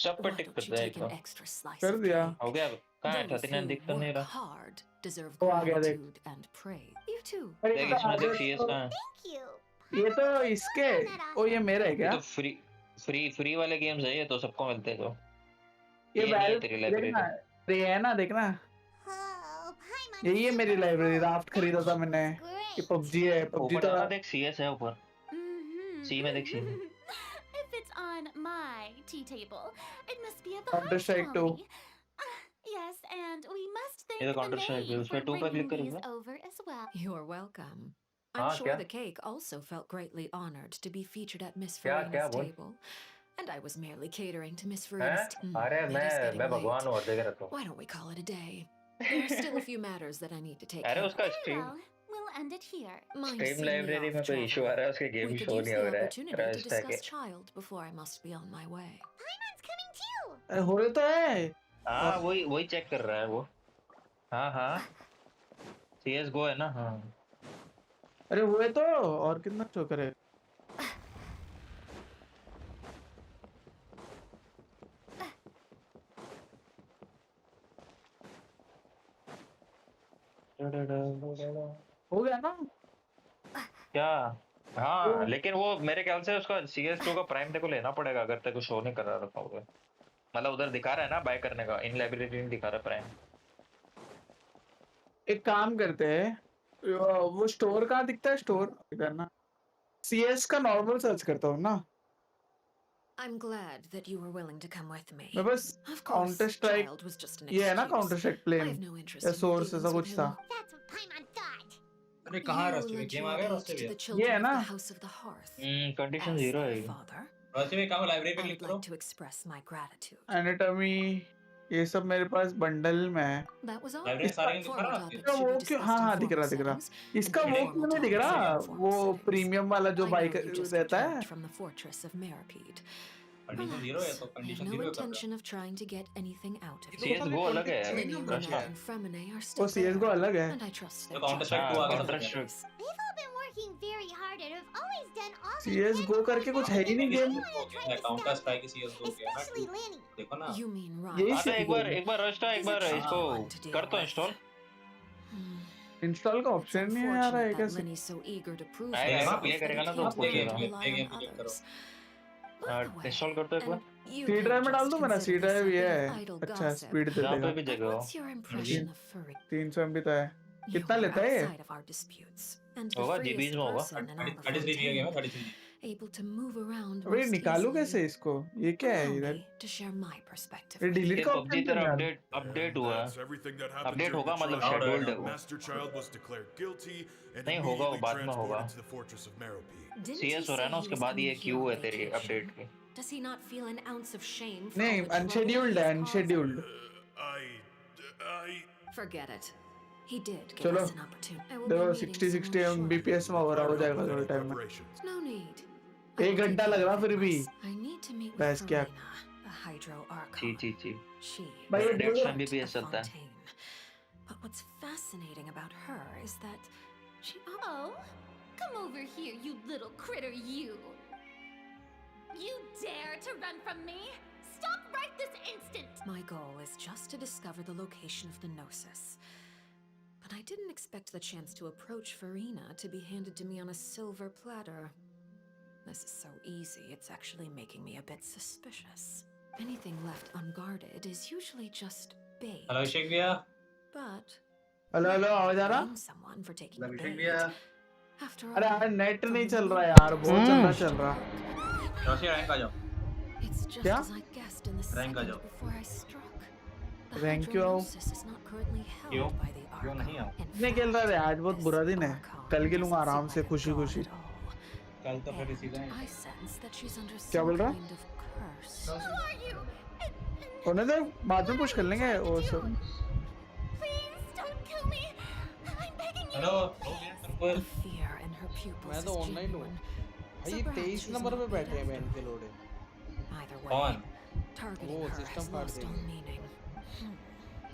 सब पे Why टिक don't कर you दे take एक an बार extra slice कर of दिया cake? हो गया अब कहाँ है Those 39 who दिख तो नहीं work रहा hard deserve वो आ गया देख gratitude and praise. You too. अरे देख इसका इसमें देख आगे सीएस तो कहाँ है Thank you. ये तो इसके ओ ये मेरा है ये क्या तो फ्री फ्री फ्री वाले गेम्स है ये तो सबको मिलते हैं जो ये ये नहीं है वेल तेरी देखना लाइब्रेरी ये है ना देखना Oh, Paimon यही है मेरी super लाइब्रेरी cool. राफ्ट खरीदा था मैंने Great. ये पबजी है पबजी ऊपर तो जाना देख सीएस है ऊपर सी में देख सी में If it's on my tea table, it must be of the Counter highest Strike 2 quality. Yes, and we must ये तो thank काउंटर the स्ट्राइक है maid उस पे for 2 पे bringing क्लिक कर these एक बार over as well. You're welcome. I'm हाँ sure क्या the cake also felt greatly honored to be featured at Miss क्या क्या Farina's बोल table. And I was merely catering to Miss हैं Farina's. अरे It is getting मैं भगवान late. हूँ और देख रहा हूँ Why don't we call it a day? There are still a few matters that I need to take अरे care उसका of. Very stream well, we'll end it here. Mind stream seeing me library off, में कोई issue आ traveler. रहा है उसके game We could show use नहीं the हो रहा है opportunity to rice tag discuss child before I must be on my way. Paimon's coming too. अरे हो रहे तो है हाँ और वही वही चेक कर रहा है वो हाँ हाँ सीएस गो है ना हाँ अरे हुए तो और कितना शो करे हो गया ना क्या हाँ लेकिन वो मेरे ख्याल से उसका CS2 का प्राइम तेरे को लेना पड़ेगा अगर तेरे को शो नहीं कर रहा होगा मतलब उधर दिखा रहा है ना बाय करने का इन लाइब्रेरी नहीं दिखा रहा प्राइम एक काम करते हैं वो स्टोर कहाँ दिखता है स्टोर इधर ना CS का नॉर्मल सर्च करता हूँ ना I'm glad that you were willing to come with me. मैं बस Of course, counter strike child was just an ये है ना excuse. Counter strike I plane have no interest या in सोर्स dealings ऐसा with कुछ him. था That's what Paimon thought. अरे कहाँ है You रास्ते में lent गेम your आ गया aid रास्ते to में the children है of ना the House of the Hearth. Condition As zero their है ये father, रास्ते में कहाँ लाइब्रेरी पे क्लिक I'd करो like to express my gratitude. Anatomy ये सब मेरे पास बंडल में है That was all. लाइब्रेरी इसका सारे गेम दिखा रहा Formal है आपके topics वो should be क्यों discussed हाँ in हाँ दिख formal रहा settings. इसका वो Informal क्यों नहीं दिख topics रहा in informal वो settings. प्रीमियम वाला जो I bike know you just रहता है returned from the fortress of Meripede. Condition zero है Relax. तो I have condition no zero कर रहा intention of trying to get anything out of you. CS गो अलग है Linny, रश Lynette, का and Fremine are वो still CS को there, अलग है and I trust तो their काउंटर स्ट्राइक 2 आ judgment गया काउंटर सबसे स्ट्राइक पहले They've all been working very hard and have always done all they CS:GO करके कुछ है ही नहीं गेम. काउंटर स्ट्राइक CS:GO गया ना. especially Lenny. देखो ना. You mean यही Ryan? आता सेम एक बार रश था, एक बार इसको कर तो इंस्टॉल. इंस्टॉल का ऑप्शन नहीं आ रहा है That कैसे? Lenny's so eager to prove आएगा himself प्ले that करेगा he ना तो can't play wait game to play rely game on play करो. others. By the way, install करते एक बार. you सी can ड्राइव में डाल just दूं मेरा consider C drive this a ये bit है. of idle अच्छा gossip. स्पीड दे जहाँ पे देगा. भी जगह हो. What's your impression of Farina? 300 MB तो है. You कितना were लेता है ये? outside of our disputes, and the होगा freest जीबीज में होगा. person in all of 33 GB है. Fontaine, 33. able to move around अबे most निकालू easily. कैसे इसको? ये क्या है Allow इधर? me to share my perspective ये with डिलीट you. का पबजी ऑप्शन तेरा नहीं है. अपडेट हुआ. That's everything that happened update during होगा the मतलब trial. शेड्यूल्ड है वो. Master Child was declared guilty and नहीं होगा वो immediately बाद में होगा. transported to the fortress of Merope. Didn't CS he हो रहा है say ना he उसके was बाद ये coming क्यू here है on तेरी vacation? अपडेट की. Does he not feel an ounce of shame for नहीं all the trouble अनशेड्यूल्ड है he's caused? Unscheduled. Forget it. He did give चलो us an opportunity. I will देखो be meeting 60 someone Mbps में हो रहा हो जाएगा थोड़े टाइम में. shortly. No need. 1 घंटा लग रहा फिर भी. I need to meet with बस क्या? Farina, the Hydro Archon. Ji. She भाई ये is 150 Mbps चलता है. Fontaine. But what's fascinating about her is that she Oh, come over here, you little critter, you. You dare to run from me? Stop right this instant! My goal is just to discover the location of the Gnosis. But I didn't expect the chance to approach Farina to be handed to me on a silver platter. This is so easy, it's actually making me a bit suspicious. Anything left unguarded is usually just bait. Hello Abhishek भैया. But hello I आवाज आ रहा? blame someone for taking the Abhishek bait. भैया. After अरे all, यार net नहीं चल रहा यार. बहुत चल रहा. रोशी रैंक आ जाओ. it's just क्या? as I guessed in the Rank uh second जाओ. before I struck. The Rank क्यों आओ? Hydronosis is not currently क्यों? held by the क्यों नहीं आओ? Archon. In नहीं खेल रहा है आज बहुत this बुरा दिन है. Archon कल खेलूंगा doesn't आराम seem से like a खुशी god खुशी. at all. कल तो फिर And इसी का है. I sense that she's under क्या some बोल रहा? kind of curse. Who are you? होने दे बाद में पुश कर लेंगे वो सब. Please don't kill me. I'm begging you. Hello. The fear in her pupils मैं is तो ऑनलाइन हूँ. genuine. भाई So ये perhaps 23 she's नंबर not पे made बैठे हैं out बहन for के it. लोड़े. Either way, कौन? targeting वो her सिस्टम has फाड़ lost all देंगे. meaning.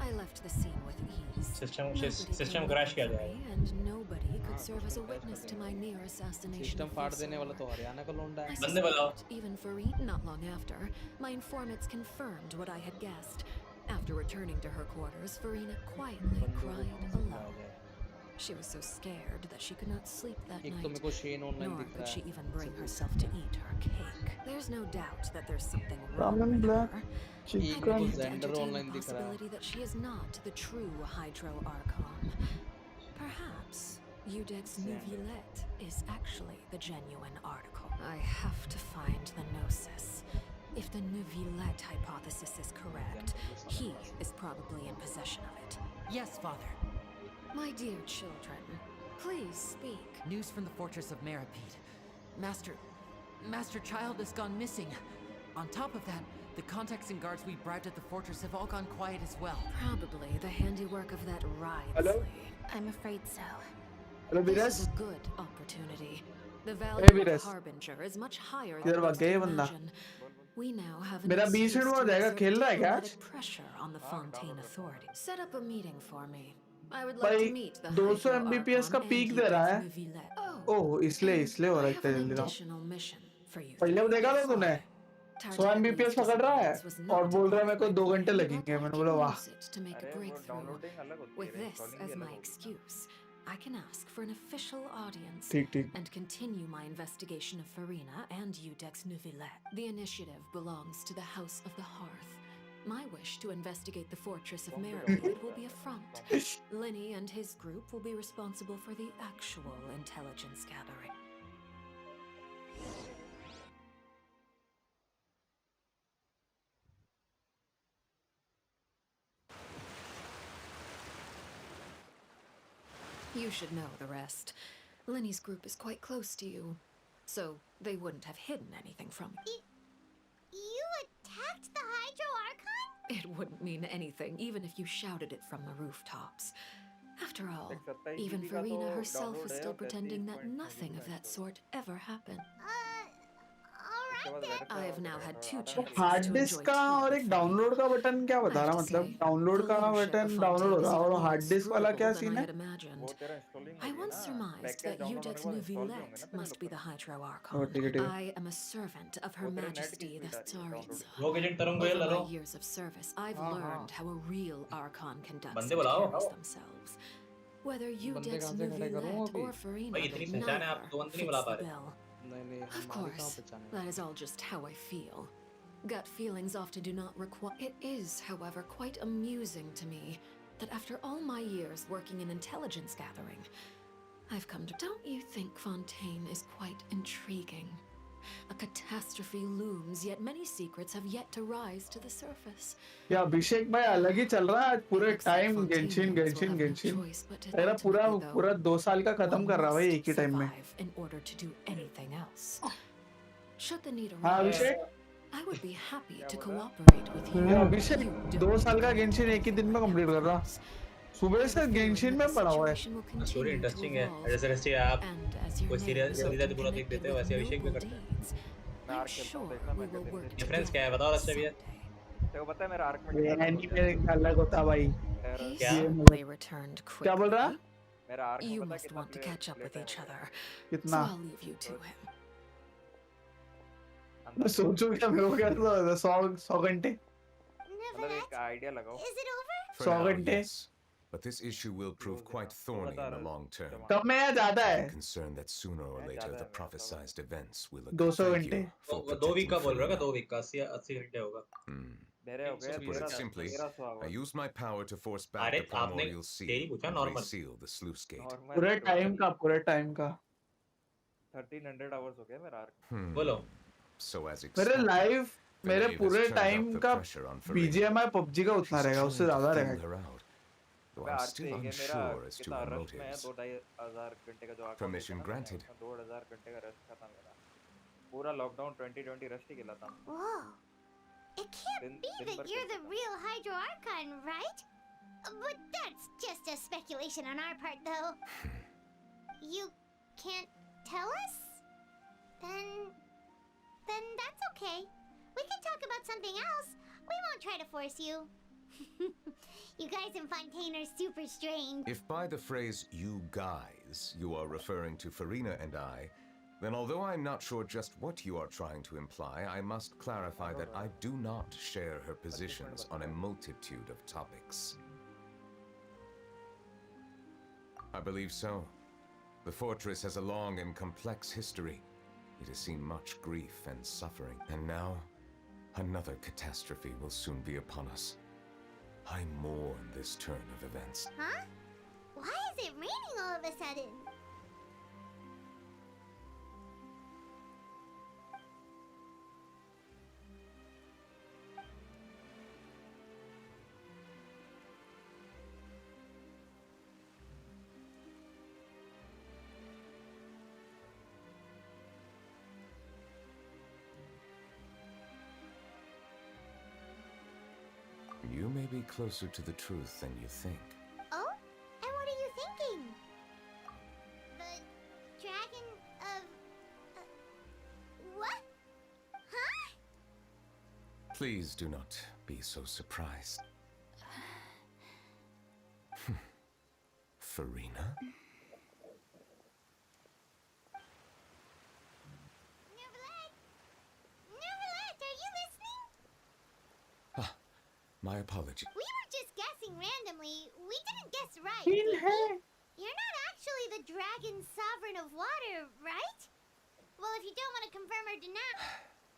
I left the scene with ease. Nobody system came crash किया looking for जाएगा. me, and nobody could serve as a witness to my near assassination. System of फाड़ Vessel. देने वाला तो हरियाणा का लोंडा I है. बंदे बुलाओ. suspect even Farina, not long after, my informants confirmed what I had guessed. After returning to her quarters, Farina quietly cried alone. She was so scared that she could not sleep that एक तो night. मेरे को Shane online Nor दिख could रहा she है. even bring herself to eat her cake. There's no doubt that there's something wrong Ramen with black her. एक I मेरे को began to gender entertain the online दिख रहा है. possibility that she is not the true Hydro Archon. Perhaps Udex Nuvillette is actually the genuine article. I have to find the Gnosis. If the Nuvillette hypothesis is correct, he is probably in possession of it. Yes, Father. My dear children, please speak. News from the fortress of Meropide. Master Child has gone missing. On top of that, the contacts and guards we bribed at the fortress have all gone quiet as well. Probably the handiwork of that ride. Hello? I'm afraid so. Hello This Viraj. is a good opportunity. The Hey, value of the Viras. Harbinger is much higher इधर than भाग most गया ये बंदा. imagine. We now have an मेरा 20 excuse minute में हो to जाएगा. exert खेल रहा है क्या आज? diplomatic pressure on the Fontaine authority. Set up a meeting for me. I would like भाई to meet the 200 Hydro Mbps का Archon पीक and दे रहा Udex है. Nuvillette. ओह इसलिए हो रहा है I have इतना an जल्दी ना. additional mission for you. पहले वो देखा था तूने? 100 Mbps पकड़ रहा है और बोल रहा है मेरे को 2 घंटे लगेंगे. मैंने बोला वाह. Use it to make a breakthrough. With this as my excuse, I can ask for an official audience ठीक ठीक. and continue my investigation of Farina and Udex Nuvillette. The initiative belongs to the House of the Hearth. My wish to investigate the fortress of Meropide will be a front. Lenny and his group will be responsible for the actual intelligence gathering. You should know the rest. Lenny's group is quite close to you, so they wouldn't have hidden anything from you. You attacked the Hydro Archon? It wouldn't mean anything, even if you shouted it from the rooftops. After all, even Farina herself is still pretending that nothing of that sort ever happened. I have now had 2 तो chances hard to disk enjoy का tea और with एक Farina. Download का button क्या बता I रहा have to मतलब say, download the का leadership of button download Fontaine is होगा और even हार्ड less डिस्क वाला frugal क्या than सीन I है? had imagined. I once surmised that Udet's Neuvillette must be the Hydro ओ Archon. ठीक है ठीक है I am a servant of Her Majesty the Tsaritsa. रोग एजेंट तरंग Goyal Over my hello years of service, I've learned how a real Archon conducts बंदे and बुलाओ carries themselves. Whether Udet's कहाँ से खड़े करूँ Neuvillette अभी? or Farina, भाई इतनी पहचान है आप neither दो बंदे नहीं बुला fits पा the रहे bill. नहीं Of course, that is all just how I feel. Gut feelings often do not require. It is, however, quite amusing to me that after all my years working in intelligence gathering, I've come to. Don't you think Fontaine is quite intriguing? A catastrophe looms, yet many secrets have yet to rise to the surface. ये अभिषेक भाई अलग ही चल रहा है आज पूरे time Genshin Genshin Genshin तेरा पूरा पूरा 2 साल का खत्म कर रहा है भाई एक ही टाइम में In order to do anything else. Should the need हाँ arise, Abhishek I would be happy to cooperate with you. ये अभिषेक 2 साल का गेंशिन एक ही दिन में कंप्लीट कर रहा सुबह से गेंशिन में पड़ा हुआ है स्टोरी इंटरेस्टिंग है जैसे जैसे आप कोई सीरीज पूरा देख देते हो वैसे अभिषेक भी करते हैं डिफरेंस क्या है बताओ रश्मि भैया तेरे को पता है मेरा आर्क में ये एनीमे अलग होता भाई He simply returned quickly. क्या बोल रहा मेरा आर्क You में पता है must कितना want to catch up with each other. So कितना I'll leave you to him. मैं सोचूं क्या मेरे को क्या था 100 घंटे मतलब एक आइडिया लगाओ Is it over? 100 घंटे Yes, but this issue will prove quite thorny in the long term. कब में यार ज्यादा है I'm concerned that sooner or later the prophesized events will occur. 200 Thank घंटे you for वो 2 वीक का protecting बोल रहा है Farina. 2 वीक का 80 घंटे होगा मेरे हो गए To put it simply, 1300 I hours used my power to force back अरे the आपने primordial तेरी seal पूछा and normal reseal the sluice gate. पूरे टाइम का 1300 आवर्स हो गए मेरा आर्क बोलो So as मेरे expected, लाइव the मेरे knave has पूरे turned up टाइम the का pressure on Farina. BGMI PUBG का उतना She's रहेगा उससे trying to ज्यादा feel रहेगा her out, though मैं I'm आज still देख मेरा unsure as to कितना her रश में है motives. 2-2500 घंटे का जो आर्क Permission granted. 2000 घंटे का रश था मेरा पूरा लॉकडाउन 2020 रश ही खेला था Whoa. It can't be that you're the real Hydro Archon, right? But that's just a speculation on our part, though. You can't tell us? Then that's okay. We can talk about something else. We won't try to force you. You guys in Fontaine are super strange. If by the phrase "you guys" you are referring to Farina and I, then although I'm not sure just what you are trying to imply, I must clarify that I do not share her positions on a multitude of topics. I believe so. The fortress has a long and complex history. It has seen much grief and suffering, and now another catastrophe will soon be upon us. I mourn this turn of events. Huh? Why is it raining all of a sudden? You may be closer to the truth than you think. Oh? And what are you thinking? The dragon of... what? Huh? Please do not be so surprised. Farina? Neuvillette, are you listening? My apology. We were just guessing randomly. We didn't guess right. In did we? her. You're not actually the dragon sovereign of water, right? Well, if you don't want to confirm or deny...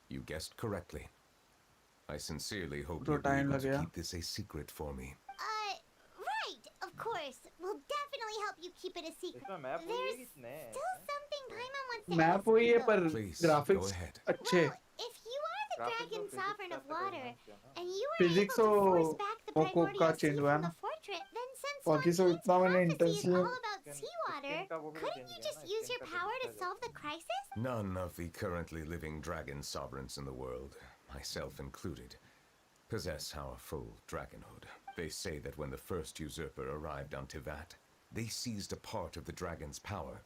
You guessed correctly. I sincerely hope तो you'll be time able to लगेगा keep this a secret for me. Right, of course. We'll definitely help you keep it a secret. इसमें map हुई है कितने Still something Paimon wants to map ask हुई you, है though. पर Please, graphics go ahead. अच्छे If you are the dragon sovereign of water, and you were Physics able to और force back the cocoa का primordial sea change हुआ है from ना the fortress, then since बाकी सब Fontaine's इतना मैंने prophecy is intensive all about seawater, couldn't you just use your power to solve the crisis? None of the currently living dragon sovereigns in the world, myself included, possess our full dragonhood. They say that when the first usurper arrived on Tivat, they seized a part of the dragon's power.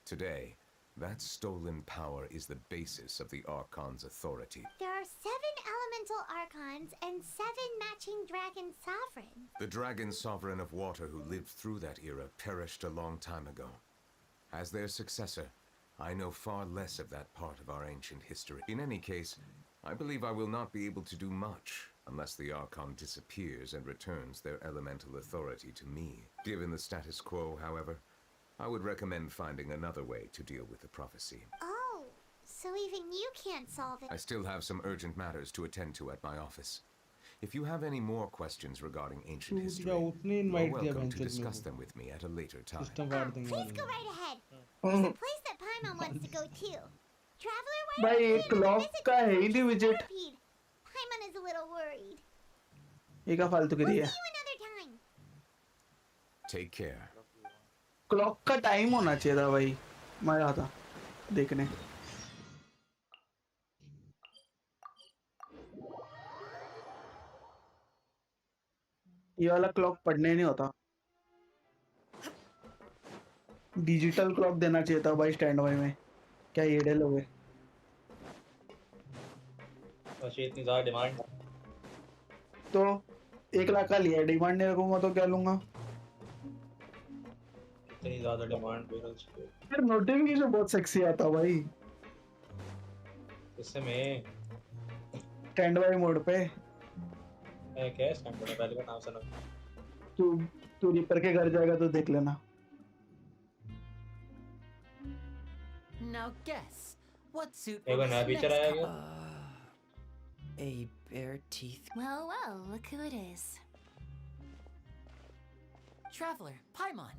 Today, That stolen power is the basis of the Archon's authority. There are 7 elemental archons and 7 matching dragon sovereigns. The dragon sovereign of water who lived through that era perished a long time ago. As their successor, I know far less of that part of our ancient history. In any case, I believe I will not be able to do much unless the Archon disappears and returns their elemental authority to me. Given the status quo, however, I would recommend finding another way to deal with the prophecy. Oh, so even you can't solve it. I still have some urgent matters to attend to at my office. If you have any more questions regarding ancient history, you're welcome to discuss them with me at a later time. Please go right ahead. There's a place that Paimon wants to go too. Traveler, why भाई don't you एक clock का है ही नहीं visit Paimon is a little worried. ये क्या फालतू गिरी है See you another time. Take care. Clock का टाइम होना चाहिए था भाई मजा आता देखने ये वाला क्लॉक पढ़ने नहीं होता डिजिटल क्लॉक देना चाहिए था भाई स्टैंड बाय में क्या ये लोग है इतनी ज्यादा डिमांड तो 1 लाख का लिया डिमांड नहीं रखूंगा तो क्या लूंगा इतनी ज्यादा डिमांड यार नोटिफिकेशन बहुत सेक्सी आता भाई इससे में स्टैंड बाय मोड पे है क्या स्टैंड बाय पहले का नाम सुना तू रिपर के घर जाएगा तो देख लेना Now guess what suit एक will नया this फीचर next आया couple- क्या A bare teeth. Well, well, look who it is. Traveler, Paimon.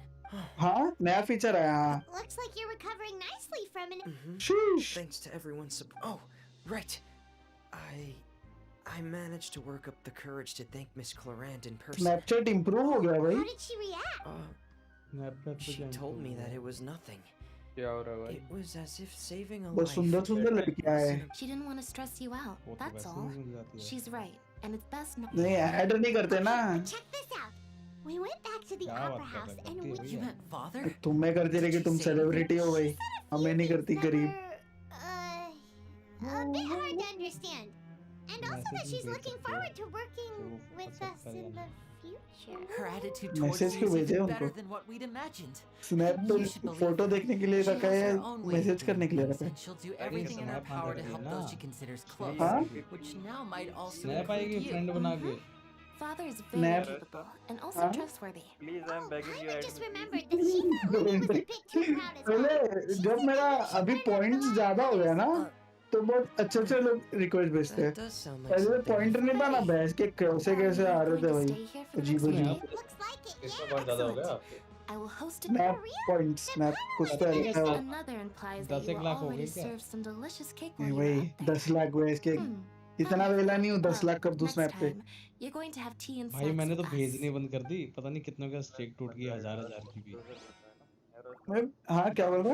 हाँ नया फीचर आया हाँ Looks like you're recovering nicely from an. Sheesh. Thanks to everyone's support. Oh, right. I managed to work up the courage to thank Miss Clorant in person. Snapchat improve हो गया भाई How did she react? She told me that it was nothing. It was as if saving a बहुत life. सुंदर सुंदर लड़कियां हैं She didn't want to stress you out. That's all. She's right, and it's best not. नहीं add नहीं करते ना Check this out. We went back to the opera house and we. You meant father? तुम्हें करती रही कि तुम celebrity हो भाई हमें नहीं करती गरीब A bit hard to understand. And also that she's looking forward to working with us in the future. Her attitude towards message you क्यों is भेजे even better उनको than what we'd imagined. Snap You should पे believe photo her. देखने के लिए She रखा has है her own way of message doing करने के लिए things, रखा है and she'll do everything in her power to help those she considers close, हाँ? which now might also snap आएगी include फ्रेंड you. बना के Father is very Snap. capable and also Huh? trustworthy. Please, I'm begging you. I just remembered that she thought Lily was a bit too proud as well. पहले जब मेरा अभी points ज्यादा हो गया ना तो बहुत अच्छे अच्छे लोग रिक्वेस्ट भेजते हैं That does sound like पहले something. पॉइंट नहीं था ना बहस के कैसे कैसे आ रहे थे भाई अजीब अजीब इसमें बहुत ज्यादा हो गया आपके I will host a snap Korea. Point snap कुछ तो रहता है Another implies 10 that you will lakh हो already गए क्या? serve some delicious cake नहीं while you're भाई out there. 10 लाख हुए इसके इतना वेला नहीं हूँ 10 लाख कर दूं Next स्नैप पे time, you're going to have tea and भाई snacks मैंने तो with us. भेजनी बंद कर दी पता नहीं कितनों का स्ट्रिक टूट गया हजार की भी मैं हाँ क्या बोल रहा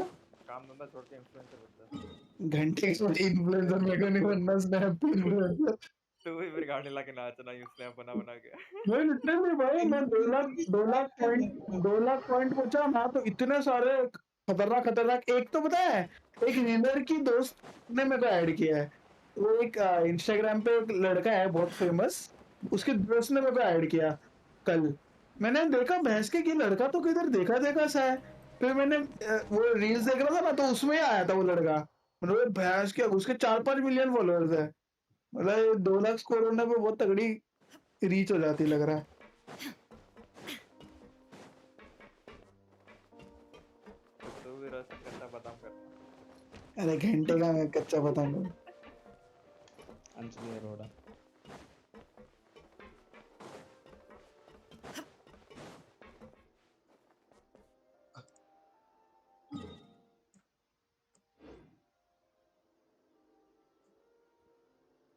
काम धंधा छोड़ के इन्फ्लुएंसर बनता घंटे इन्फ्लुएंसर मेरे को नहीं बनना स्नैप इन्फ्लुएंसर तू भी फिर गाड़ी लाके नाचना यू स्नैप बना के मैं लिटरली भाई मैं 2 लाख पॉइंट पहुंचा ना तो इतने सारे खतरनाक एक तो पता है एक नींदर की दोस्त ने मेरे को ऐड किया है वो एक इंस्टाग्राम पे एक लड़का है बहुत फेमस उसके दोस्त ने मेरे को ऐड किया कल मैंने देखा भैंस के कि लड़का तो किधर देखा सा है फिर मैंने वो रील्स देख रहा था ना तो उसमें ही आया था वो लड़का मतलब भैंस के उसके 4-5 मिलियन फॉलोअर्स है मतलब 2 लाख स्कोर होने पे बहुत तगड़ी रीच हो जाती लग रहा है तू भी रस कच्चा बादाम कर अरे घंटे का मैं कच्चा बताऊंगा अंजलि अरोड़ा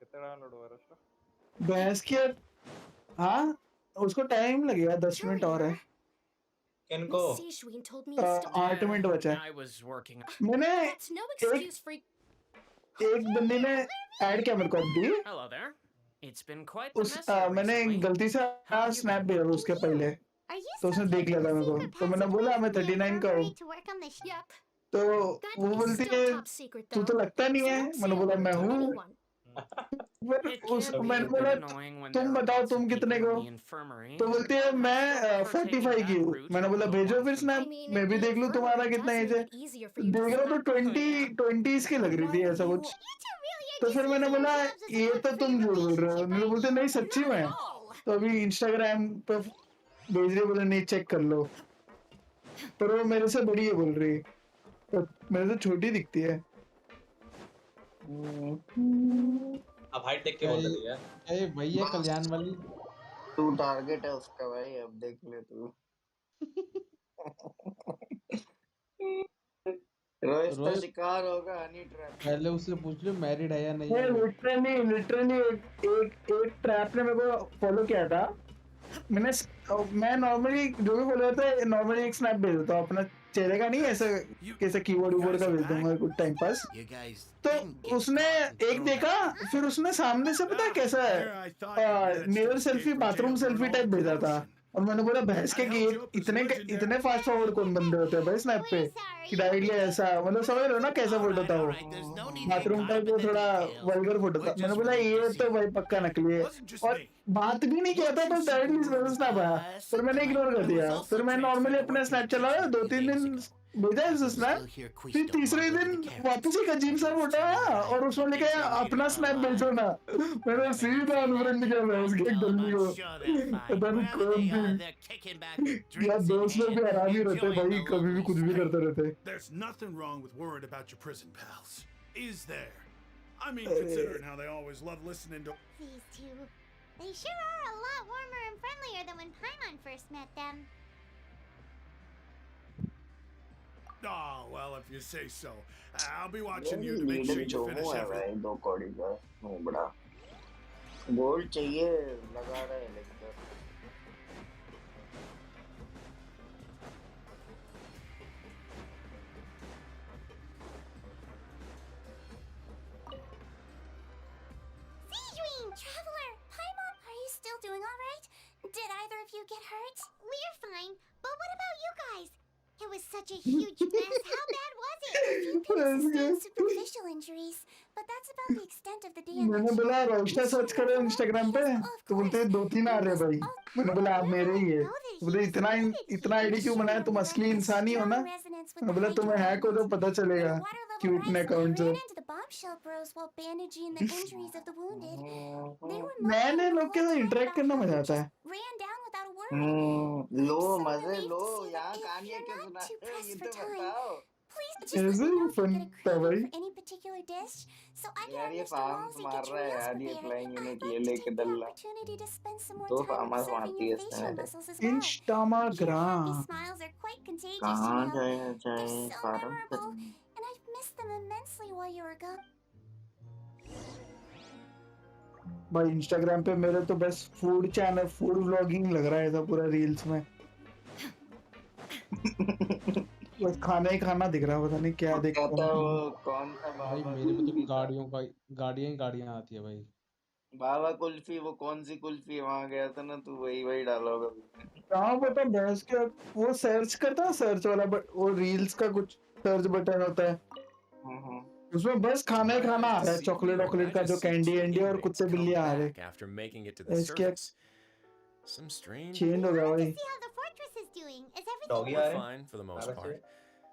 कितना डाउनलोड हुआ रस्टा भैंस के हाँ उसको टाइम लगेगा 10 मिनट और है किनको Miss Sishwin told me to stop. 8 minute बचा है I was working. मैंने That's no excuse for. एक बंदी ने ऐड किया मेरे को अभी Hello there. It's been quite the उस mess here मैंने recently. गलती से स्नैप भेजा था उसके पहले तो उसने देख लिया था मेरे को तो मैंने बोला मैं 39 का हूँ To work on the Yep. तो वो बोलती है तू तो लगता नहीं है। मैंने बोला मैं हूँ। मैंने बोला तुम बताओ तुम कितने को। तो बोलती है मैं 45 की हूँ। मैंने बोला भेजो फिर स्नैप, मैं भी देख लूँ तुम्हारा कितना एज है। देख रहा तो 20s की लग रही थी ऐसा कुछ। तो फिर मैंने बोला ये तो तुम झूठ बोल रहे हो। मेरे बोलते नहीं सच्ची में। तो अभी इंस्टाग्राम पे भेज रही, बोले नहीं चेक कर लो। पर वो मेरे से बड़ी है बोल रही, तो मेरे से छोटी दिखती है। अब हाइट देख के बोल रही है। अरे भैया कल्याण वाली तू टारगेट है उसका भाई, अब देख ले तू। रोहित का शिकार होगा हनी ट्रैप। पहले उससे पूछ लो मैरिड है या नहीं है। लिटरली एक ट्रैप ने मेरे को फॉलो किया था। मैं नॉर्मली जो भी फॉलो करता है नॉर्मली एक स्नैप भेज देता हूँ अपना चेहरे का, नहीं ऐसा कैसे कीबोर्ड वीबोर्ड का भेज दूंगा कुछ टाइम पास। तो उसने एक देखा, फिर उसने सामने से पता है कैसा है mirror selfie bathroom selfie type भेजा था। और मैंने बोला भैंस के इतने फास्ट फॉरवर्ड कौन बंदे होते हैं भाई स्नैप पे कि डायरेक्टली ऐसा, मतलब समझ रहे हो ना कैसा फोटो था वो, बाथरूम टाइप वो थोड़ा वल्गर फोटो था। मैंने बोला ये तो भाई पक्का नकली है, और बात भी नहीं किया था तो डायरेक्टली स्नैप आया। फिर मैंने इग्नोर कर दिया। फिर मैं नॉर्मली अपना स्नैप चलाया, 2-3 दिन भेजा है स्नैप। फिर तीसरे दिन वापस एक अजीब सा फोटो आया और उसमें लिखा है अपना स्नैप भेजो ना। मैंने सीधा अनफ्रेंड किया मैं उसके गंदी को। पता नहीं कौन थी यार, दोस्त लोग भी आराम ही रहते भाई, कभी भी कुछ भी करते रहते। There's nothing wrong with worrying about your prison pals, is there? I mean, considering how they always love listening to These two, they sure are a lot warmer and friendlier than when Paimon first met them. Oh, well, if you say so. I'll be watching you to make sure you finish everything. 2 कौड़ी का बड़ा gold चाहिए लगा रहा है lecture. Traveler, Paimon, are you still doing all right? Did either of you get hurt? We're fine, but what about you guys? It was such a huge mess. How bad was it? A few people sustained superficial injuries, but that's about the extent of the damage. मैंने बोला Roshna search करो Instagram पे, तो बोलते 2-3 आ रहे भाई। मैंने बोला आप मेरे ही है। बोले इतना आईडी क्यों बनाया, तुम असली इंसान ही हो ना। मैंने बोला तुम्हें हैक हो तो पता चलेगा क्यों इतने अकाउंट से। नए लोग के साथ इंटरेक्ट करना मजा आता है। लो मजे लो, यहाँ कहानियाँ क्या सुनाते हो ये तो बताओ। ऐसे ही फन था भाई। यार ये फार्म मार रहा है यार, ये फ्लाइंग यूनिट ये लेके दल्ला तो फार्मर्स मारती है इसने। इंस्टाग्राम कहाँ जाए फार्म भाई। इंस्टाग्राम पे मेरे तो बस फूड चैनल, फूड व्लॉगिंग लग रहा है ऐसा पूरा रील्स में। बस खाना ही खाना दिख रहा है, पता नहीं क्या दिख रहा है। कौन सा भाई मेरे में तो गाड़ियां आती है भाई। बाबा कुल्फी, वो कौन सी कुल्फी वहां गया था ना तू, वही डालोगे। कहाँ पता भैंस के वो सर्च करता, सर्च वाला वो रील्स का कुछ सर्च बटन होता है, उसमें बस खाना ही खाना आ रहा है। चॉकलेट का जो कैंडी और कुत्ते बिल्ली आ रहे हैं। इसके चेंज हो गया भाई। डॉगी आ रहे हैं for the most part.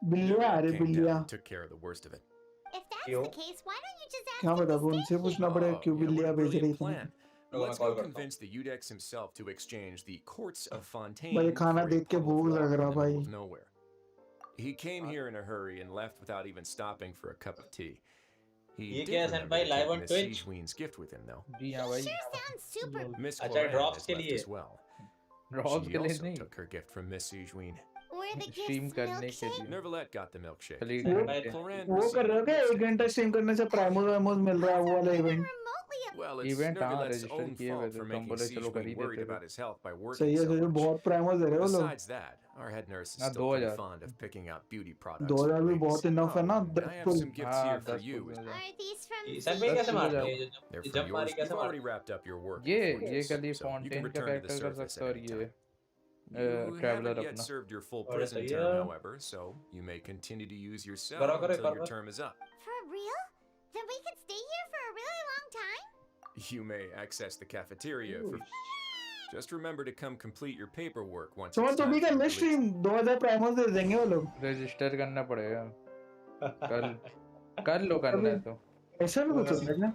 बिल्लियाँ आ रही बिल्लियाँ। Took care of the worst of it. If that's the case, why don't you just ask क्या पता उनसे पूछना पड़ेगा क्यों बिल्लियाँ भेज रही थी। Let's go convince the Udex himself to exchange the courts of Fontaine. भाई खाना देख के भूख लग रहा भाई। Nowhere. He came here in a hurry and left without even stopping for a cup of tea. He did remember to take Miss Sijween's gift with him, though. जी हाँ भाई। Miss अच्छा Cloran ड्रॉप्स has के left लिए as well. Drops She के लिए also नहीं, took her gift from Miss Sijween. Stream करने के लिए। Nervalette got the milkshake. वो कर रहे हो क्या 1 घंटा स्ट्रीम करने से प्राइमोस मिल रहा है वो वाला इवेंट। Well, it's इवेंट हाँ Nervalette's रजिस्टर own किए हुए fault थे for तो हम making बोले चलो कर ही Sijween worried देते about his health by working सही so है, much. बहुत प्राइमोस दे रहे हो लोग। Besides that, our head nurse is still pretty fond of picking out beauty products. 2000 भी बहुत इनफ है ना। I have some gifts here for you. Sir भाई कैसे मारते हैं ये They're जब from मारी yours. कैसे You've already मारते wrapped up your work. ये before this, कल so you can फाउंटेन का return to the कैरेक्टर कर surface सकता at और any ये time. You traveller haven't yet अपना served your full और prison सही term, है। however, so you may continue to use your cell करो करो until your करो। term is up. For real? Then we could stay here for a really long time? You may access the cafeteria for. Just remember to come complete your paperwork once तो it's तो time भी for कर you ले to leave. Stream 2000 प्राइमोस दे देंगे वो लोग register करना पड़ेगा कर लो करना है तो ऐसा भी कुछ होता है क्या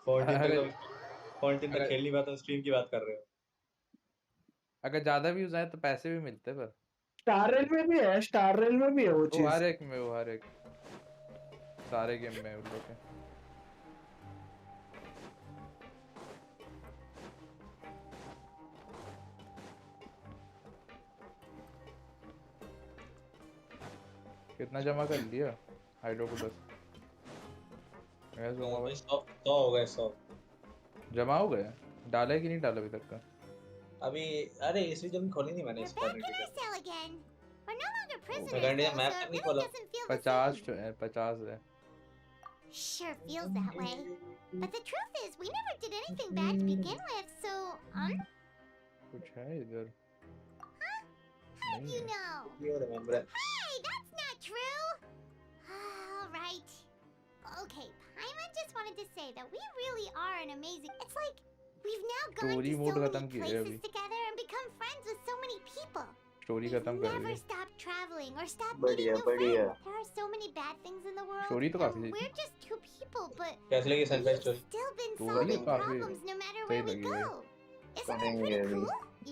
14 तक अगर तो 14 तक खेल नहीं पाता स्ट्रीम की बात कर रहे हो। अगर ज्यादा व्यूज आए तो पैसे भी मिलते हैं पर स्टार रेल में भी है स्टार रेल में भी है वो चीज हर एक में वो हर एक सारे गेम में उन लोग के कितना जमा कर लिया हाइड्रोकुलस ऐसा हुआ 100 हो गए 100 जमा हो गए डाला है कि नहीं डाला अभी तक का अभी अरे इसी जन खोली नहीं मैंने इस बार Back in our cell again. We're no longer मैं prisoners, गंडे though, मैप so तक it नहीं really खोला doesn't feel the 50 same. है 50 है Sure feels that way. But the truth is, we never did anything bad to begin with, so, कुछ है इधर How do you know? You remember it. Hey, that's not true! Alright. Okay, Paimon just wanted to say that we really are an amazing... It's like, we've now gone story to mode so खत्म many किया है अभी places together and become friends with so many people. Story We've खत्म कर never the stopped traveling or stopped बढ़िया meeting new बढ़िया friends. There are so many bad things in the world, story तो काफी and we're just two people, but कैसे लगी sunrise story still been story solving काफी problems no matter सही where we लगी भाई go. Isn't that करेंगे pretty अभी cool?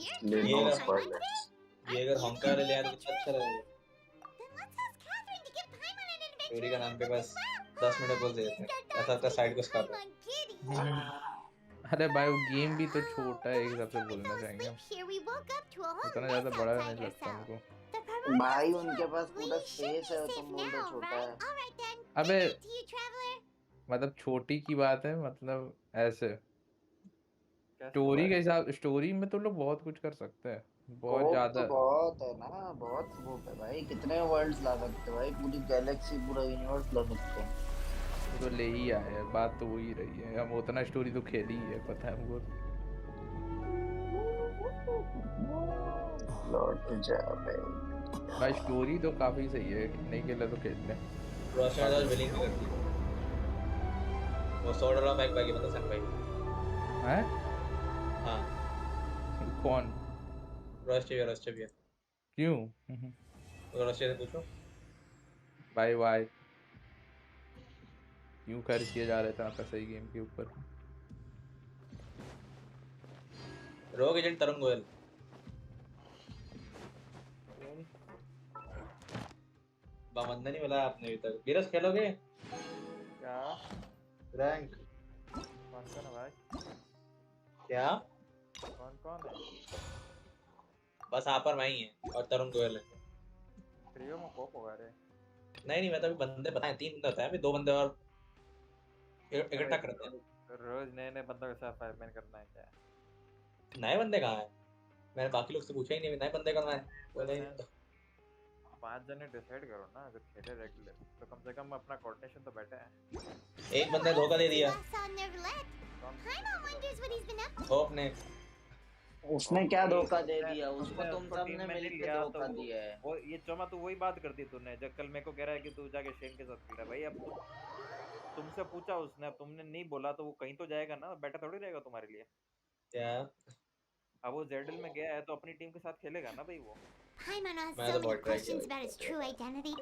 You're ये लिव अगर Paimon today? ये अगर होंका ले लिया तो कितना अच्छा रहेगा Then let's ask Catherine to give Paimon an adventure story का in नाम her पे book बस as well. 10 मिनट बोल देते हैं ऐसा अपना साइड क्वेस्ट कर रहा है Paimon kitty. अरे भाई वो गेम भी तो छोटा है एक हिसाब से बोलना चाहेंगे Here we woke up to a whole उतना mess ज्यादा बड़ा outside नहीं लगता ourselves. हमको The primordial भाई sea उनके world. पास पूरा We should स्पेस be है safe तुम बोल रहे now, छोटा right? है All right then. अबे Good night to you, traveler. मतलब छोटी की बात है मतलब ऐसे कैसे स्टोरी भाई के हिसाब स्टोरी में तो लोग बहुत कुछ कर सकते हैं बहुत स्कोप ज्यादा तो बहुत है ना बहुत स्कोप है भाई कितने वर्ल्ड्स ला सकते हो भाई पूरी गैलेक्सी पूरा यूनिवर्स ला सकते हैं तो ले ही आए हैं, बात तो वही रही है हम उतना स्टोरी तो खेली ही है पता है हमको लौट जा भाई भाई स्टोरी तो काफी सही है नहीं खेला तो खेल ले रोशन आज विलिंग नहीं करती वो $100 बैग बैग बता सन भाई हैं हाँ कौन रोस्टेविया क्यों तो रोस्टे से पूछो भाई भाई क्यों खर्च किया जा रहा था आपका सही गेम के ऊपर रोग एजेंट तरुण गोयल बामंदा नहीं मिला आपने अभी तक वीरस खेलोगे क्या रैंक कौन कौन है भाई क्या कौन कौन है बस आप और मैं ही हैं और तरुण गोयल है ट्रियो में कोप होगा रे नहीं मैं तो अभी बंदे बताए 3 बंदे बताए अभी 2 बंदे और इकट्ठा करते हैं रोज नए नए बंदों के साथ फाइट मैन करना है क्या नए बंदे कहाँ हैं मैंने बाकी लोग से पूछा ही नहीं नए बंदे करना है बोले 5 जने डिसाइड करो ना अगर खेले रेगुलर तो कम से कम अपना कोऑर्डिनेशन तो बैठे हैं एक बंदे धोखा दे दिया Paimon wonders what he's been up to. Hope ने उसने क्या धोखा दे दिया उसको तुम उसको सबने टीम में नहीं मिलकर लिया धोखा तो दिया है वो ये चोमा तू वही बात कर दी तूने जब कल मेरे को कह रहा है कि तू जाके शेन के साथ खेल रहा है भाई अब तुमसे पूछा उसने अब तुमने नहीं बोला तो वो कहीं तो जाएगा ना बैठा थोड़ी रहेगा तुम्हारे लिए क्या अब वो जेडल में गया है तो अपनी टीम के साथ खेलेगा ना भाई वो Paimon has मैं so तो many बहुत ट्राई questions किया about his true identity.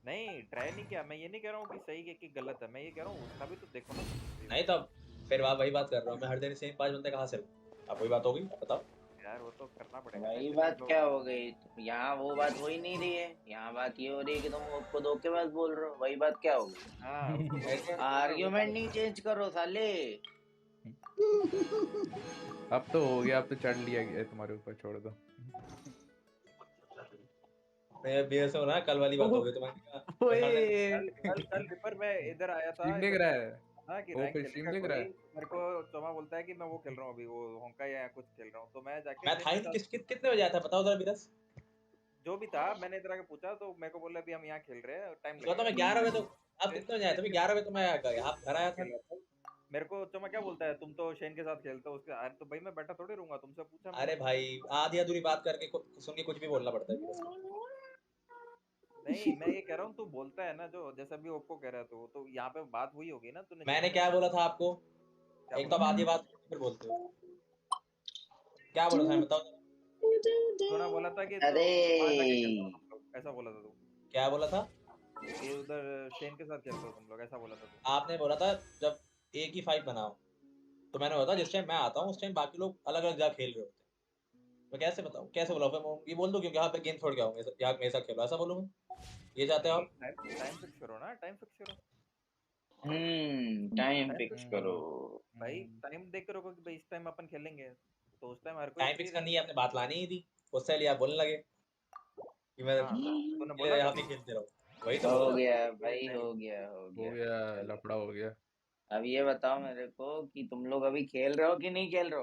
नहीं ट्राई नहीं किया मैं ये नहीं कह रहा हूँ कि सही है कि गलत है मैं ये कह रहा हूँ उसका भी तो देखो ना नहीं तो फिर वही बात कर रहा हूँ मैं हर दिन से 5 बंदे कहाँ से अब वही बात होगी बताओ यार वो तो करना पड़ेगा वही बात क्या हो गई यहाँ वो बात हो ही नहीं रही है यहाँ बात ये हो रही है कि तुम आपको धोखेबाज बोल रहे हो वही बात क्या हो गई आर्ग्यूमेंट नहीं चेंज करो साले अब तो हो गया अब तो चढ़ लिया गया तुम्हारे ऊपर छोड़ दो मैं बीएस हो ना कल वाली बात हो गई तुम्हारी कल पेपर में इधर आया था स्ट्रीम देख रहा है हाँ कि वो रैंक फिर स्ट्रीम देख रहा है मेरे को चोमा बोलता है कि मैं वो खेल रहा हूँ अभी वो होंका या कुछ खेल रहा हूँ तो मैं जाके मैं था ही कितने बजे आया था बताओ जरा बीरस जो भी था मैंने इधर आके पूछा तो मेरे को बोला अभी हम यहाँ खेल रहे हैं टाइम तो मैं 11 बजे तो आप कितने बजे आए थे 11 बजे तो मैं यहाँ घर आया था मेरे को चमा क्या बोलता है, तुम तो शेन के साथ खेलते हो उसके। अरे तो भाई मैं बैठा थोड़ी रहूंगा, तुमसे पूछा मैंने। अरे भाई आधी अधूरी बात करके सुन के कुछ भी बोलना पड़ता है फिर उसको। नहीं मैं ये कह रहा हूँ, तू बोलता है ना जो, जैसा भी ओप्पो कह रहा है तो यहाँ पे बात हुई होगी ना तूने। मैंने क्या बोला था आपको? एक तो आप आधी बात फिर बोलते हो। क्या बोला था बताओ? तूने बोला था कि तो अरे वहां जाके खेलते हो तुम लोग, ऐसा बोला था तू। क्या बोला था? ये उधर शेन के साथ खेलते हो तुम लोग, ऐसा बोला था तू। आपने बोला था जब एक ही फाइट बनाओ, तो मैंने बोला था जिस टाइम मैं आता हूँ उस टाइम बाकी लोग अलग अलग जगह खेल रहे होते हैं। मैं कैसे बताऊँ, कैसे बोला? फिर ये बोल दूं क्योंकि यहाँ पे गेम छोड़ के आऊँ, यहाँ मेरे साथ खेलो, ऐसा बोलूँ मैं? ये चाहते हो आप? टाइम फिक्स करो ना, टाइम फिक्स करो। टाइम फिक्स करो भाई। टाइम देख के रखो कि भाई इस टाइम अपन खेलेंगे, तो उस टाइम हर कोई टाइम फ्री फिक्स करनी है, रहेगा। आपने बात लानी ही थी, उससे लिए आप बोलने लगे कि मैं हाँ तूने बोला यहाँ कब? पे खेलते रहो। वही तो हो बोला। गया भाई, हो गया हो गया, चलो। लफड़ा हो गया। अब ये बताओ मेरे को कि तुम लोग अभी खेल रहे हो कि नहीं खेल रहे हो?